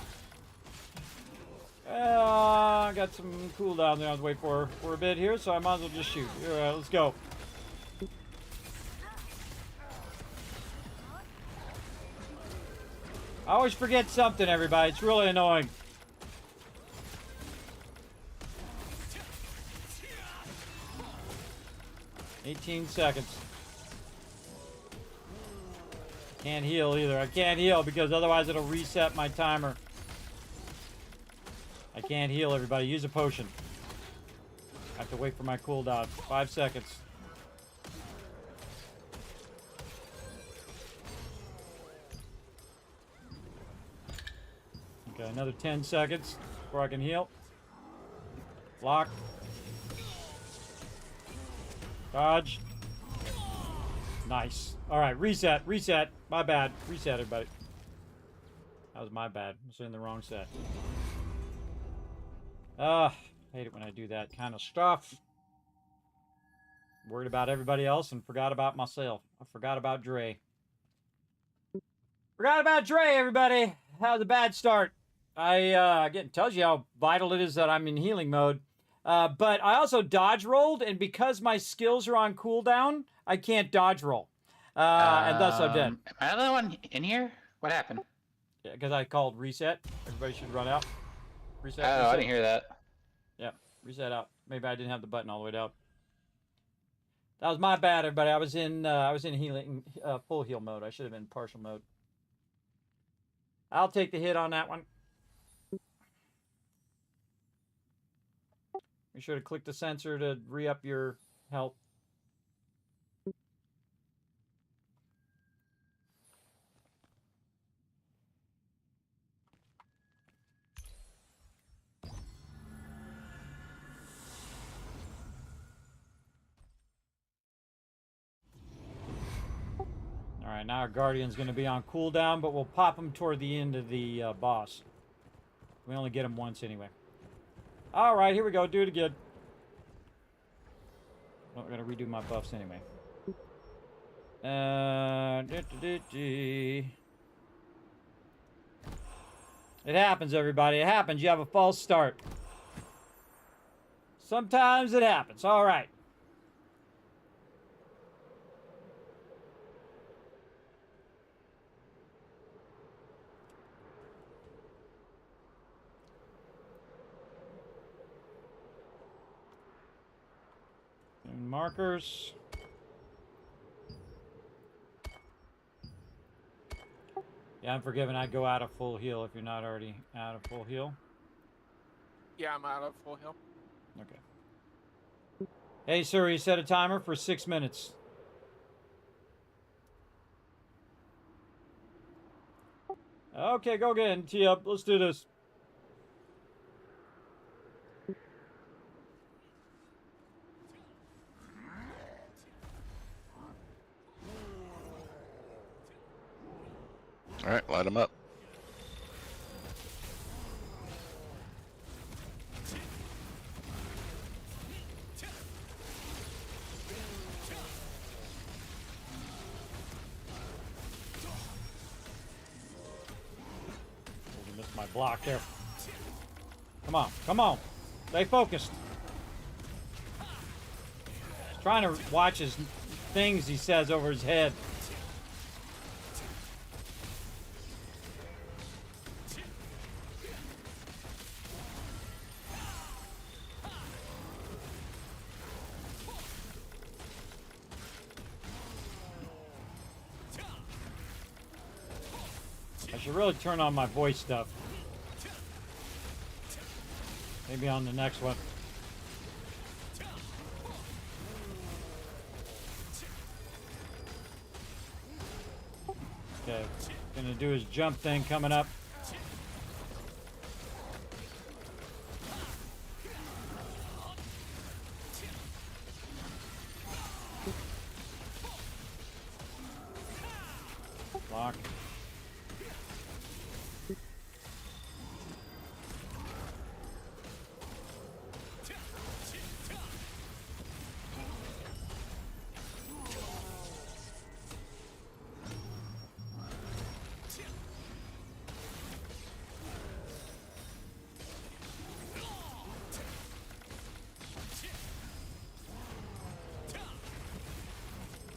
I got some cooldown there I was waiting for a bit here, so I might as well just shoot. All right, let's go. I always forget something, everybody. It's really annoying. $18 seconds. Can't heal either. I can't heal because otherwise it'll reset my timer. I can't heal, everybody. Use a potion. I have to wait for my cooldown. 5 seconds. Okay, another 10 seconds before I can heal. Lock. Dodge. Nice. All right, reset, reset. My bad. Reset, everybody. That was my bad. I was in the wrong set. Hate it when I do that kind of stuff. Worried about everybody else and forgot about myself. I forgot about Dre. Forgot about Dre, everybody. That was a bad start. Again, tells you how vital it is that I'm in healing mode. But I also dodge rolled, and because my skills are on cooldown, I can't dodge roll. And thus I'm dead. Am I the only one in here? What happened? Yeah, because I called reset. Everybody should run out. Reset. Oh, reset. I didn't hear that. Yeah, reset out. Maybe I didn't have the button all the way down. That was my bad, everybody. I was in healing, full heal mode. I should have been partial mode. I'll take the hit on that one. Be sure to click the sensor to re-up your health. All right, now our Guardian's going to be on cooldown, but we'll pop him toward the end of the boss. We only get him once anyway. All right, here we go. Do it again. Well, we're going to redo my buffs anyway. It happens, everybody. It happens. You have a false start. Sometimes it happens. All right. And markers. Yeah, I'm forgiven. I'd go out of full heal if you're not already out of full heal. Yeah, I'm out of full heal. Okay. Hey, sir, you set a timer for 6 minutes. Okay, go again. Tee up. Let's do this. All right, light them up. Missed my block there. Come on, come on. Stay focused. Trying to watch his things he says over his head. I should really turn on my voice stuff. Maybe on the next one. Okay, gonna do his jump thing coming up. Block.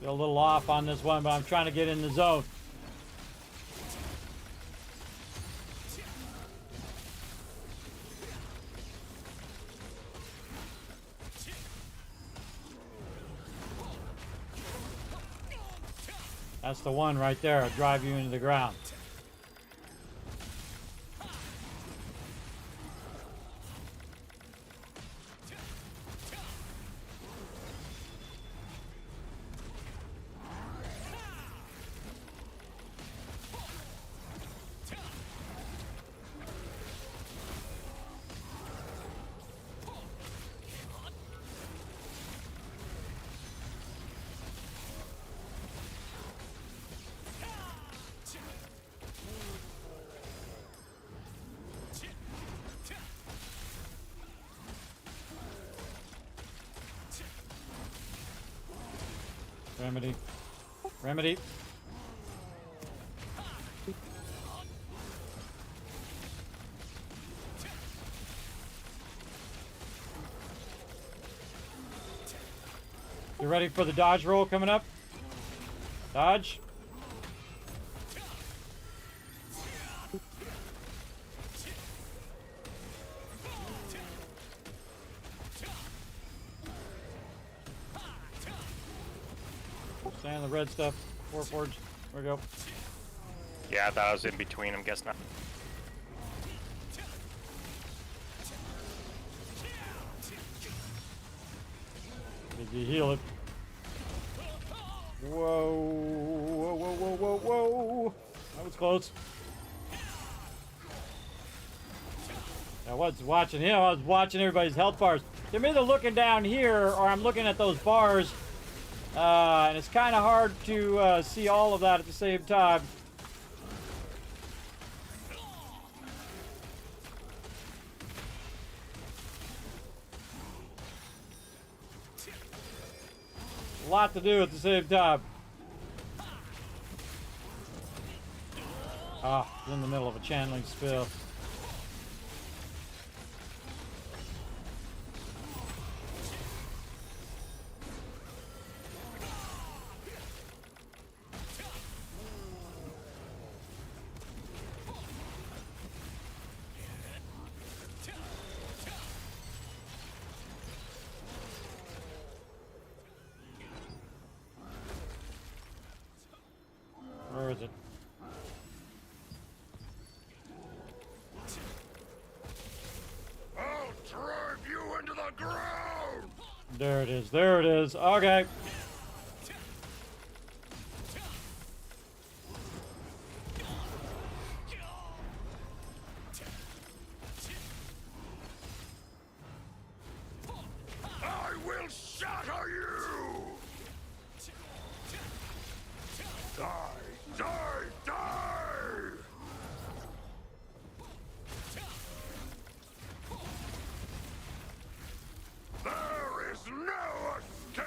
Get a little off on this one, but I'm trying to get in the zone. That's the one right there. It'll drive you into the ground. Remedy. Remedy. You ready for the dodge roll coming up? Dodge. Stay on the red stuff. Warforged. There we go. Yeah, I thought I was in between. I'm guessing not. Did you heal it? Whoa. Whoa, whoa, whoa, whoa, whoa. That was close. I was watching him. I was watching everybody's health bars. I'm either looking down here or I'm looking at those bars. And it's kind of hard to see all of that at the same time. A lot to do at the same time. Ah, in the middle of a channeling spill. Where is it? I'll drive you into the ground! There it is. There it is. Okay. I will shatter you! Die! Die! Die! There is no escape!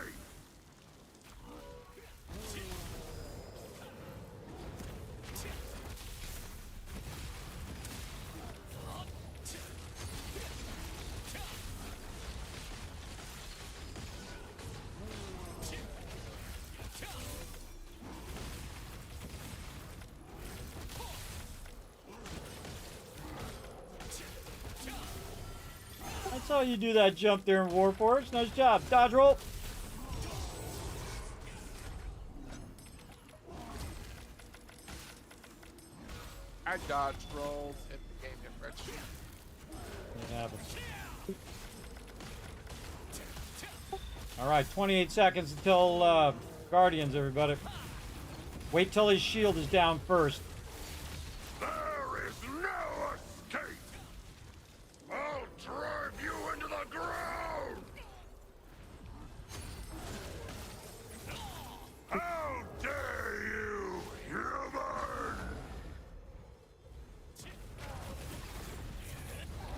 Saw you do that jump there in Warforged. Nice job. Dodge roll. I dodged rolled and the game didn't register. It happens. All right, 28 seconds until Guardians, everybody. Wait till his shield is down first. There is no escape! I'll drive you into the ground! How dare you, human!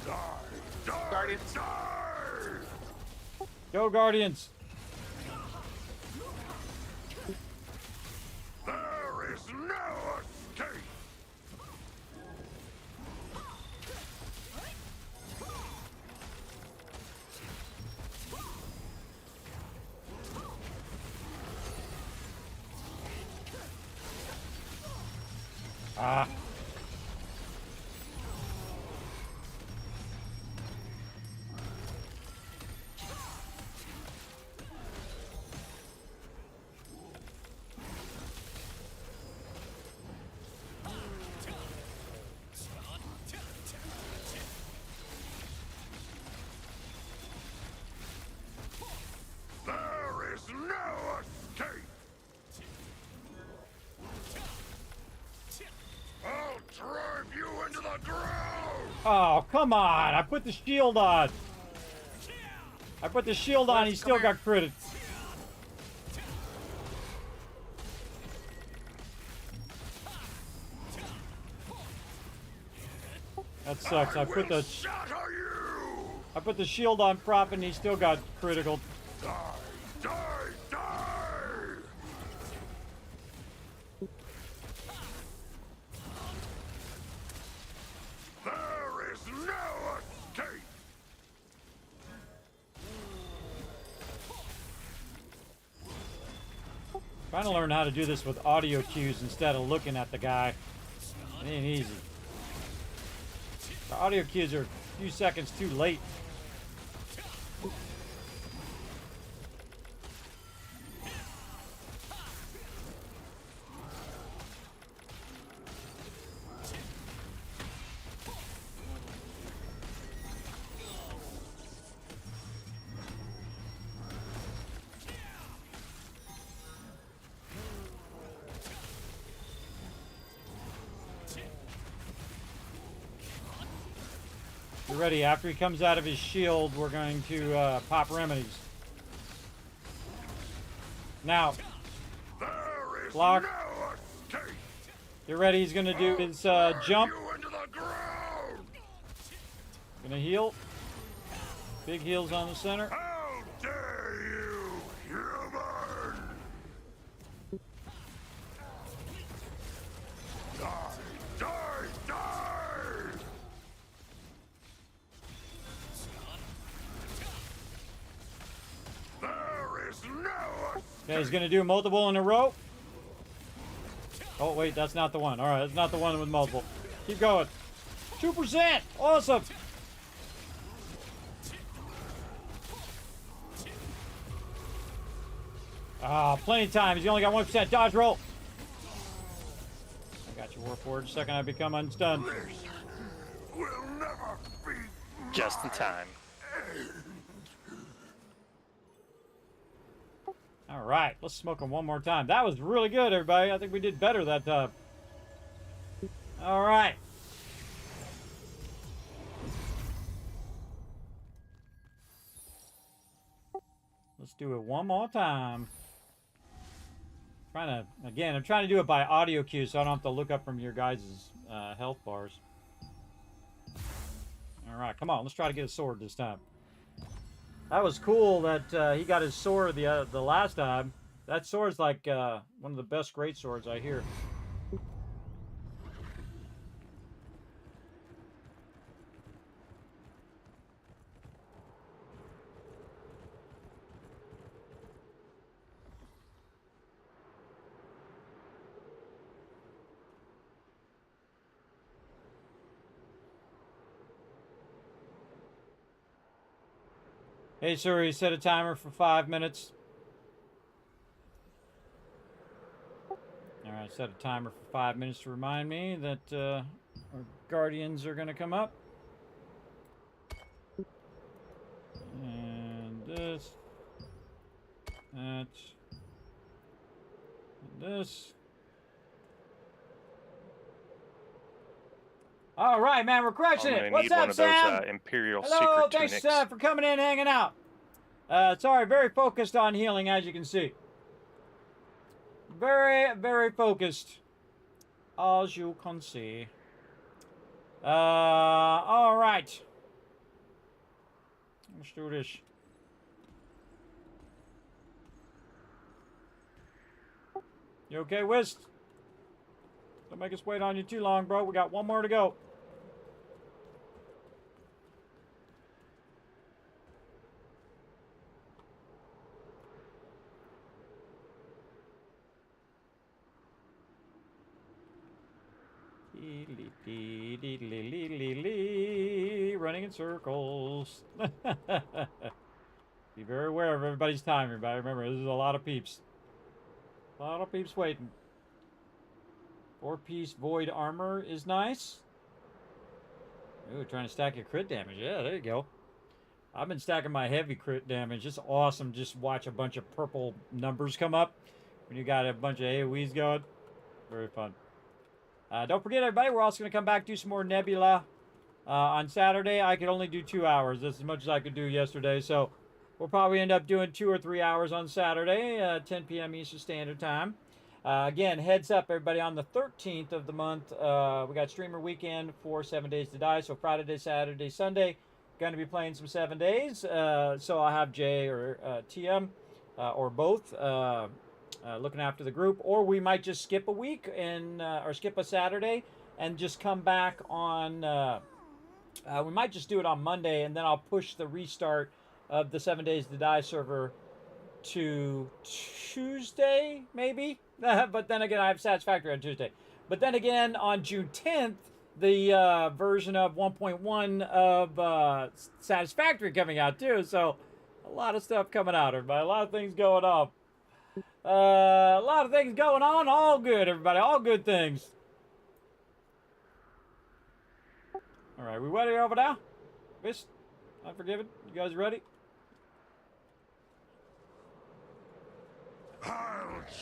Die, die, Guardians. die! Go, Guardians. There is no escape! Ah. There is no escape! I'll drive you into the ground! Oh, come on. I put the shield on. I put the shield on. He still got critted. That sucks. I put the Shatter you! I put the shield on prop and he still got critical. Die, die, die! There is no escape! Trying to learn how to do this with audio cues instead of looking at the guy. It ain't easy. The audio cues are a few seconds too late. You're ready. After he comes out of his shield, we're going to pop remedies. Now, There is block. no escape! You're ready. He's going to do his jump. You into the ground! Going to heal. Big heals on the center. How dare you, human! Die, die, die! There is no escape! Okay, he's going to do multiple in a row. Oh, wait, that's not the one. All right, that's not the one with multiple. Keep going. 2%. Awesome. Ah, plenty of time. He's only got 1%. Dodge roll. I got you, Warforged. Second I become unstunned. Will never be Just in time. All right, let's smoke him one more time. That was really good, everybody. I think we did better that time. All right. Let's do it one more time. I'm trying to do it by audio cue so I don't have to look up from your guys' health bars. All right, come on. Let's try to get a sword this time. That was cool that he got his sword the last time. That sword's like one of the best great swords I hear. Hey, sir, set a timer for 5 minutes. All right, set a timer for 5 minutes to remind me that our guardians are going to come up. And this. That. And this. All right, man, we're crushing it. What's up, Sam? Imperial Hello, secret thanks tunics. for coming in, hanging out. Sorry, very focused on healing, as you can see. Very, very focused, as you can see. All right. Let's do this. You okay, Whist? Don't make us wait on you too long, bro. We got one more to go. Running in circles. Be very aware of everybody's time, everybody. Remember, this is a lot of peeps. A lot of peeps waiting. 4-piece void armor is nice. Ooh, trying to stack your crit damage. Yeah, there you go. I've been stacking my heavy crit damage. It's awesome. Just watch a bunch of purple numbers come up when you got a bunch of AoEs going. Very fun. Don't forget, everybody, we're also going to come back do some more Nebula on Saturday. I could only do 2 hours. That's as much as I could do yesterday. So we'll probably end up doing 2 or 3 hours on Saturday, 10 p.m. Eastern Standard Time. Again, heads up, everybody, on the 13th of the month, we got Streamer Weekend for 7 Days to Die. So Friday, Saturday, Sunday, going to be playing some 7 days. So I'll have Jay or TM or both looking after the group. Or we might just skip a week and or skip a Saturday and just come back on... we might just do it on Monday, and then I'll push the restart of the 7 Days to Die server to Tuesday, maybe. But then again, I have Satisfactory on Tuesday. But then again, on June 10th, the version of 1.1 of Satisfactory coming out too. So a lot of stuff coming out, everybody. A lot of things going on. A lot of things going on. All good, everybody. All good things. All right, we ready over now? Miss, Unforgiven, you guys ready?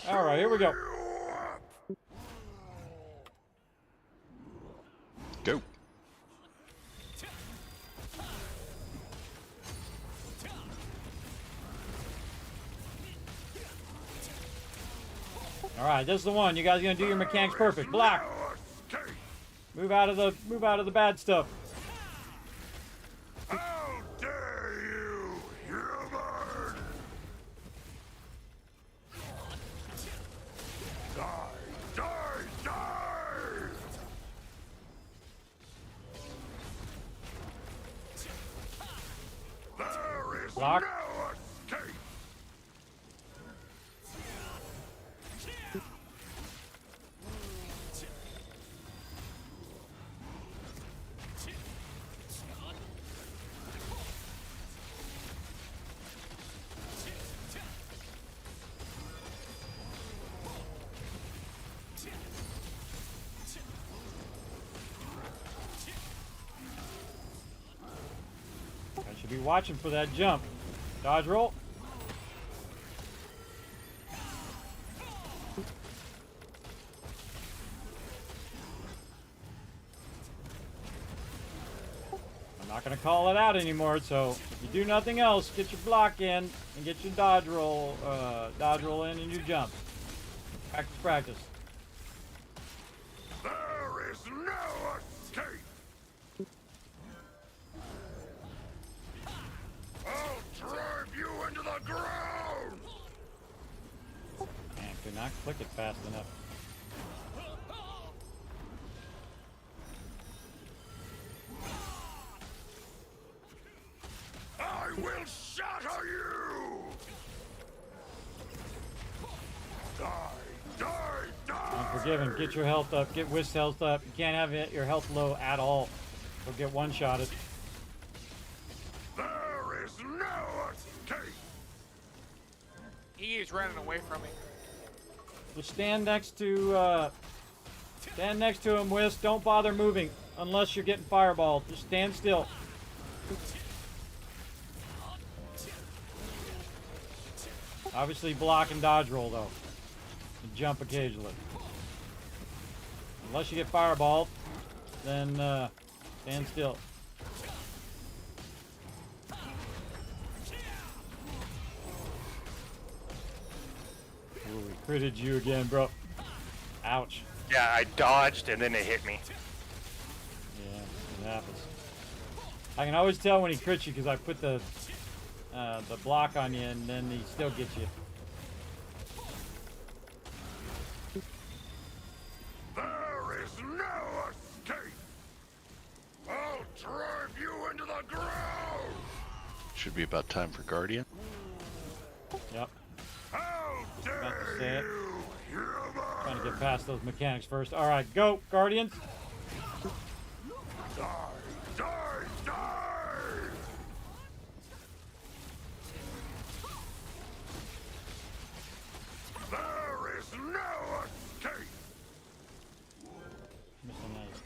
All right, here we go. Go. All right, this is the one. You guys are gonna do your mechanics perfect. Block. Move out of the bad stuff. How dare you, human! Die, die, die! There is Block. no escape! I should be watching for that jump. Dodge roll. I'm not going to call it out anymore, so if you do nothing else, get your block in and get your dodge roll in and your jump. Practice, practice. There is no escape! I'll drive you into the ground! Man, could not click it fast enough. I will shatter you! Die, die, die! Unforgiven, get your health up, get Whist's health up. You can't have your health low at all. You'll get one-shotted. There is no He is running away from me. Just stand next to him, Whisk. Don't bother moving unless you're getting fireballed. Just stand still. Obviously block and dodge roll though. And jump occasionally. Unless you get fireballed, then stand still. Ooh, we critted you again, bro. Ouch. Yeah, I dodged and then it hit me. Yeah, it happens. I can always tell when he crits you because I put the block on you and then he still gets you. There is no escape. I'll drive you into the ground. Should be about time for Guardian. Yep. How About to say dare it. you, human! Trying to get past those mechanics first. All right, go, Guardians. Die, die, die! There is no escape.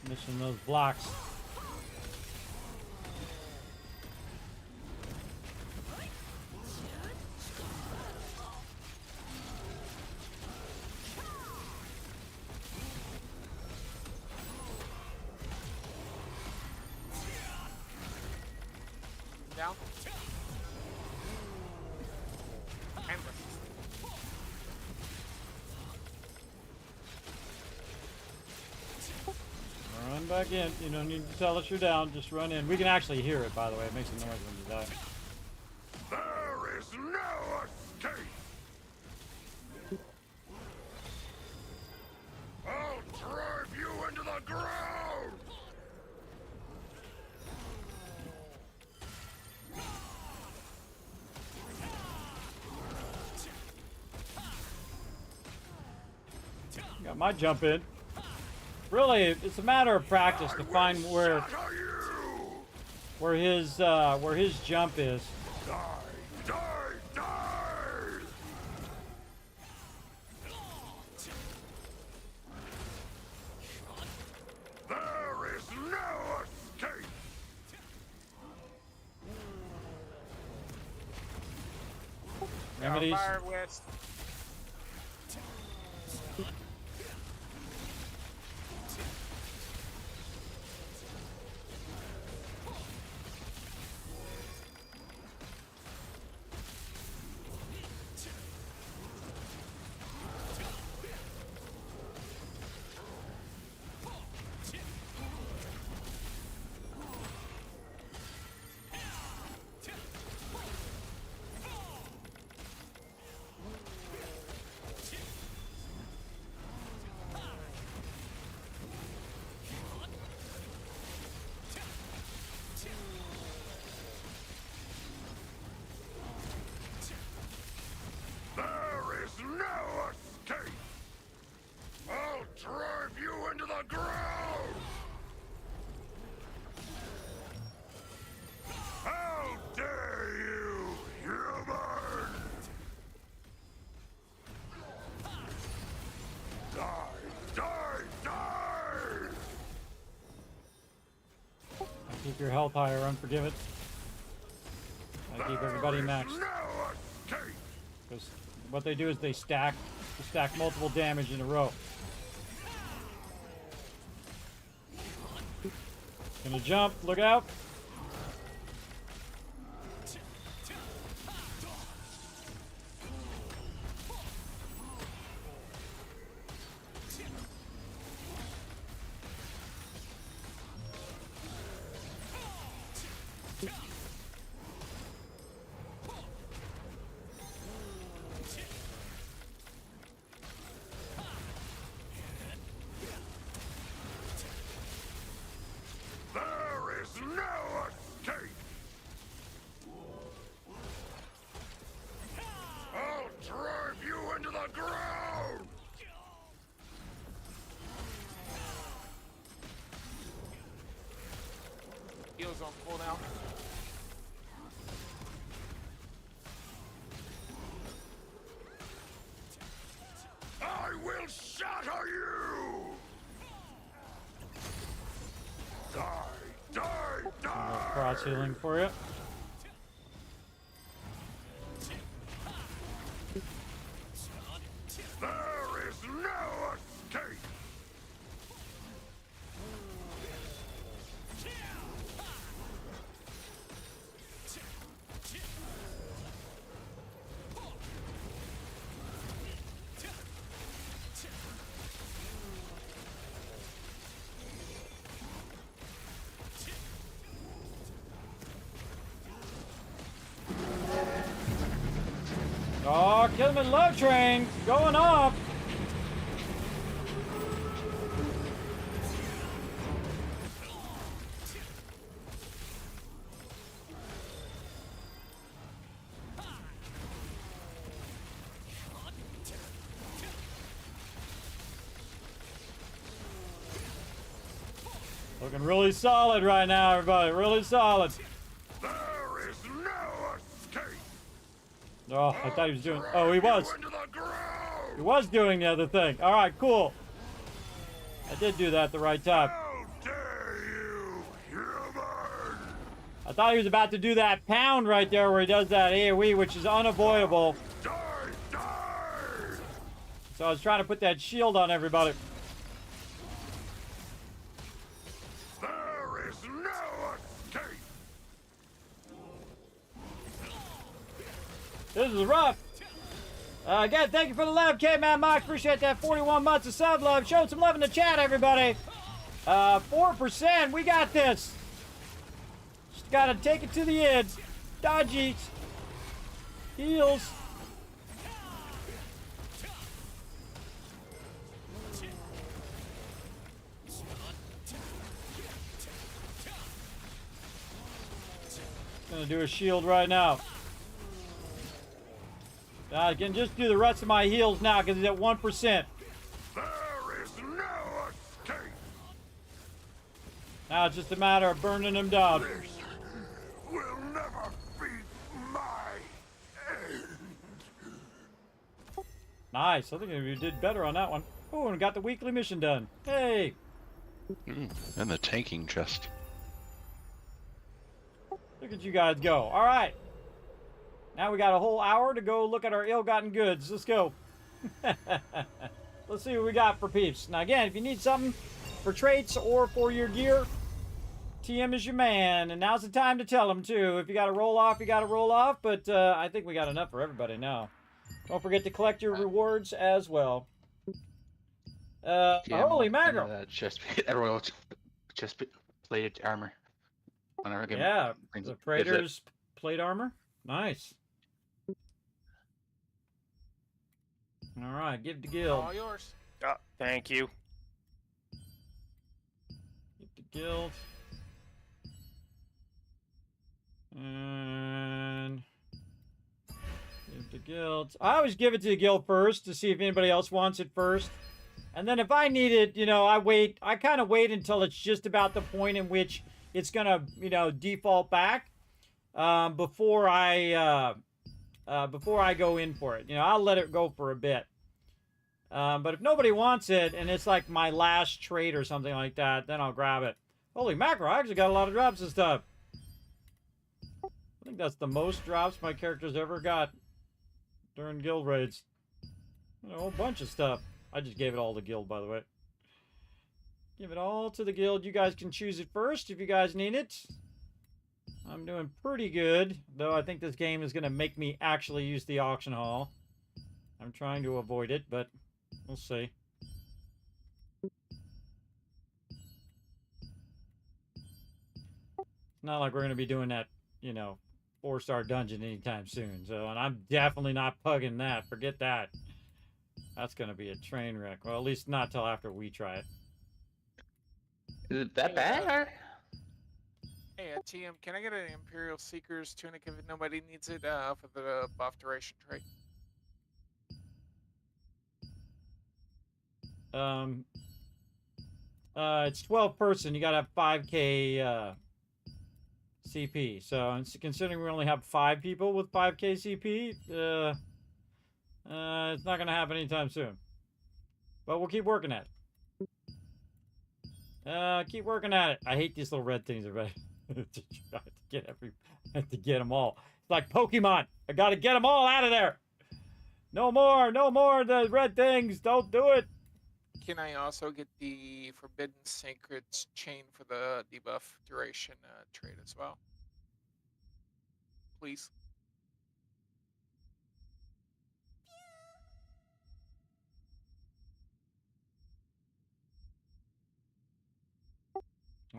Missing those blocks. Down. And Run back in. You don't need to tell us you're down. Just run in. We can actually hear it, by the way. It makes a noise when you die. There is no escape. I'll drive you into the ground. Got my jump in. Really, it's a matter of practice to find where Shatter you. where his jump is. Die, die, die. There is no escape. Remedies. Fire west. There is no escape. I'll drive you into the ground. How dare you, human! Die, die, die! Keep your health higher, Unforgiven. I keep everybody maxed. There is no escape. Because what they do is they stack multiple damage in a row. Gonna jump, look out. There is no escape. I'll drive you into the ground. Heals on cooldown. I will shatter you! Die, die, die! Cross healing for you. There is no escape! Oh, Kismet love train going off. Looking really solid right now, everybody. Really solid. There is no escape! Oh, I thought he was doing. Oh, he was. Into the ground! He was doing the other thing. All right, cool. I did do that at the right time. How dare you, human! I thought he was about to do that pound right there where he does that AoE, which is unavoidable. Die, die! So I was trying to put that shield on everybody. There is no escape! This is rough. Again, thank you for the love, K-Man Mox. Appreciate that 41 months of sub love. Show some love in the chat, everybody. 4%. We got this. Just gotta take it to the end. Dodgy. Heals. Gonna do a shield right now. I can just do the rest of my heals now because he's at 1%. There is no escape! Now it's just a matter of burning him down. This will never be my end! Nice. I think you did better on that one. Oh, and got the weekly mission done. Hey. And the tanking chest. Look at you guys go. All right. Now we got a whole hour to go look at our ill-gotten goods. Let's go. Let's see what we got for peeps. Now, again, if you need something for traits or for your gear, TM is your man. And now's the time to tell them, too. If you got to roll off, you got to roll off. But I think we got enough for everybody now. Don't forget to collect your rewards as well. Holy mackerel. Everyone else chest plated armor. Whenever I get Yeah, the Praetor's plate armor. Nice. All right, give the guild. All yours. Oh, thank you. Give the guild. And give the guild. I always give it to the guild first to see if anybody else wants it first. And then if I need it, you know, I kind of wait until it's just about the point in which it's going to, you know, default back before I go in for it. You know, I'll let it go for a bit. But if nobody wants it and it's like my last trade or something like that, then I'll grab it. Holy mackerel, I actually got a lot of drops this time. I think that's the most drops my character's ever got during guild raids. A whole bunch of stuff. I just gave it all to guild, by the way. Give it all to the guild. You guys can choose it first if you guys need it. I'm doing pretty good, though I think this game is going to make me actually use the auction hall. I'm trying to avoid it, but we'll see. It's not like we're going to be doing that, you know, 4-star dungeon anytime soon. So, and I'm definitely not pugging that. Forget that. That's going to be a train wreck. Well, at least not till after we try it. Is it that bad? Or? Hey, TM, can I get an Imperial Seeker's tunic if nobody needs it for the buff duration trait? It's 12 person. You got to have 5k CP. So, considering we only have 5 people with 5k CP, it's not going to happen anytime soon. But we'll keep working at it. Keep working at it. I hate these little red things, everybody. To try to get them all. It's like Pokemon. I gotta get them all out of there. No more of the red things. Don't do it. Can I also get the Forbidden Sacred's chain for the debuff duration trade as well? Please.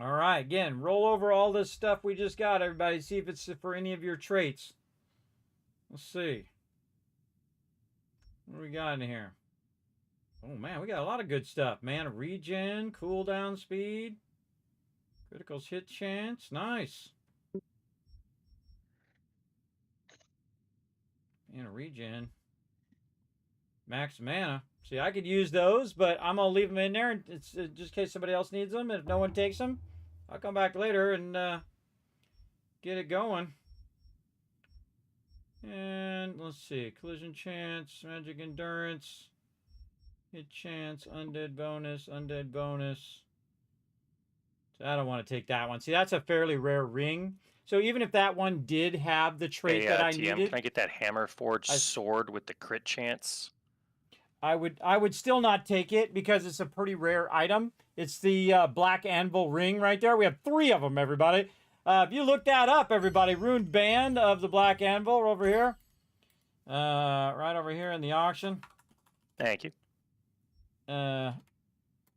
All right, again, roll over all this stuff we just got, everybody. See if it's for any of your traits. Let's see. What do we got in here? Oh, man, we got a lot of good stuff, man. Regen, cooldown speed, criticals hit chance. Nice. And a regen. Max mana. See, I could use those, but I'm going to leave them in there it's just in case somebody else needs them. And if no one takes them, I'll come back later and get it going. And let's see. Collision chance, magic endurance, hit chance, undead bonus, undead bonus. So I don't want to take that one. See, that's a fairly rare ring. So even if that one did have the trait that I TM, needed. can I get that hammer forged sword with the crit chance? I would still not take it because it's a pretty rare item. It's the Black Anvil ring right there. We have 3 of them, everybody. If you look that up, everybody, Ruined Band of the Black Anvil over here. Right over here in the auction. Thank you.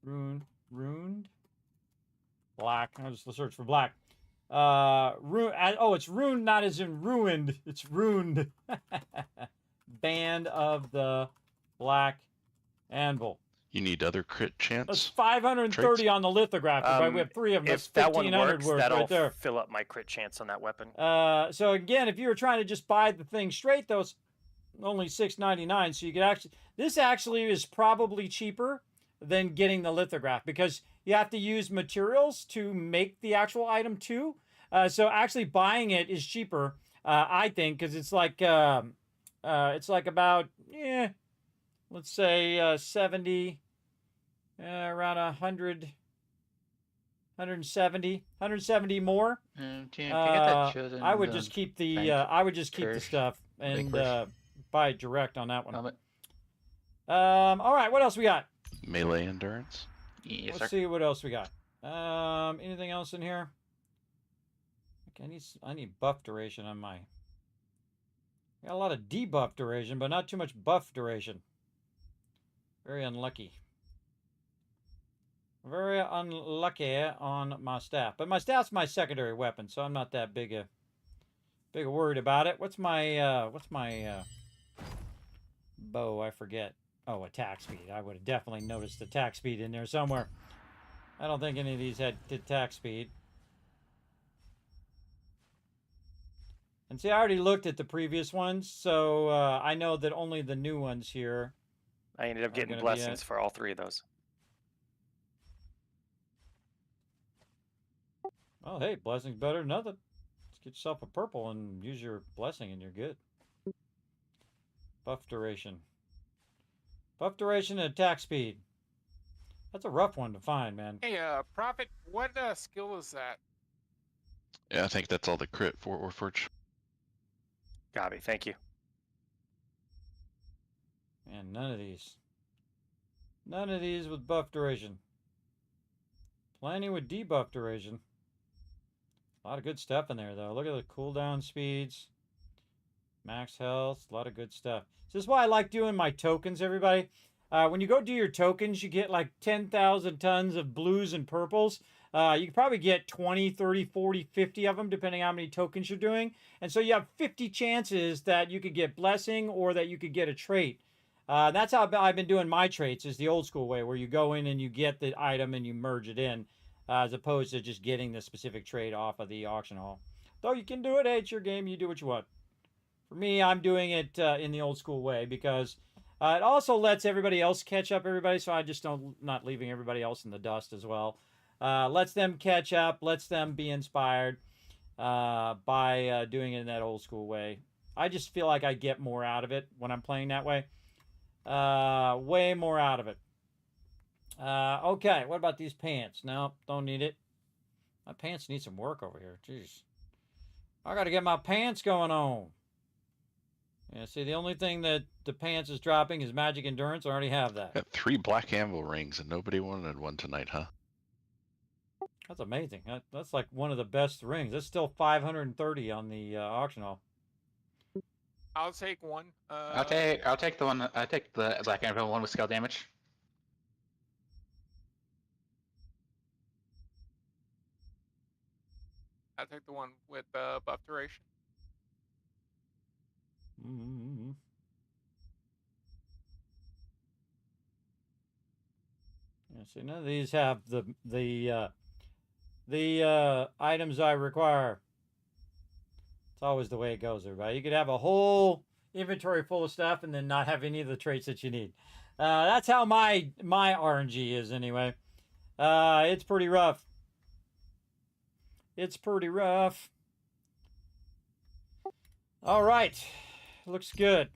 Ruined Black. I'll just search for black. It's ruined, not as in ruined. It's ruined. Band of the Black Anvil. You need other crit chance? That's 530 traits on the lithograph. Right? We have 3 of them. If that one works, that'll right there. fill up my crit chance on that weapon. So again, if you were trying to just buy the thing straight, though, it's only $6.99. So you could actually, this actually is probably cheaper than getting the lithograph because you have to use materials to make the actual item too. So actually buying it is cheaper, I think, because it's like about let's say 70, around 100, 170 more. I would just keep the stuff and buy it direct on that one. All right, what else we got? Melee endurance. Yes, Let's see what else we got. Anything else in here? Okay, I need buff duration on my. Got a lot of debuff duration, but not too much buff duration. Very unlucky. Very unlucky on my staff. But my staff's my secondary weapon, so I'm not that big a worried about it. What's my bow? I forget. Oh, attack speed. I would have definitely noticed attack speed in there somewhere. I don't think any of these had attack speed. And see, I already looked at the previous ones, so I know that only the new ones here. I ended up getting blessings for all 3 of those. Oh, hey, blessing's better than nothing. Let's get yourself a purple and use your blessing and you're good. Buff duration. Buff duration and attack speed. That's a rough one to find, man. Hey, Prophet, what skill is that? Yeah, I think that's all the crit for Warforged. Got me, thank you. Man, none of these. None of these with buff duration. Plenty with debuff duration. A lot of good stuff in there, though. Look at the cooldown speeds. Max health. A lot of good stuff. This is why I like doing my tokens, everybody. When you go do your tokens, you get like 10,000 tons of blues and purples. You can probably get 20, 30, 40, 50 of them, depending on how many tokens you're doing. And so you have 50 chances that you could get blessing or that you could get a trait. That's how I've been doing my traits, is the old school way, where you go in and you get the item and you merge it in, as opposed to just getting the specific trait off of the auction hall. Though you can do it, hey, it's your game, you do what you want. For me, I'm doing it in the old school way because it also lets everybody else catch up, everybody, so I just not leaving everybody else in the dust as well. Lets them catch up, lets them be inspired by doing it in that old school way. I just feel like I get more out of it when I'm playing that way. Way more out of it. Okay, what about these pants? No, don't need it. My pants need some work over here. Jeez. I got to get my pants going on. Yeah, see, the only thing that the pants is dropping is magic endurance. I already have that. Got 3 black anvil rings and nobody wanted one tonight, huh? That's amazing. That's like one of the best rings. That's still 530 on the auction hall. I'll take one. I'll take the one. I take the black anvil one with scale damage. I'll take the one with buff duration. Mm-hmm. Yeah, see, none of these have the items I require. It's always the way it goes, everybody. You could have a whole inventory full of stuff and then not have any of the traits that you need. That's how my RNG is anyway. It's pretty rough. It's pretty rough. All right. Looks good.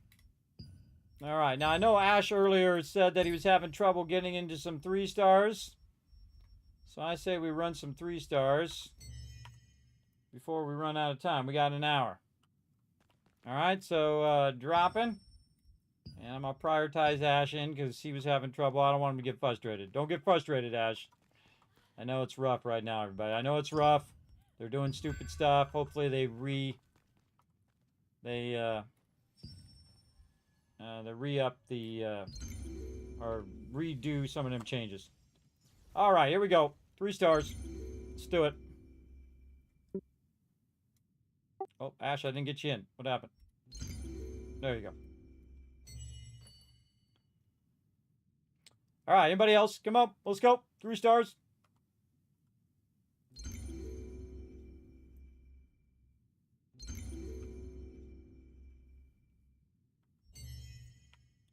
All right. Now, I know Ash earlier said that he was having trouble getting into some 3 stars. So I say we run some 3 stars before we run out of time. We got an hour. All right. So dropping. And I'm going to prioritize Ash in because he was having trouble. I don't want him to get frustrated. Don't get frustrated, Ash. I know it's rough right now, everybody. I know it's rough. They're doing stupid stuff. Hopefully they re-up the or redo some of them changes. All right, here we go. 3 stars. Let's do it. Oh, Ash, I didn't get you in. What happened? There you go. All right, anybody else? Come on, let's go. 3 stars.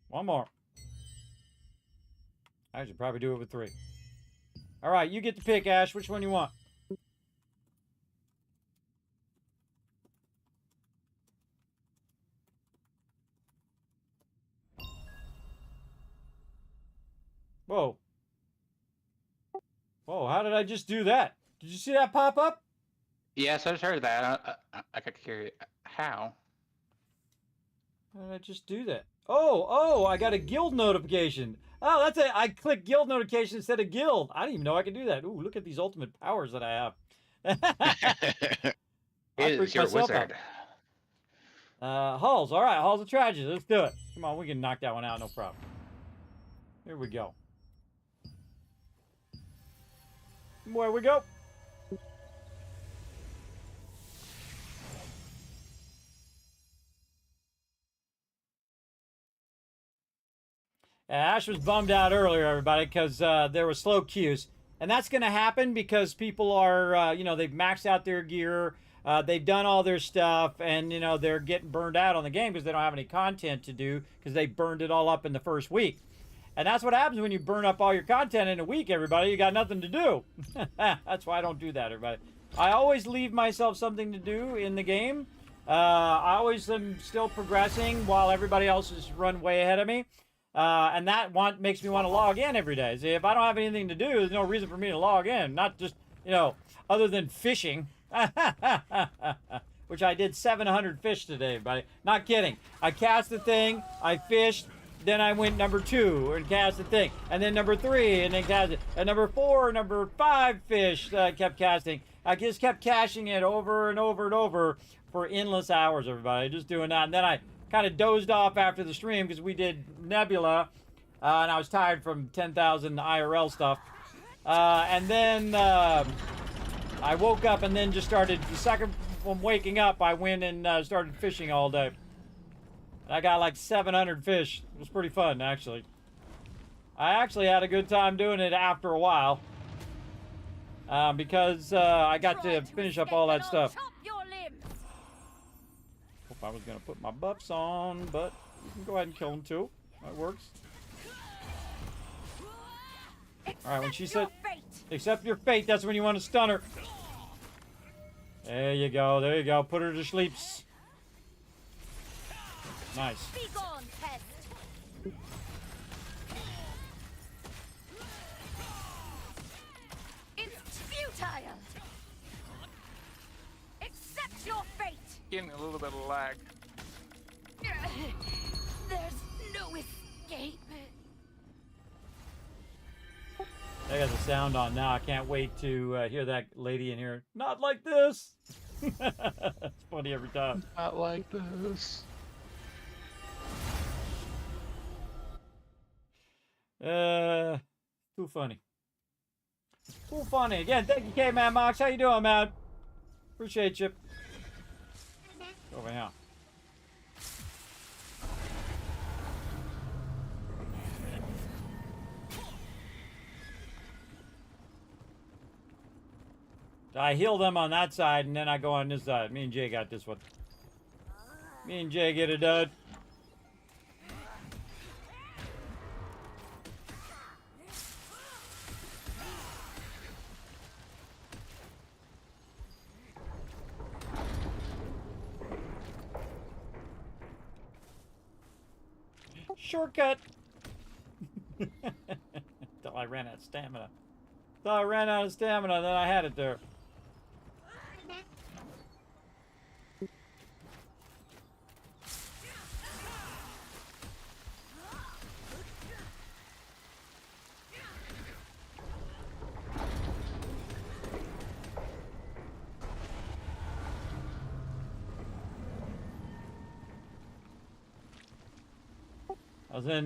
One more. I should probably do it with 3. All right, you get to pick, Ash. Which one you want? Whoa. Whoa, how did I just do that? Did you see that pop up? Yes, I just heard that. I got curious. How? How did I just do that? Oh, I got a guild notification. Oh, that's it. I clicked guild notification instead of guild. I didn't even know I could do that. Ooh, look at these ultimate powers that I have. Is your wizard. Halls. All right, Halls of Tragedy. Let's do it. Come on, we can knock that one out. No problem. Here we go. Where we go. Ash was bummed out earlier, everybody, because there were slow queues. And that's going to happen because people are, they've maxed out their gear. They've done all their stuff. And, they're getting burned out on the game because they don't have any content to do because they burned it all up in the first week. And that's what happens when you burn up all your content in a week, everybody. You got nothing to do. That's why I don't do that, everybody. I always leave myself something to do in the game. I always am still progressing while everybody else is run way ahead of me. And that makes me want to log in every day. See, if I don't have anything to do, there's no reason for me to log in. Not just, other than fishing. Which I did 700 fish today, everybody. Not kidding. I cast the thing, I fished, then I went number 2 and cast the thing. And then number 3 and then cast it. And number 4, number 5 fish I kept casting. I just kept caching it over and over and over for endless hours, everybody. Just doing that. And then I kind of dozed off after the stream because we did Nebula. And I was tired from 10,000 IRL stuff. And then I woke up and then just started, the second from waking up, I went and started fishing all day. And I got like 700 fish. It was pretty fun, actually. I actually had a good time doing it after a while. Because I got to finish up all that stuff. Hope I was going to put my buffs on, but you can go ahead and kill them too. That works. Alright, when she said, accept your fate, that's when you want to stun her. There you go, there you go. Put her to sleep. Nice. your fate. Getting a little bit of lag. There's no escape. I got the sound on now. I can't wait to hear that lady in here. Not like this. It's funny every time. Not like this. Too funny. Too funny. Again, thank you, K-Man Mox. How you doing, man? Appreciate you. Over here. I heal them on that side, and then I go on this side. Me and Jay got this one. Me and Jay get it done. Shortcut. Until I ran out of stamina. Until I ran out of stamina, then I had it there.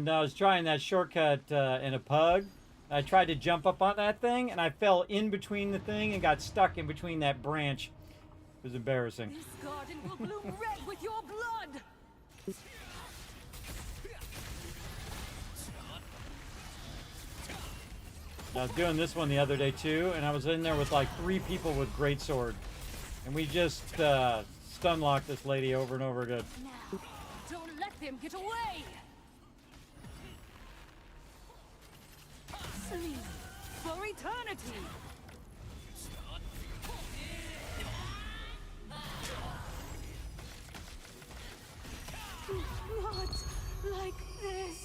I was trying that shortcut in a pug. I tried to jump up on that thing, and I fell in between the thing and got stuck in between that branch. It was embarrassing. This garden will bloom red with your blood. I was doing this one the other day too, and I was in there with like 3 people with greatsword, and we just stun locked this lady over and over again. Now, don't let them get away. Sleep for eternity. Not like this.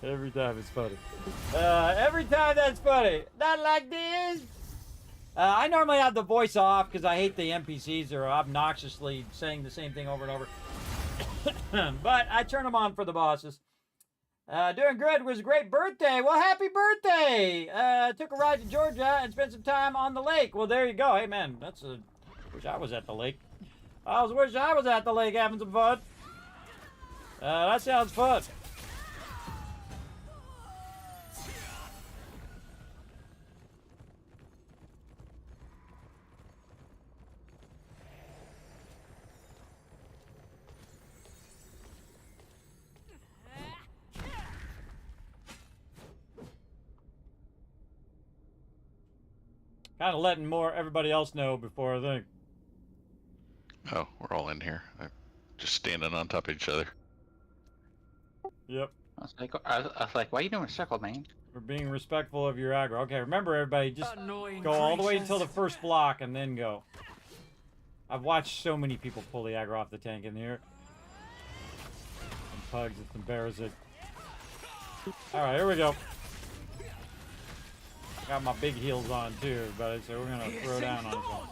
Every time it's funny. Every time that's funny. Not like this. I normally have the voice off because I hate the NPCs. They're obnoxiously saying the same thing over and over. But I turn them on for the bosses. Doing good. It was a great birthday. Well, happy birthday. Took a ride to Georgia and spent some time on the lake. Well, there you go. Hey, man, wish I was at the lake. I wish I was at the lake having some fun. That sounds fun. Kind of letting everybody else know before I think. Oh, we're all in here. Just standing on top of each other. Yep. I was like, why are you doing a circle, man? We're being respectful of your aggro. Okay, remember everybody, just go all the way until the first block and then go. I've watched so many people pull the aggro off the tank in here. And pugs, it's embarrassing. Alright, here we go. Got my big heels on too, everybody, so we're gonna throw down on some.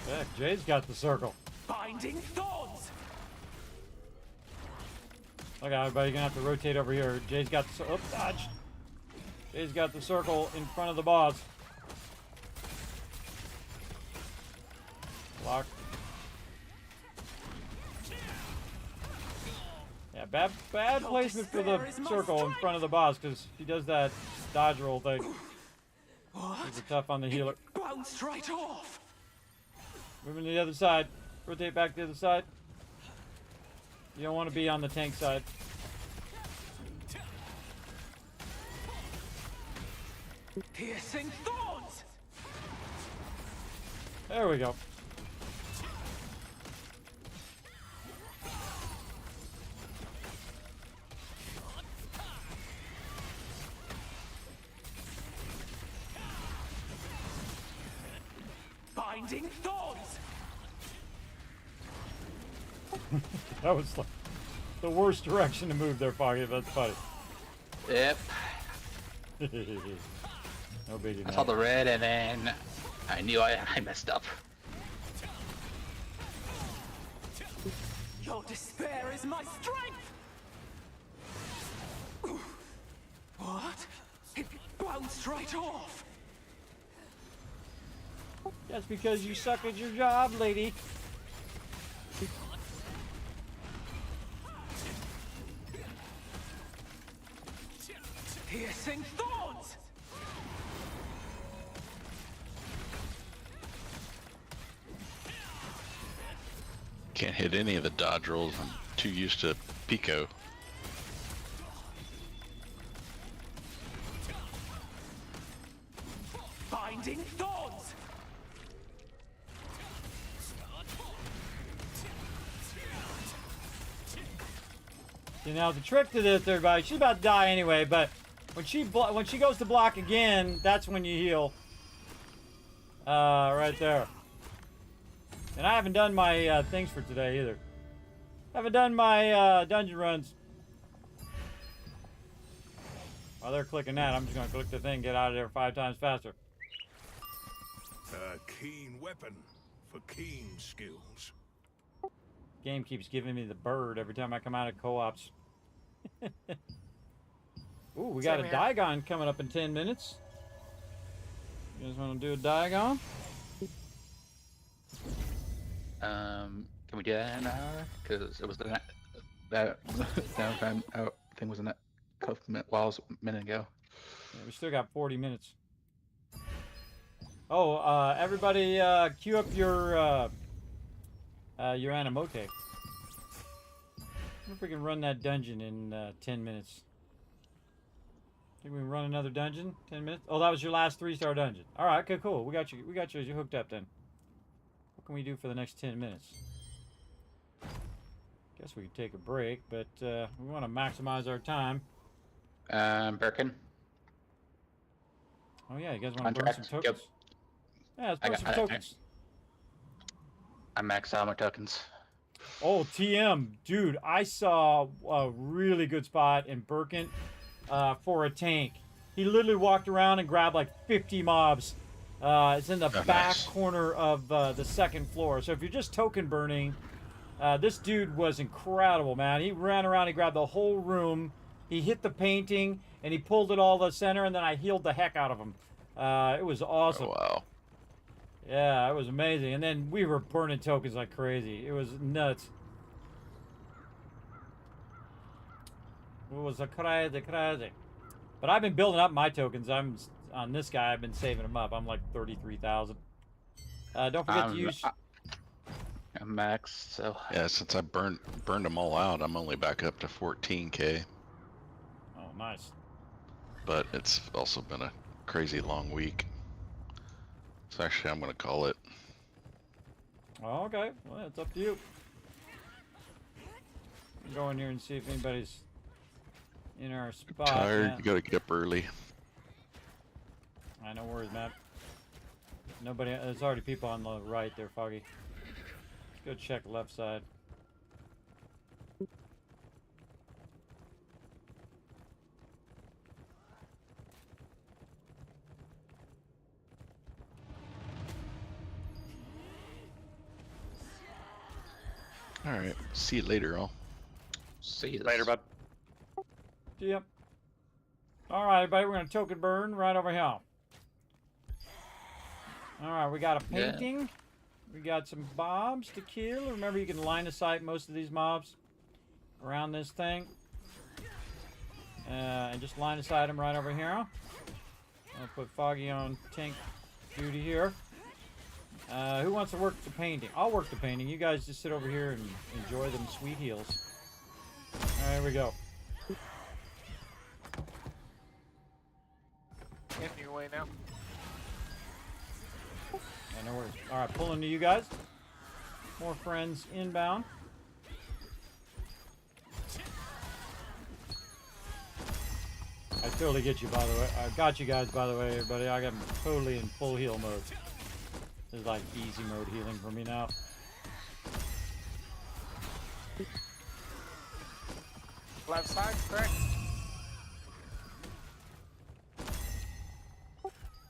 Heck, Jay's got the circle. Binding thorns. Okay, everybody, you're gonna have to rotate over here. Jay's got the dodge. Jay's got the circle in front of the boss. Block. Yeah, bad placement for the circle in front of the boss, because he does that dodge roll thing. He's tough on the healer. Bounced right off. Moving to the other side. Rotate back to the other side. You don't want to be on the tank side. Piercing thorns. There we go. Binding thorns. That was like the worst direction to move there, Foggy. That's funny. Yep. No biggie. I saw the red and then I knew I messed up. Your despair is my strength. What? It bounced right off. That's because you suck at your job, lady. Piercing thorns. Can't hit any of the dodge rolls. I'm too used to Pico. Binding thorns. You know, the trick to this, everybody, she's about to die anyway, but when she goes to block again, that's when you heal. Right there. And I haven't done my things for today either. Haven't done my dungeon runs. While they're clicking that, I'm just gonna click the thing, get out of there 5 times faster. A keen weapon for keen skills. Game keeps giving me the bird every time I come out of co-ops. Ooh, we got a Diagon coming up in 10 minutes. You guys want to do a Diagon? Can we do that in an hour? Because it was that downtime thing was in that couple a minute ago. Yeah, we still got 40 minutes. Oh, everybody, queue up your Animote. I wonder if we can run that dungeon in 10 minutes. Think we can run another dungeon? 10 minutes? Oh, that was your last 3-star dungeon. All right, okay, cool. We got you. You hooked up then. What can we do for the next 10 minutes? Guess we could take a break, but we want to maximize our time. Birkin. Oh yeah, you guys want to burn some tokens? Yep. Yeah, let's burn some tokens. I maxed out my tokens. Oh, TM, dude, I saw a really good spot in Birkin for a tank. He literally walked around and grabbed like 50 mobs. It's in the back corner of the 2nd floor. So if you're just token burning, this dude was incredible, man. He ran around, he grabbed the whole room, he hit the painting, and he pulled it all to the center, and then I healed the heck out of him. It was awesome. Oh, wow. Yeah, it was amazing. And then we were burning tokens like crazy. It was nuts. It was crazy. But I've been building up my tokens. I'm on this guy. I've been saving them up. I'm like 33,000. Don't forget to use. I'm maxed, so. Yeah, since I burned them all out, I'm only back up to 14K. Oh, nice. But it's also been a crazy long week. So actually, I'm going to call it. Oh, okay. Well, it's up to you. Go in here and see if anybody's in our spot. Tired. You got to get up early. No worries, Matt. Nobody. There's already people on the right there, Foggy. Let's go check left side. All right. See you later, all. See you Later, bud. Yep. All right, everybody. We're gonna token burn right over here. All right, we got a painting. Yeah. We got some mobs to kill. Remember, you can line of sight most of these mobs around this thing. And just line of sight them right over here. I'll put Foggy on tank duty here. Who wants to work the painting? I'll work the painting. You guys just sit over here and enjoy them sweet heals. All right, here we go. Getting your way now. Yeah, no worries. All right, pulling to you guys. More friends inbound. I totally get you, by the way. I got you guys, by the way, everybody. I got them totally in full heal mode. This is like easy mode healing for me now. Left side, correct?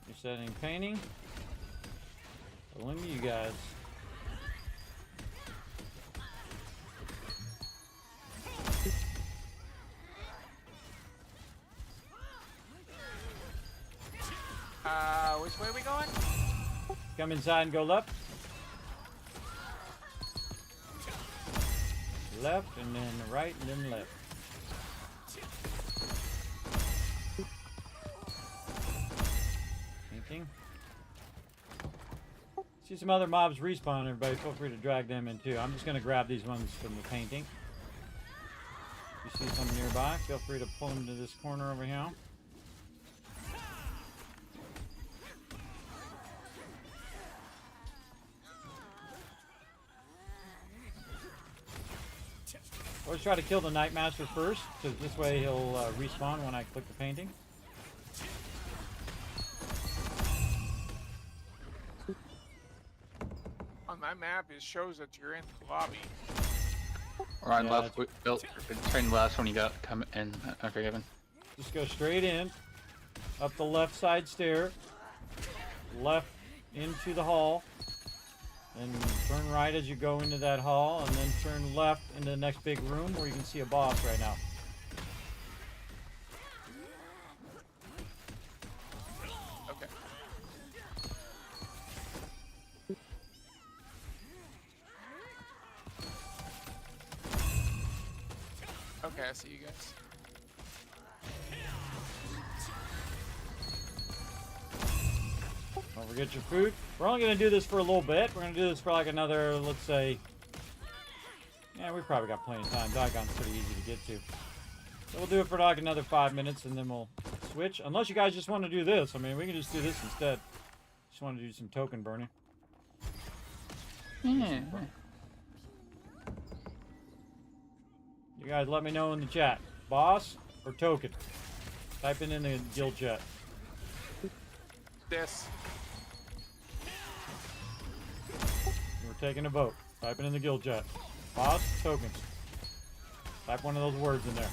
You're setting painting. Look at you guys. Which way are we going? Come inside and go left. Left and then right and then left. Painting. See some other mobs respawn, everybody. Feel free to drag them in too. I'm just going to grab these ones from the painting. If you see some nearby, feel free to pull them to this corner over here. Always try to kill the Night Master first, because this way he'll respawn when I click the painting. On my map, it shows that you're in the lobby. Or on Yeah, left, turn left when you come in. Unforgiven. Just go straight in, up the left side stair, left into the hall, and turn right as you go into that hall, and then turn left into the next big room where you can see a boss right now. Okay. Okay, I see you guys. Don't forget your food. We're only going to do this for a little bit. We're going to do this for like another, let's say, yeah, we probably got plenty of time. Diagon's pretty easy to get to. So we'll do it for like another 5 minutes and then we'll switch. Unless you guys just want to do this. I mean, we can just do this instead. Just want to do some token burning. Yeah. You guys let me know in the chat. Boss or token? Type it in the guild chat. This. We're taking a vote. Type it in the guild chat. Boss, tokens. Type one of those words in there.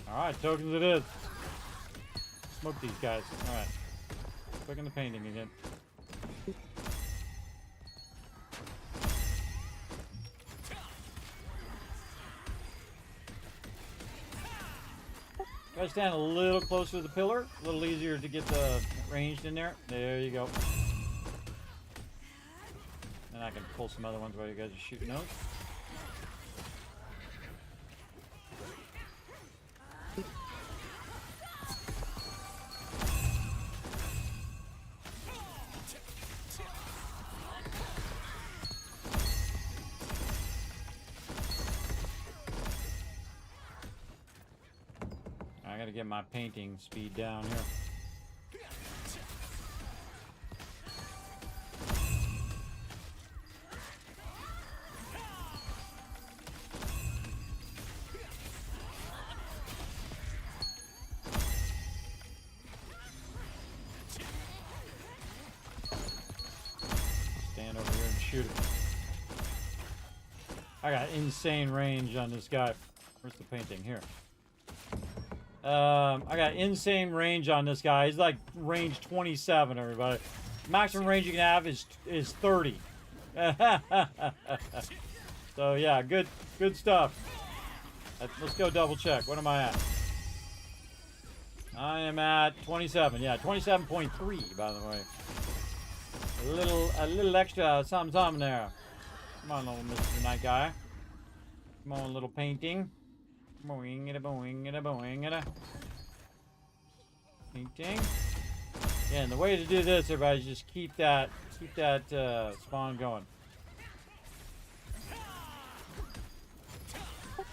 Alright, tokens it is. Smoke these guys. Alright. Clicking the painting again. Try to stand a little closer to the pillar. A little easier to get the ranged in there. There you go. And I can pull some other ones while you guys are shooting those. I gotta get my painting speed down here. Stand over here and shoot it. I got insane range on this guy. Where's the painting? Here. I got insane range on this guy. He's like range 27, everybody. Maximum range you can have is 30. So yeah, good stuff. Let's go double check. What am I at? I am at 27. Yeah, 27.3 by the way. A little extra something there. Come on, little Mr. Night Guy. Come on, little painting. Boing it a boing it a boing it a. Painting. Yeah, and the way to do this, everybody, is just keep that spawn going.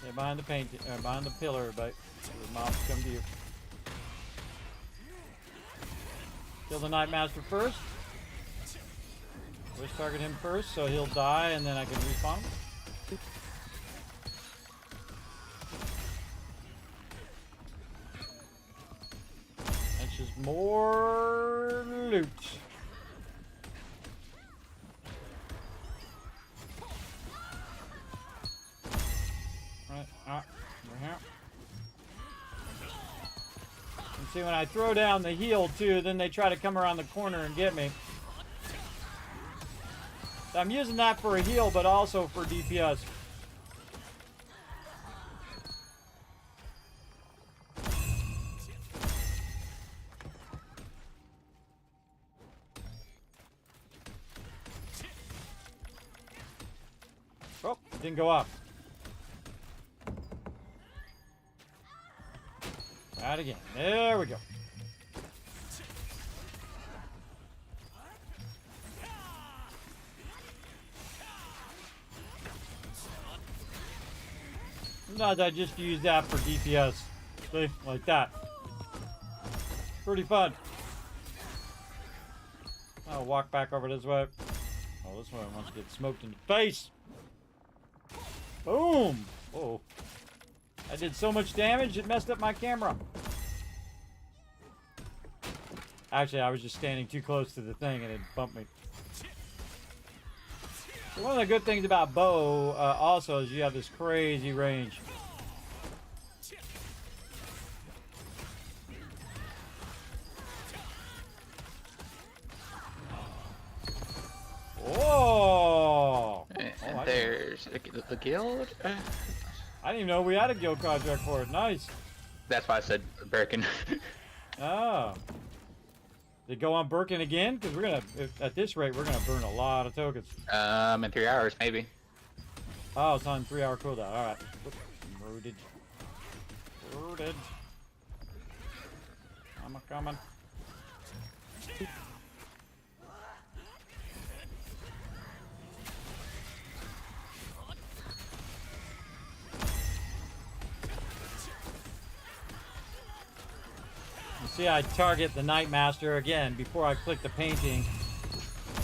Yeah, behind the behind the pillar, everybody. The mobs come to you. Kill the Night Master first. Let's target him first, so he'll die, and then I can respawn him. That's just more loot. Right, we're here. And see, when I throw down the heal too, then they try to come around the corner and get me. So I'm using that for a heal, but also for DPS. Oh, it didn't go up. Try it again. There we go. Sometimes I just use that for DPS. See? Like that. Pretty fun. I'll walk back over this way. Oh, this one wants to get smoked in the face. Boom! Whoa. I did so much damage, it messed up my camera. Actually, I was just standing too close to the thing and it bumped me. So one of the good things about bow also is you have this crazy range. Whoa! And there's the guild. I didn't even know we had a guild contract for it. Nice. That's why I said Birkin. Oh. They go on Birkin again? Because we're gonna, at this rate, we're gonna burn a lot of tokens. In 3 hours, maybe. Oh, it's on 3 hour cooldown. All right. Rooted. Rooted. I'm coming. See, I target the Night Master again before I click the painting.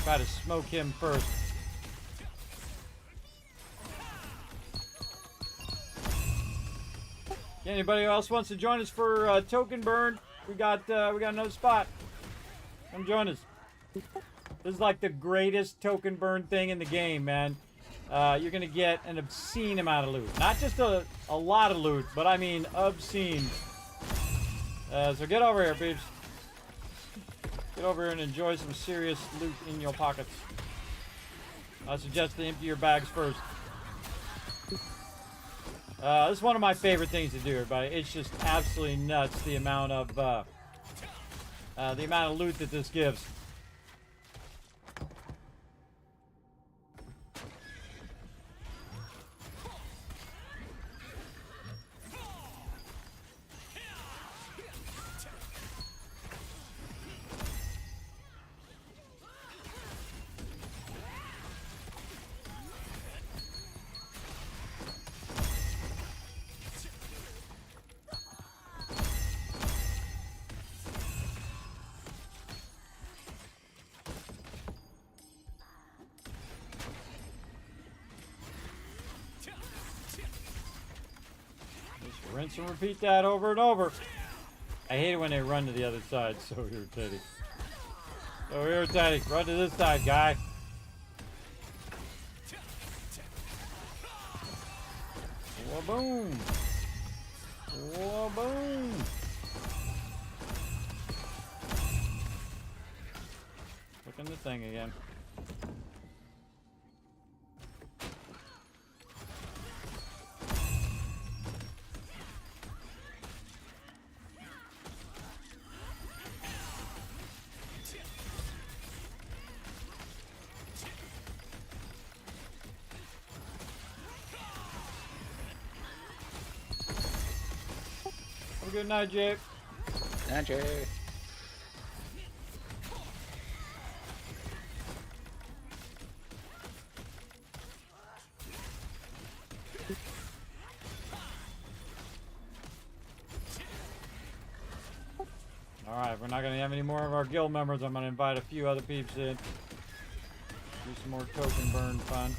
Try to smoke him first. Anybody else wants to join us for token burn? We got another spot. Come join us. This is like the greatest token burn thing in the game, man. You're gonna get an obscene amount of loot. Not just a lot of loot, but I mean obscene. So get over here, peeps. Get over here and enjoy some serious loot in your pockets. I suggest to empty your bags first. This is one of my favorite things to do, everybody. It's just absolutely nuts the amount of loot that this gives. Rinse and repeat that over and over. I hate it when they run to the other side. So irritating. So irritating. Run to this side, guy. Wha-boom. Wha-boom. Look in the thing again. Good night, Jake. Night, Jake. Alright, we're not going to have any more of our guild members. I'm going to invite a few other peeps in. Do some more token burn fun.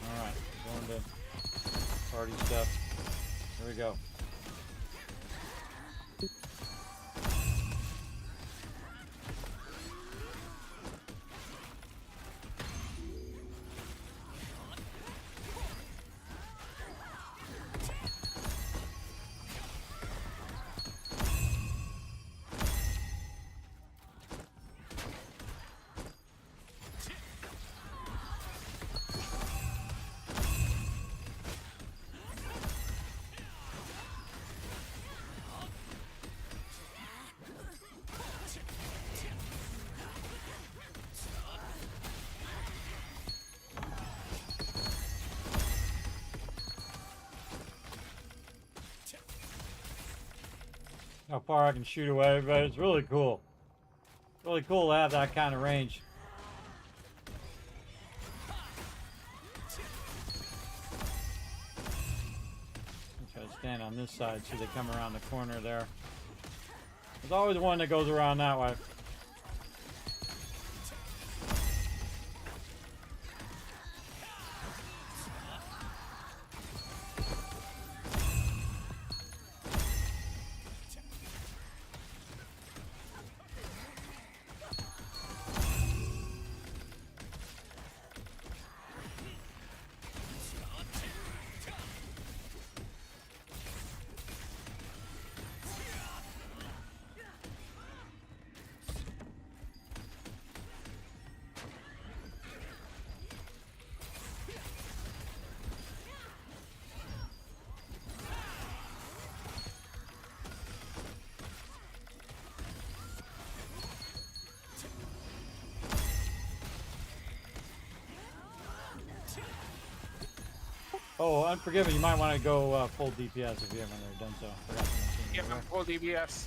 Alright, going to party stuff. Here we go. How far I can shoot away, but it's really cool. Really cool to have that kind of range. Try to stand on this side so they come around the corner there. There's always one that goes around that way. Oh, Unforgiven, you might want to go full DPS if you haven't already done so. Forgot to mention. Yeah, I'm full DBS.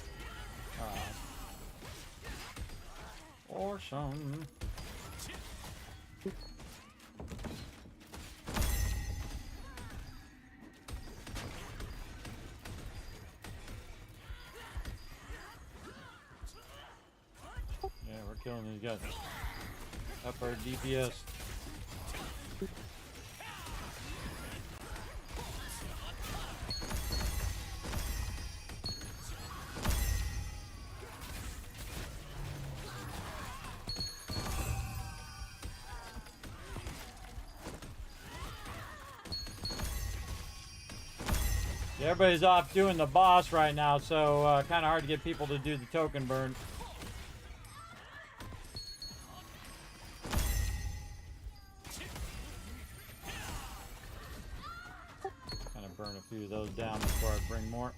Awesome. Yeah, we're killing these guys. Up our DPS. Yeah, everybody's off doing the boss right now, so kind of hard to get people to do the token burn. Kind of burn a few of those down before I bring more.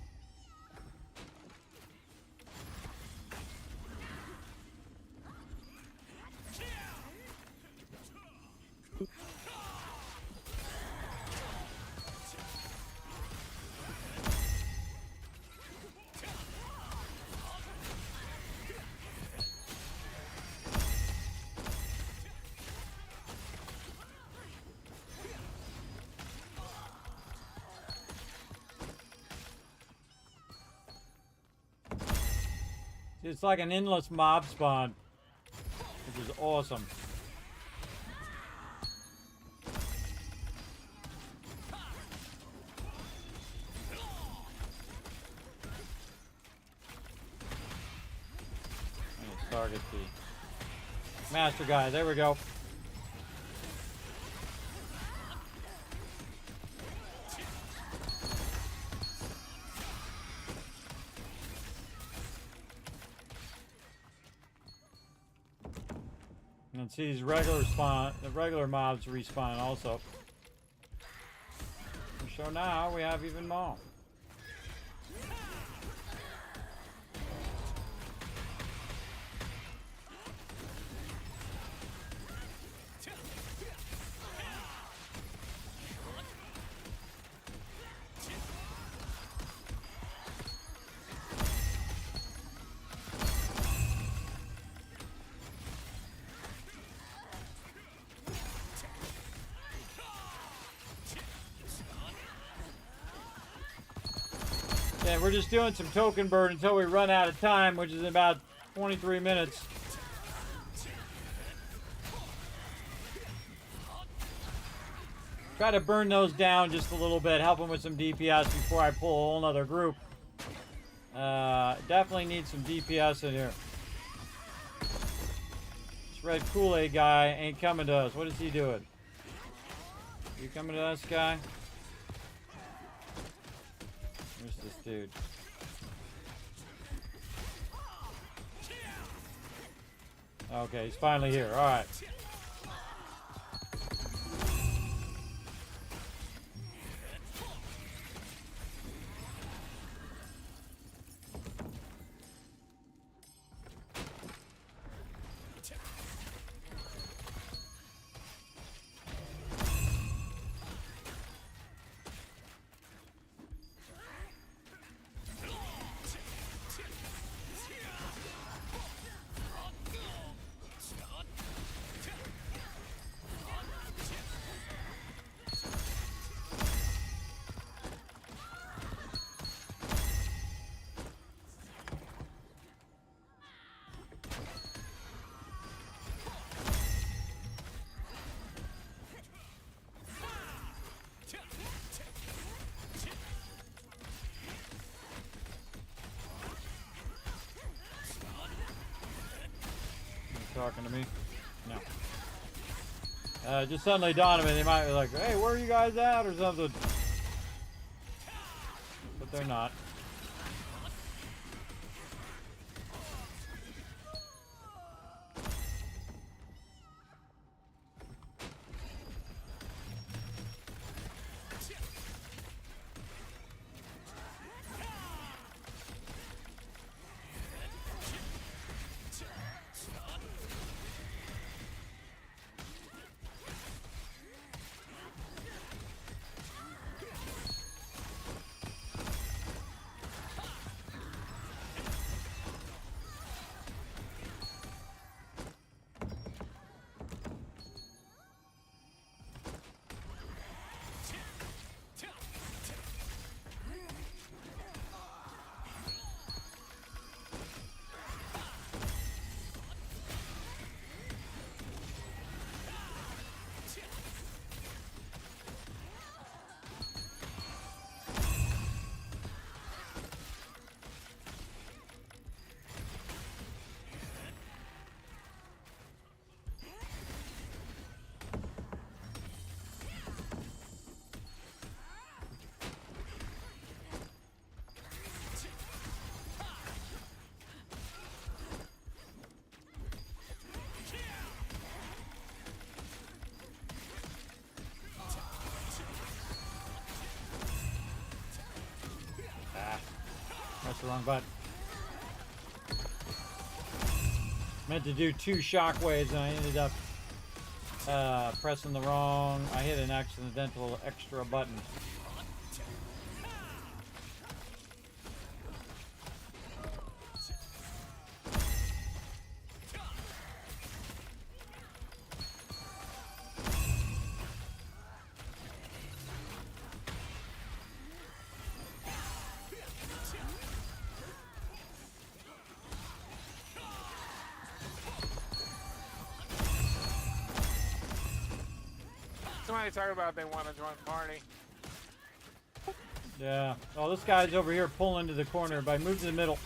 It's like an endless mob spawn, which is awesome. Let's target the master guy. There we go. And see these regular mobs respawn also. So now we have even more. Yeah, we're just doing some token burn until we run out of time, which is in about 23 minutes. Try to burn those down just a little bit, help them with some DPS before I pull a whole nother group. Definitely need some DPS in here. This red Kool-Aid guy ain't coming to us. What is he doing? You coming to us, guy? Where's this dude? Okay, he's finally here. All right. Talking to me? No. Just suddenly dawned on me, they might be like, hey, where are you guys at? Or something. But they're not. That's the wrong button. Meant to do 2 shockwaves and I ended up pressing the wrong. I hit an accidental extra button. Somebody talking about they want to join the party. Yeah. Oh, this guy's over here pulling to the corner. But move to the middle.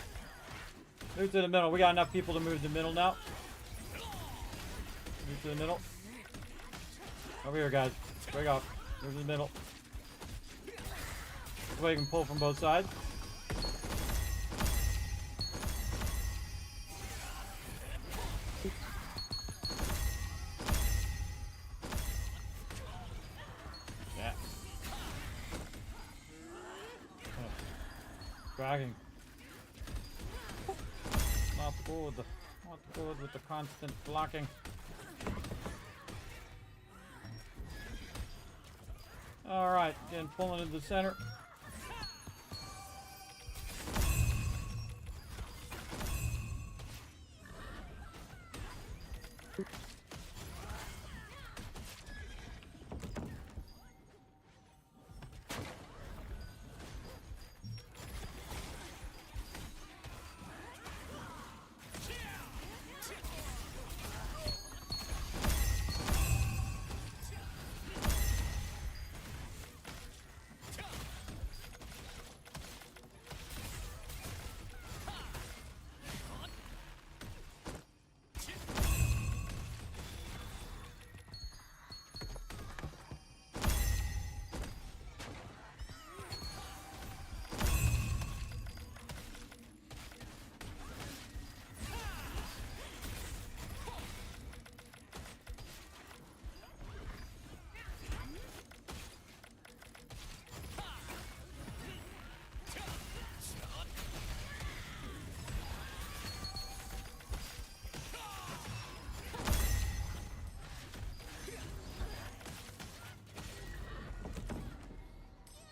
Move to the middle. We got enough people to move to the middle now. Move to the middle. Over here, guys. Break off. Move to the middle. This way you can pull from both sides. Dragging. Not good with the constant blocking. All right, again, pulling into the center.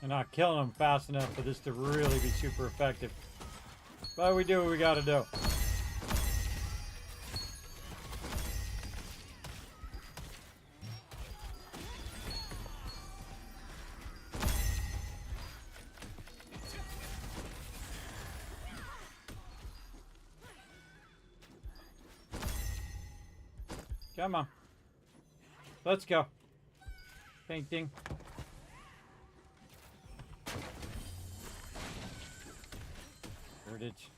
We're not killing them fast enough for this to really be super effective. But we do what we gotta do. Come on. Let's go. Painting. Heritage.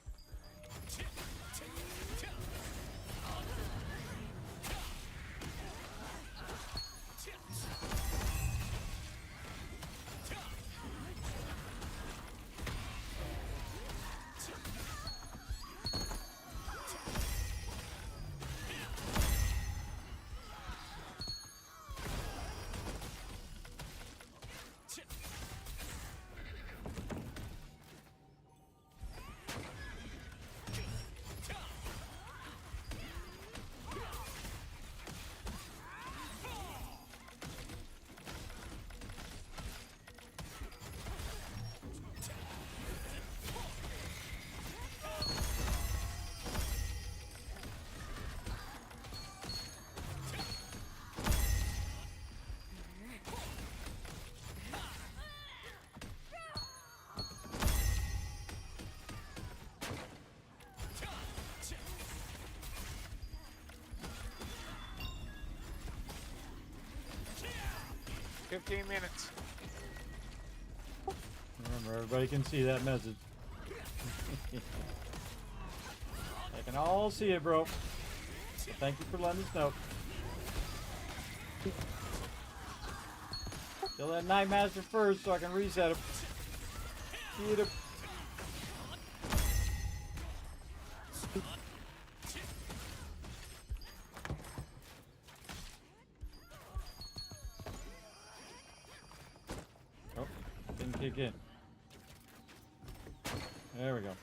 "15 minutes." Remember, everybody can see that message. They can all see it, bro. So thank you for letting us know. Kill that Night Master first so I can reset him. Get him. Oh, didn't kick in. There we go.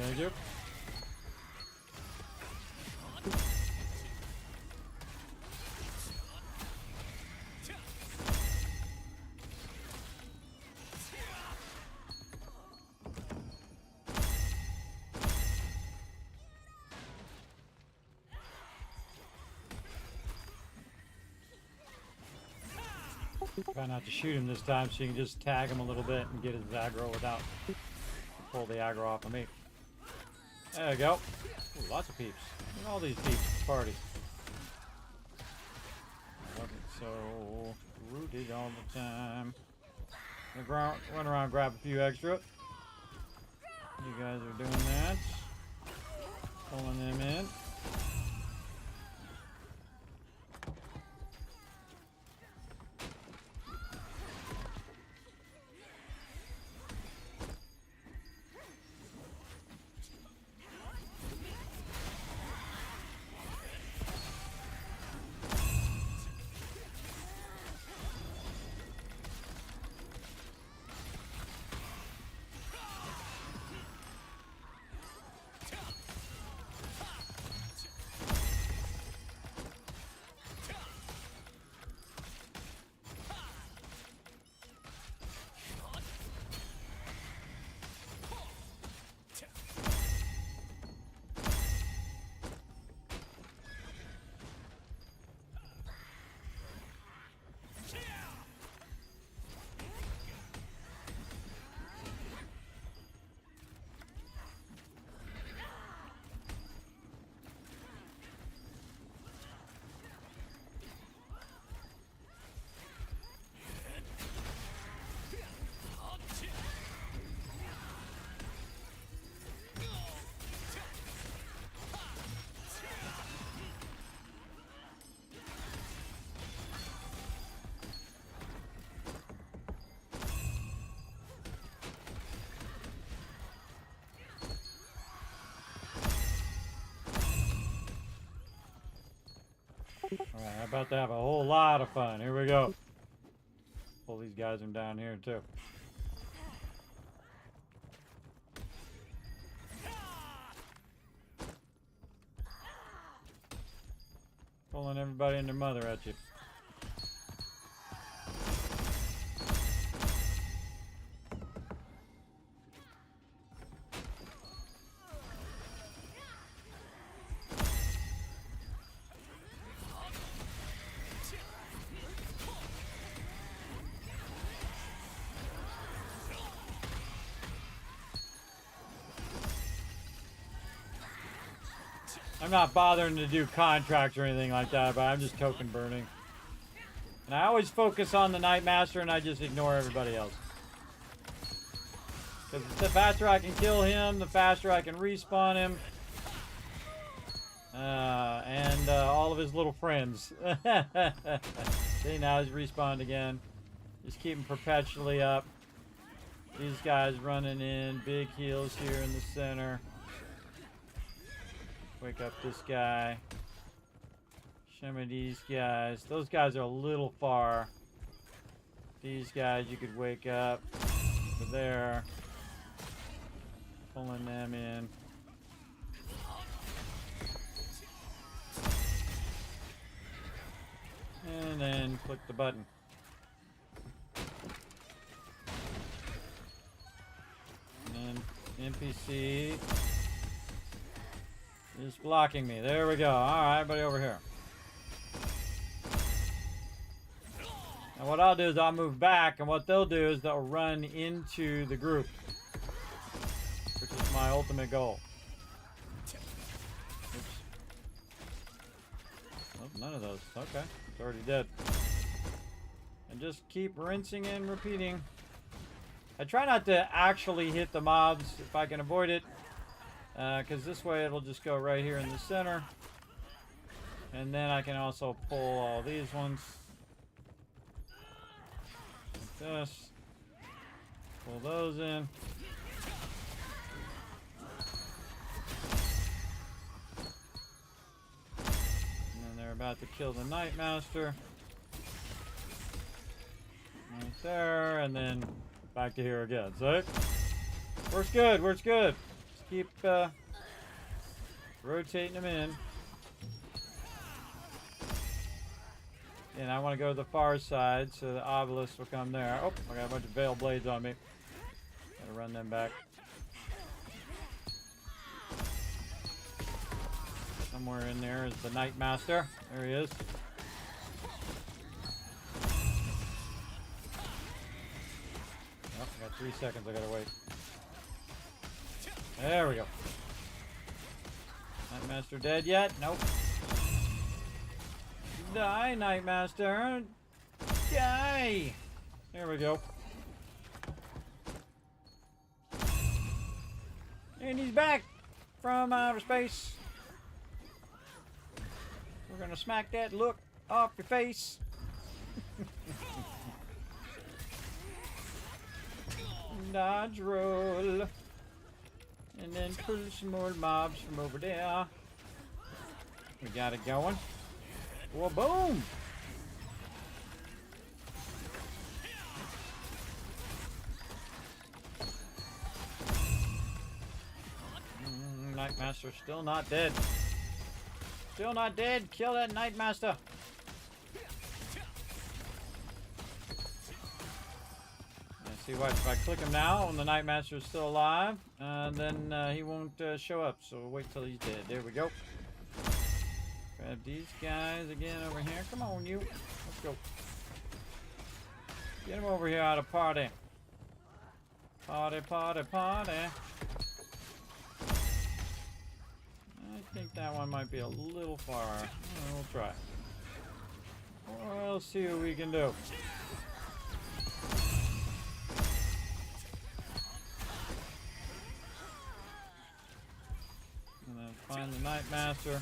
Thank you. Try not to shoot him this time so you can just tag him a little bit and get his aggro without pull the aggro off of me. There we go. Ooh, lots of peeps. Look at all these peeps at the party. Wasn't so rooted all the time. Run around, grab a few extra. You guys are doing that. Pulling them in. about to have a whole lot of fun. Here we go. Pull these guys from down here too. Pulling everybody and their mother at you. I'm not bothering to do contracts or anything like that, but I'm just token burning. And I always focus on the Night Master and I just ignore everybody else. Because the faster I can kill him, the faster I can respawn him. And all of his little friends. See, now he's respawned again. Just keep him perpetually up. These guys running in, big heals here in the center. Wake up this guy. Show me these guys. Those guys are a little far. These guys you could wake up. Over there. Pulling them in. And then click the button. And then NPC is blocking me. There we go. Alright, everybody over here. And what I'll do is I'll move back, and what they'll do is they'll run into the group. Which is my ultimate goal. Oops. Oh, none of those. Okay. It's already dead. And just keep rinsing and repeating. I try not to actually hit the mobs if I can avoid it. Because this way it'll just go right here in the center. And then I can also pull all these ones. Like this. Pull those in. And then they're about to kill the Night Master. Right there. And then back to here again. So, works good, works good. Keep rotating them in. And I want to go to the far side so the obelisk will come there. Oh, I got a bunch of veil blades on me. Gotta run them back. Somewhere in there is the Night Master. There he is. Oh, I got 3 seconds. I gotta wait. There we go. Night Master dead yet? Nope. Die, Night Master. Die. There we go. And he's back from outer space. We're gonna smack that look off your face. Dodge roll. And then pull some more mobs from over there. We got it going. Well, boom! Night Master's still not dead. Still not dead. Kill that Night Master. See what, if I click him now and the Night Master is still alive, then he won't show up, so we'll wait till he's dead. There we go. Grab these guys again over here. Come on, you. Let's go. Get him over here out of party. Party, party, party. I think that one might be a little far. We'll try. We'll see what we can do. And then find the Night Master.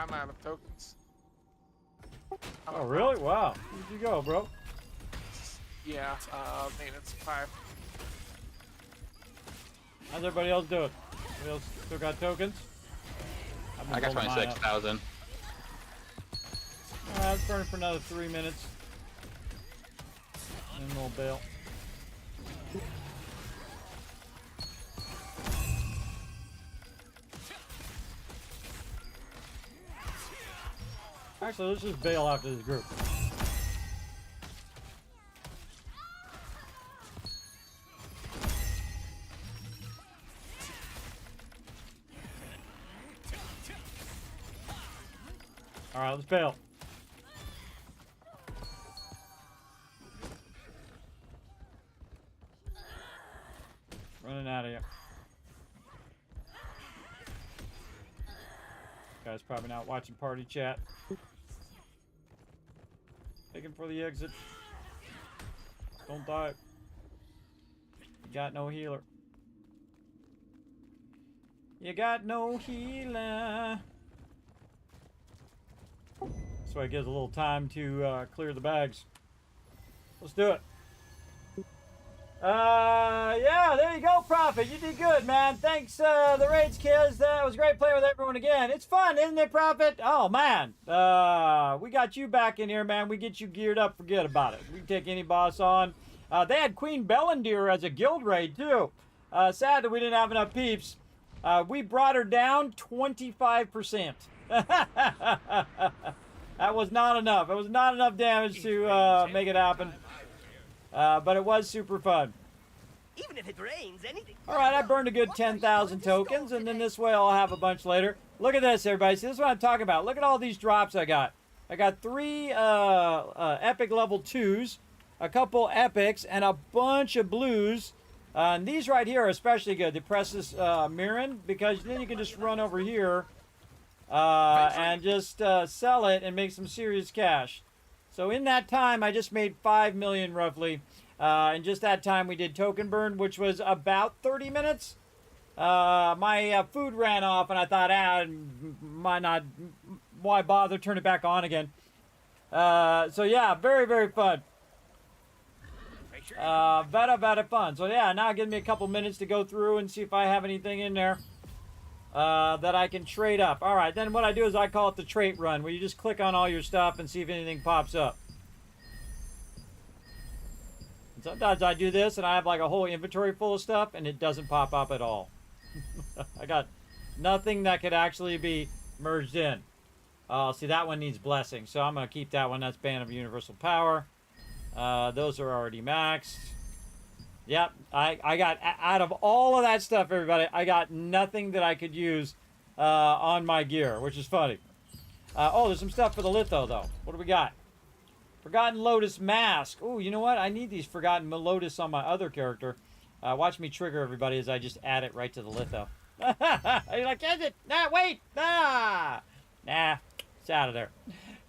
I'm out of tokens. Oh, really? Wow. Where'd you go, bro? Yeah, maintenance 5. How's everybody else doing? Everybody else still got tokens? I got 26,000. Let's burn for another 3 minutes. And we'll bail. Actually, let's just bail after this group. Alright, let's bail. Running out of here. Guy's probably not watching party chat. Taking for the exit. Don't die. You got no healer. You got no healer. So it gives a little time to clear the bags. Let's do it. Yeah, there you go, Prophet. You did good, man. Thanks, the raids, kids. That was great playing with everyone again. It's fun, isn't it, Prophet? Oh, man. We got you back in here, man. We get you geared up. Forget about it. We can take any boss on. They had Queen Bellendir as a guild raid, too. Sad that we didn't have enough peeps. We brought her down 25%. That was not enough. It was not enough damage to make it happen. But it was super fun. Even if it rains, anything. Alright, I burned a good 10,000 tokens, and then this way I'll have a bunch later. Look at this, everybody. See, this is what I'm talking about. Look at all these drops I got. I got 3 epic level 2s, a couple epics, and a bunch of blues. And these right here are especially good. They press this Mirren, because then you can just run over here and just sell it and make some serious cash. So in that time, I just made 5 million roughly. In just that time, we did token burn, which was about 30 minutes. My food ran off, and I thought, why bother? Turn it back on again. So yeah, very, very fun. Very fun. So yeah, now give me a couple minutes to go through and see if I have anything in there that I can trade up. All right, then what I do is I call it the trait run, where you just click on all your stuff and see if anything pops up. And sometimes I do this and I have like a whole inventory full of stuff and it doesn't pop up at all. I got nothing that could actually be merged in. See, that one needs blessing, so I'm going to keep that one. That's Band of Universal Power. Those are already maxed. Yep, I got, out of all of that stuff, everybody, I got nothing that I could use on my gear, which is funny. Oh, there's some stuff for the litho, though. What do we got? Forgotten Lotus Mask. Oh, you know what? I need these Forgotten Lotus on my other character. Watch me trigger everybody as I just add it right to the litho. You're like, is it? Nah, wait. Nah. Nah, it's out of there.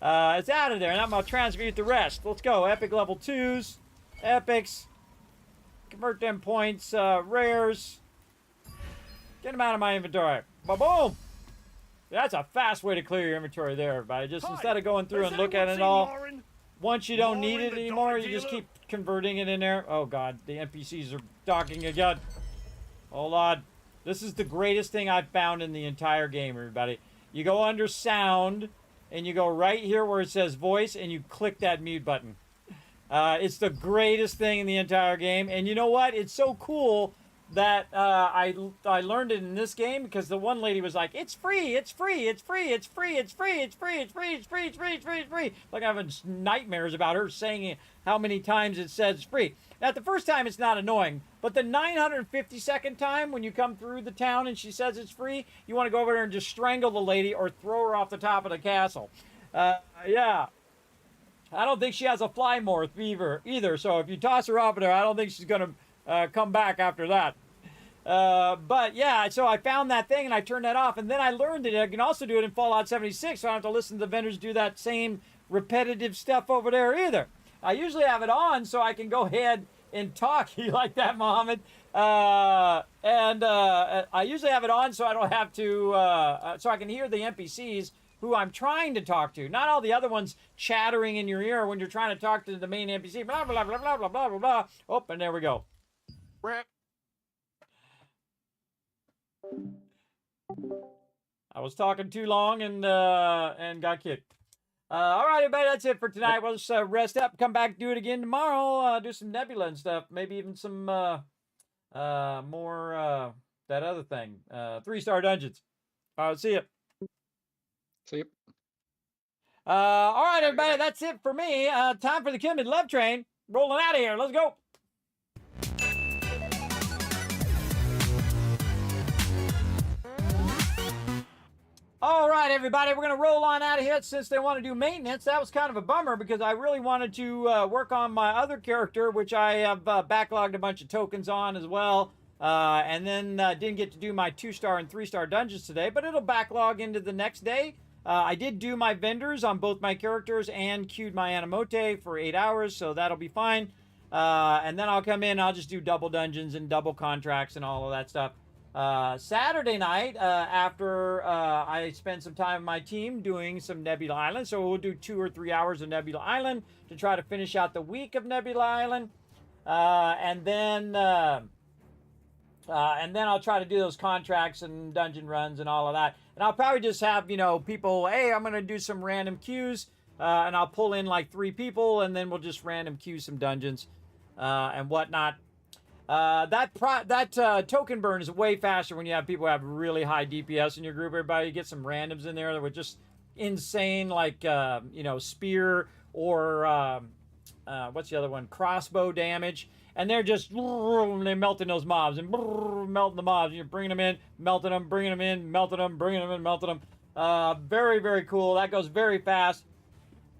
It's out of there, and I'm going to transmute the rest. Let's go. Epic level 2s. Epics. Convert them points. Rares. Get them out of my inventory. Ba-boom. That's a fast way to clear your inventory there, everybody. Just instead of going through and look at it all, once you don't need it anymore, you just keep converting it in there. Oh, God. The NPCs are docking again. Hold on. This is the greatest thing I've found in the entire game, everybody. You go under sound, and you go right here where it says voice, and you click that mute button. It's the greatest thing in the entire game. And you know what? It's so cool that I learned it in this game because the one lady was like, it's free, it's free, it's free, it's free, it's free, it's free, it's free, it's free, it's free, it's free, it's free. Like I'm having nightmares about her saying how many times it says it's free. Now, the first time it's not annoying, but the 952nd time when you come through the town and she says it's free, you want to go over there and just strangle the lady or throw her off the top of the castle. Yeah. I don't think she has a fly morph either, so if you toss her off of there, I don't think she's going to come back after that. But yeah, so I found that thing and I turned that off, and then I learned that I can also do it in Fallout 76, so I don't have to listen to the vendors do that same repetitive stuff over there either. I usually have it on so I can go ahead in talk. You like that, Mohammed? And I usually have it on so I don't have to, so I can hear the NPCs who I'm trying to talk to. Not all the other ones chattering in your ear when you're trying to talk to the main NPC. Blah, blah, blah, blah, blah, blah, blah, blah. Oh, and there we go. Rip. I was talking too long and got kicked. All right, everybody, that's it for tonight. We'll just rest up, come back, do it again tomorrow, do some Nebula and stuff, maybe even some more that other thing, 3-star dungeons. All right, see ya. See you. All right, everybody, that's it for me. Time for the Kismet Love Train. Rolling out of here. Let's go. All right, everybody, we're going to roll on out of here since they want to do maintenance. That was kind of a bummer because I really wanted to work on my other character, which I have backlogged a bunch of tokens on as well. And then didn't get to do my 2-star and 3-star dungeons today, but it'll backlog into the next day. I did do my vendors on both my characters and queued my Animote for 8 hours, so that'll be fine. And then I'll come in, I'll just do double dungeons and double contracts and all of that stuff. Saturday night, after I spend some time with my team doing some Nebula Island, so we'll do 2 or 3 hours of Nebula Island to try to finish out the week of Nebula Island. And then I'll try to do those contracts and dungeon runs and all of that. And I'll probably just have, you know, people, hey, I'm going to do some random queues, and I'll pull in like 3 people, and then we'll just random queue some dungeons and whatnot. That token burn is way faster when you have people who have really high DPS in your group. Everybody get some randoms in there that were just insane, like, you know, spear or, what's the other one? Crossbow damage. And they're just, they're melting those mobs and melting the mobs. You're bringing them in, melting them, bringing them in, melting them, bringing them in, melting them. Very, very cool. That goes very fast.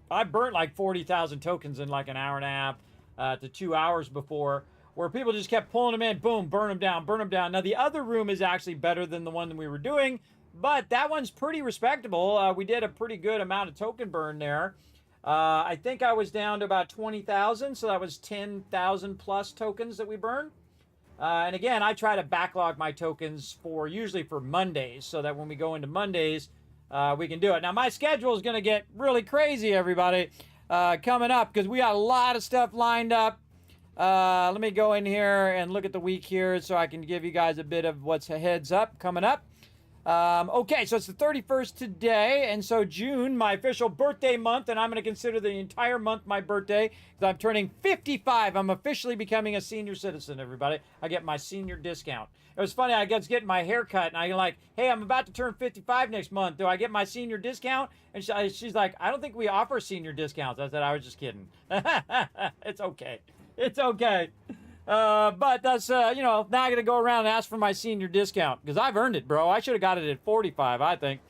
I burnt like 40,000 tokens in like an hour and a half to 2 hours before, where people just kept pulling them in, boom, burn them down, burn them down. Now, the other room is actually better than the one that we were doing, but that one's pretty respectable. We did a pretty good amount of token burn there. I think I was down to about 20,000, so that was 10,000 plus tokens that we burned. And again, I try to backlog my tokens usually for Mondays, so that when we go into Mondays, we can do it. Now, my schedule is going to get really crazy, everybody, coming up, because we got a lot of stuff lined up. Let me go in here and look at the week here so I can give you guys a bit of what's a heads up coming up. Okay, so it's the 31st today, and so June, my official birthday month, and I'm going to consider the entire month my birthday because I'm turning 55. I'm officially becoming a senior citizen, everybody. I get my senior discount. It was funny, I was getting my hair cut, and I'm like, hey, I'm about to turn 55 next month. Do I get my senior discount? And she's like, I don't think we offer senior discounts. I said, I was just kidding. It's okay. It's okay. But that's, you know, now I got to go around and ask for my senior discount because I've earned it, bro. I should have got it at 45, I think.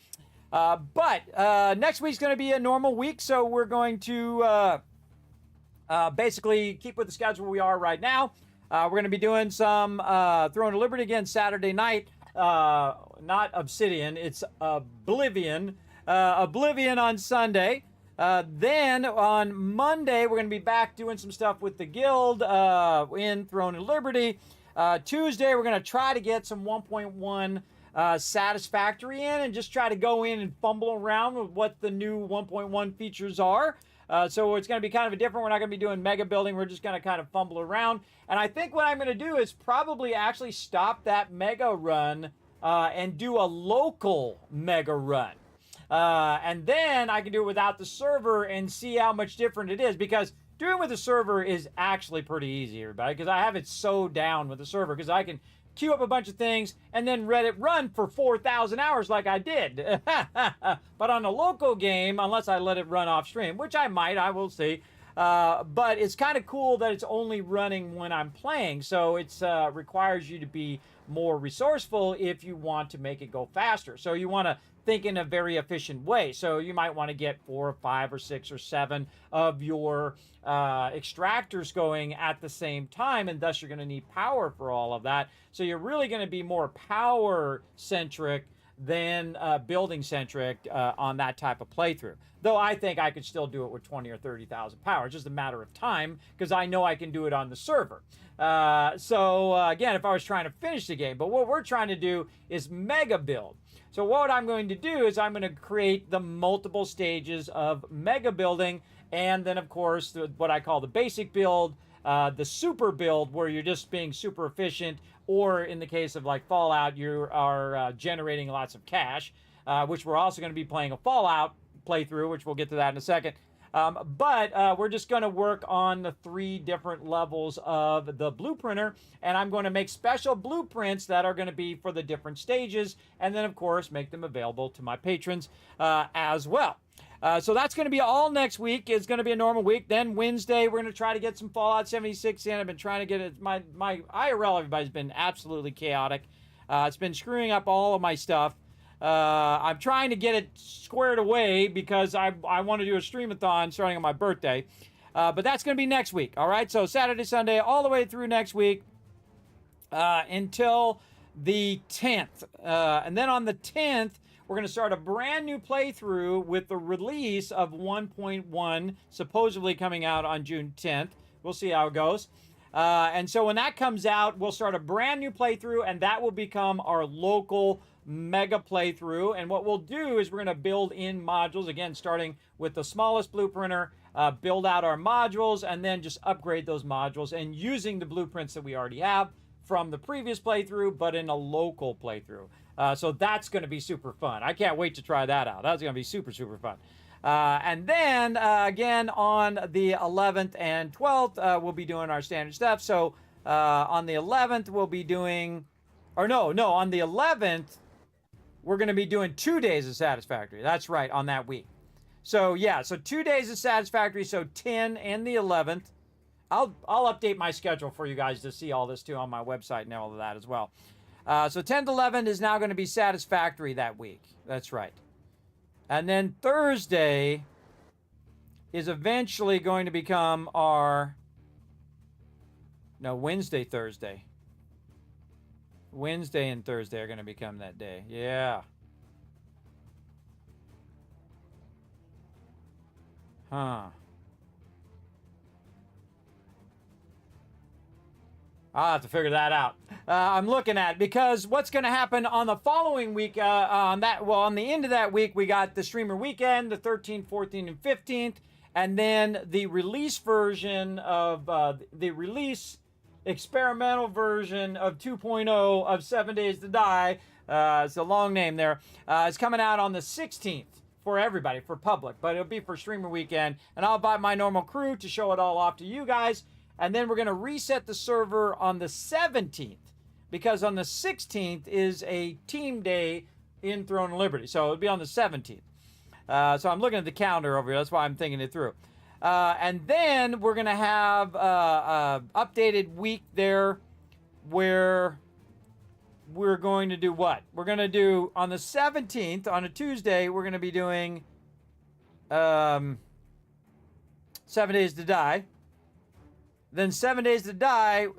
But next week's going to be a normal week, so we're going to basically keep with the schedule we are right now. We're going to be doing some Throne of Liberty again Saturday night. Not Obsidian, it's Oblivion. Oblivion on Sunday. Then on Monday, we're going to be back doing some stuff with the guild in Throne of Liberty. Tuesday, we're going to try to get some 1.1 Satisfactory in and just try to go in and fumble around with what the new 1.1 features are. So it's going to be kind of a different. We're not going to be doing mega building. We're just going to kind of fumble around. And I think what I'm going to do is probably actually stop that mega run and do a local mega run. And then I can do it without the server and see how much different it is, because doing with the server is actually pretty easy, everybody, because I have it so down with the server, because I can queue up a bunch of things and then let it run for 4,000 hours like I did. But on a local game, unless I let it run off stream, which I might, I will see. But it's kind of cool that it's only running when I'm playing, so it requires you to be more resourceful if you want to make it go faster. So you want to think in a very efficient way. So you might want to get 4 or 5 or 6 or 7 of your extractors going at the same time, and thus you're going to need power for all of that. So you're really going to be more power centric than building centric on that type of playthrough. Though I think I could still do it with 20 or 30,000 power. It's just a matter of time because I know I can do it on the server. Again, if I was trying to finish the game, but what we're trying to do is mega build. So what I'm going to do is I'm going to create the multiple stages of mega building, and then of course what I call the basic build, the super build where you're just being super efficient, or in the case of like Fallout, you are generating lots of cash, which we're also going to be playing a Fallout playthrough, which we'll get to that in a second. But we're just going to work on the 3 different levels of the blueprinter, and I'm going to make special blueprints that are going to be for the different stages, and then of course make them available to my patrons as well. So that's going to be all next week. It's going to be a normal week. Then Wednesday, we're going to try to get some Fallout 76 in. I've been trying to get it. My IRL, everybody's been absolutely chaotic. It's been screwing up all of my stuff. I'm trying to get it squared away because I want to do a streamathon starting on my birthday. But that's going to be next week. All right. So Saturday, Sunday, all the way through next week until the 10th. And then on the 10th, we're going to start a brand new playthrough with the release of 1.1, supposedly coming out on June 10th. We'll see how it goes. And so when that comes out, we'll start a brand new playthrough, and that will become our local mega playthrough. And what we'll do is we're going to build in modules, again, starting with the smallest blueprinter, build out our modules, and then just upgrade those modules and using the blueprints that we already have from the previous playthrough, but in a local playthrough. So that's going to be super fun. I can't wait to try that out. That's going to be super, super fun. And then, again, on the 11th and 12th, we'll be doing our standard stuff. So on the 11th, we'll be doing... on the 11th, we're going to be doing 2 days of Satisfactory. That's right, on that week. So, yeah, so 2 days of Satisfactory, so 10 and the 11th. I'll update my schedule for you guys to see all this, too, on my website and all of that as well. So 10 to 11 is now going to be Satisfactory that week. That's right. And then Thursday is eventually going to become our... No, Wednesday, Thursday. Wednesday and Thursday are going to become that day. Yeah. Huh. I'll have to figure that out. I'm looking at it because what's going to happen on the following week, on the end of that week, we got the streamer weekend, the 13th, 14th, and 15th, and then the release version of the release experimental version of 2.0 of 7 Days to Die. It's a long name there. It's coming out on the 16th for everybody, for public, but it'll be for streamer weekend, and I'll invite my normal crew to show it all off to you guys. And then we're going to reset the server on the 17th because on the 16th is a team day in Throne of Liberty. So it'll be on the 17th. So I'm looking at the calendar over here. That's why I'm thinking it through. And then we're going to have an updated week there where we're going to do what? We're going to do on the 17th, on a Tuesday, we're going to be doing 7 Days to Die. Then 7 Days to Die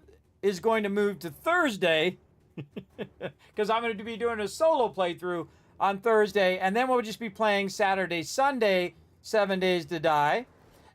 is going to move to Thursday because I'm going to be doing a solo playthrough on Thursday. And then we'll just be playing Saturday, Sunday, 7 Days to Die.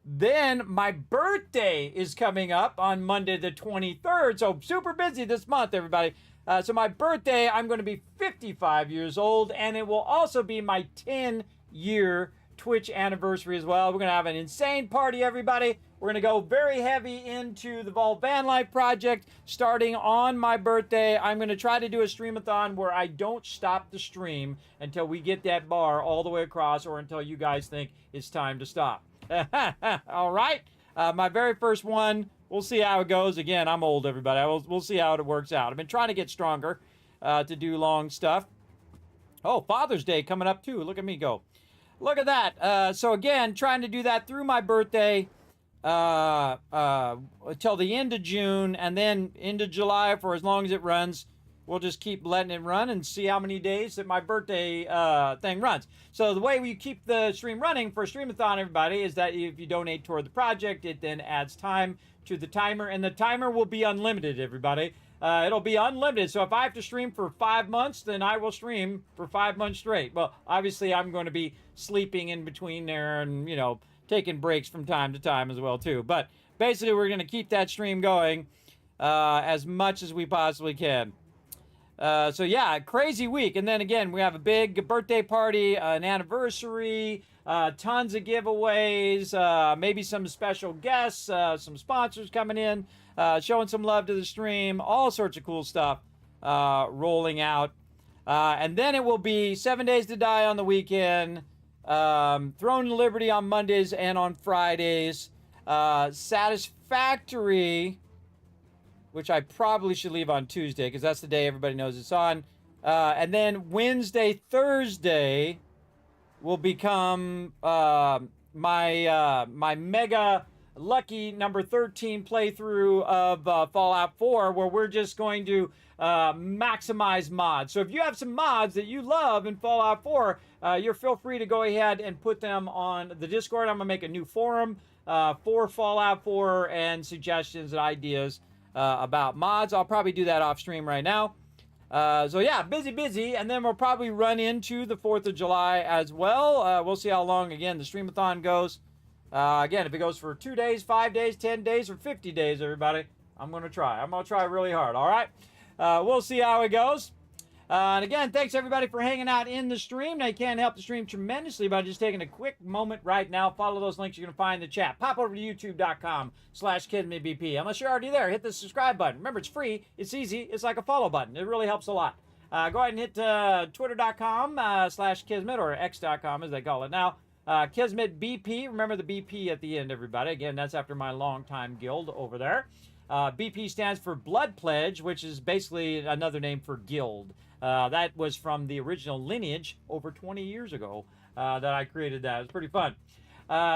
Then my birthday is coming up on Monday the 23rd. So super busy this month, everybody. So my birthday, I'm going to be 55 years old. And it will also be my 10-year Twitch anniversary as well. We're going to have an insane party, everybody. We're going to go very heavy into the Vault Van Life project starting on my birthday. I'm going to try to do a streamathon where I don't stop the stream until we get that bar all the way across or until you guys think it's time to stop. All right. My very first one. We'll see how it goes. Again, I'm old, everybody. We'll see how it works out. I've been trying to get stronger to do long stuff. Oh, Father's Day coming up, too. Look at me go. Look at that. So, again, trying to do that through my birthday until the end of June and then into July for as long as it runs. We'll just keep letting it run and see how many days that my birthday thing runs. So the way we keep the stream running for Streamathon, everybody, is that if you donate toward the project, it then adds time to the timer. And the timer will be unlimited, everybody. It'll be unlimited. So if I have to stream for 5 months, then I will stream for 5 months straight. Well, obviously I'm going to be sleeping in between there and, you know, taking breaks from time to time as well too. But basically we're going to keep that stream going as much as we possibly can. So yeah, crazy week. And then again, we have a big birthday party, an anniversary, tons of giveaways, maybe some special guests, some sponsors coming in, showing some love to the stream, all sorts of cool stuff rolling out. And then it will be 7 Days to Die on the weekend, Throne to Liberty on Mondays and on Fridays, Satisfactory, which I probably should leave on Tuesday because that's the day everybody knows it's on. And then Wednesday, Thursday will become my mega lucky number 13 playthrough of Fallout 4, where we're just going to maximize mods. So if you have some mods that you love in Fallout 4, you're feel free to go ahead and put them on the Discord. I'm going to make a new forum for Fallout 4 and suggestions and ideas about mods. I'll probably do that off stream right now. So yeah, busy, and then we'll probably run into the 4th of July as well. We'll see how long, again, the streamathon goes. Again, if it goes for 2 days, 5 days, 10 days, or 50 days, everybody, I'm going to try. I'm going to try really hard, all right? We'll see how it goes. And again, thanks everybody for hanging out in the stream. Now, you can help the stream tremendously by just taking a quick moment right now. Follow those links you're going to find in the chat. Pop over to youtube.com/KismetBP. Unless you're already there, hit the subscribe button. Remember, it's free. It's easy. It's like a follow button. It really helps a lot. Go ahead and hit twitter.com/Kismet, or x.com as they call it now. Kismet BP. Remember the BP at the end, everybody. Again, that's after my longtime guild over there. BP stands for Blood Pledge, which is basically another name for guild. That was from the original lineage over 20 years ago that I created that. It was pretty fun.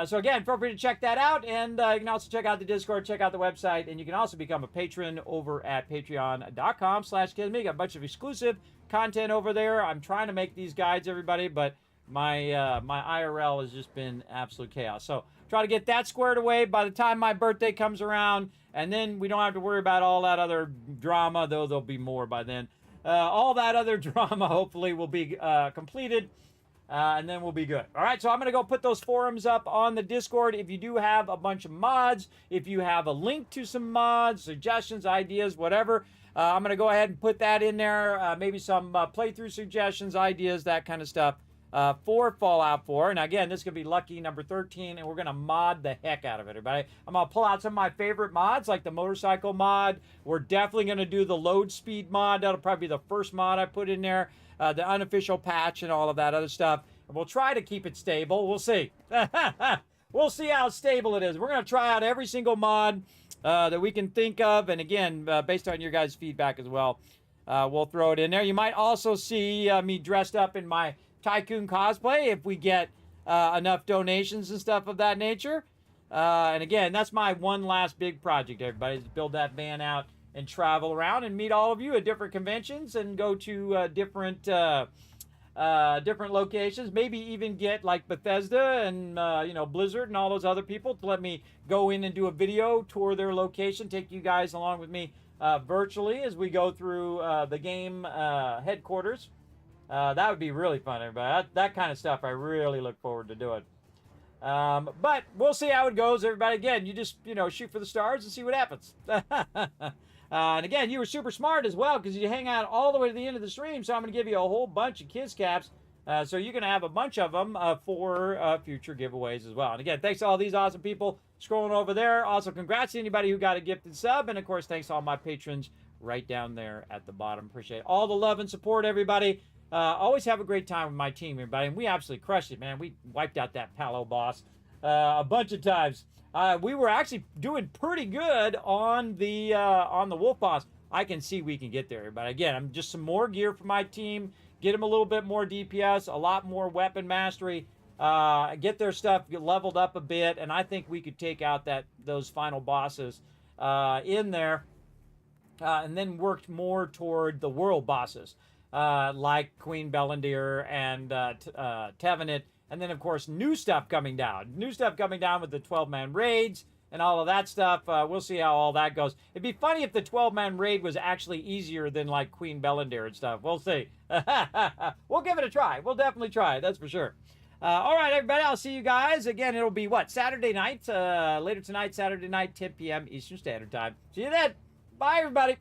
So again, feel free to check that out. And you can also check out the Discord, check out the website, and you can also become a patron over at patreon.com/Kismet. Got a bunch of exclusive content over there. I'm trying to make these guides, everybody, but my IRL has just been absolute chaos. So try to get that squared away by the time my birthday comes around, and then we don't have to worry about all that other drama, though there'll be more by then. All that other drama hopefully will be completed, and then we'll be good. All right, so I'm going to go put those forums up on the Discord. If you do have a bunch of mods, if you have a link to some mods, suggestions, ideas, whatever, I'm going to go ahead and put that in there. Maybe some playthrough suggestions, ideas, that kind of stuff. For Fallout 4. And again, this could be lucky number 13, and we're going to mod the heck out of it, everybody. I'm going to pull out some of my favorite mods, like the motorcycle mod. We're definitely going to do the load speed mod. That'll probably be the first mod I put in there. The unofficial patch and all of that other stuff. And we'll try to keep it stable. We'll see. We'll see how stable it is. We're going to try out every single mod that we can think of. And again, based on your guys' feedback as well, we'll throw it in there. You might also see me dressed up in my Tycoon cosplay if we get enough donations and stuff of that nature. And again, that's my one last big project, everybody, is to build that van out and travel around and meet all of you at different conventions and go to different locations. Maybe even get like Bethesda and Blizzard and all those other people to let me go in and do a video, tour their location, take you guys along with me virtually as we go through the game headquarters. That would be really fun, everybody. That kind of stuff I really look forward to doing. But we'll see how it goes, everybody. Again, you just, shoot for the stars and see what happens. And again, you were super smart as well because you hang out all the way to the end of the stream, so I'm going to give you a whole bunch of Kiss Caps. So you're going to have a bunch of them for future giveaways as well. And again, thanks to all these awesome people scrolling over there. Also, congrats to anybody who got a gifted sub. And, of course, thanks to all my patrons right down there at the bottom. Appreciate all the love and support, everybody. Always have a great time with my team, everybody, and we absolutely crushed it, man. We wiped out that Palo boss a bunch of times. We were actually doing pretty good on the Wolf boss. I can see we can get there, but again, I'm just some more gear for my team, get them a little bit more DPS, a lot more weapon mastery, get their stuff leveled up a bit, and I think we could take out those final bosses in there, and then work more toward the world bosses. Like Queen Bellendir and Tevenet, and then of course new stuff coming down. New stuff coming down with the 12-man raids and all of that stuff. We'll see how all that goes. It'd be funny if the 12-man raid was actually easier than like Queen Bellendir and stuff. We'll see. We'll give it a try. We'll definitely try it. That's for sure. All right, everybody. I'll see you guys again. It'll be what, Saturday night? Later tonight, Saturday night, 10 p.m. Eastern Standard Time. See you then. Bye, everybody.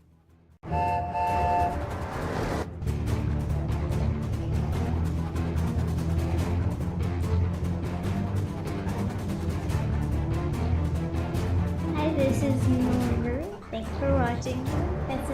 Hi, this is Ivory. Thanks for watching. That's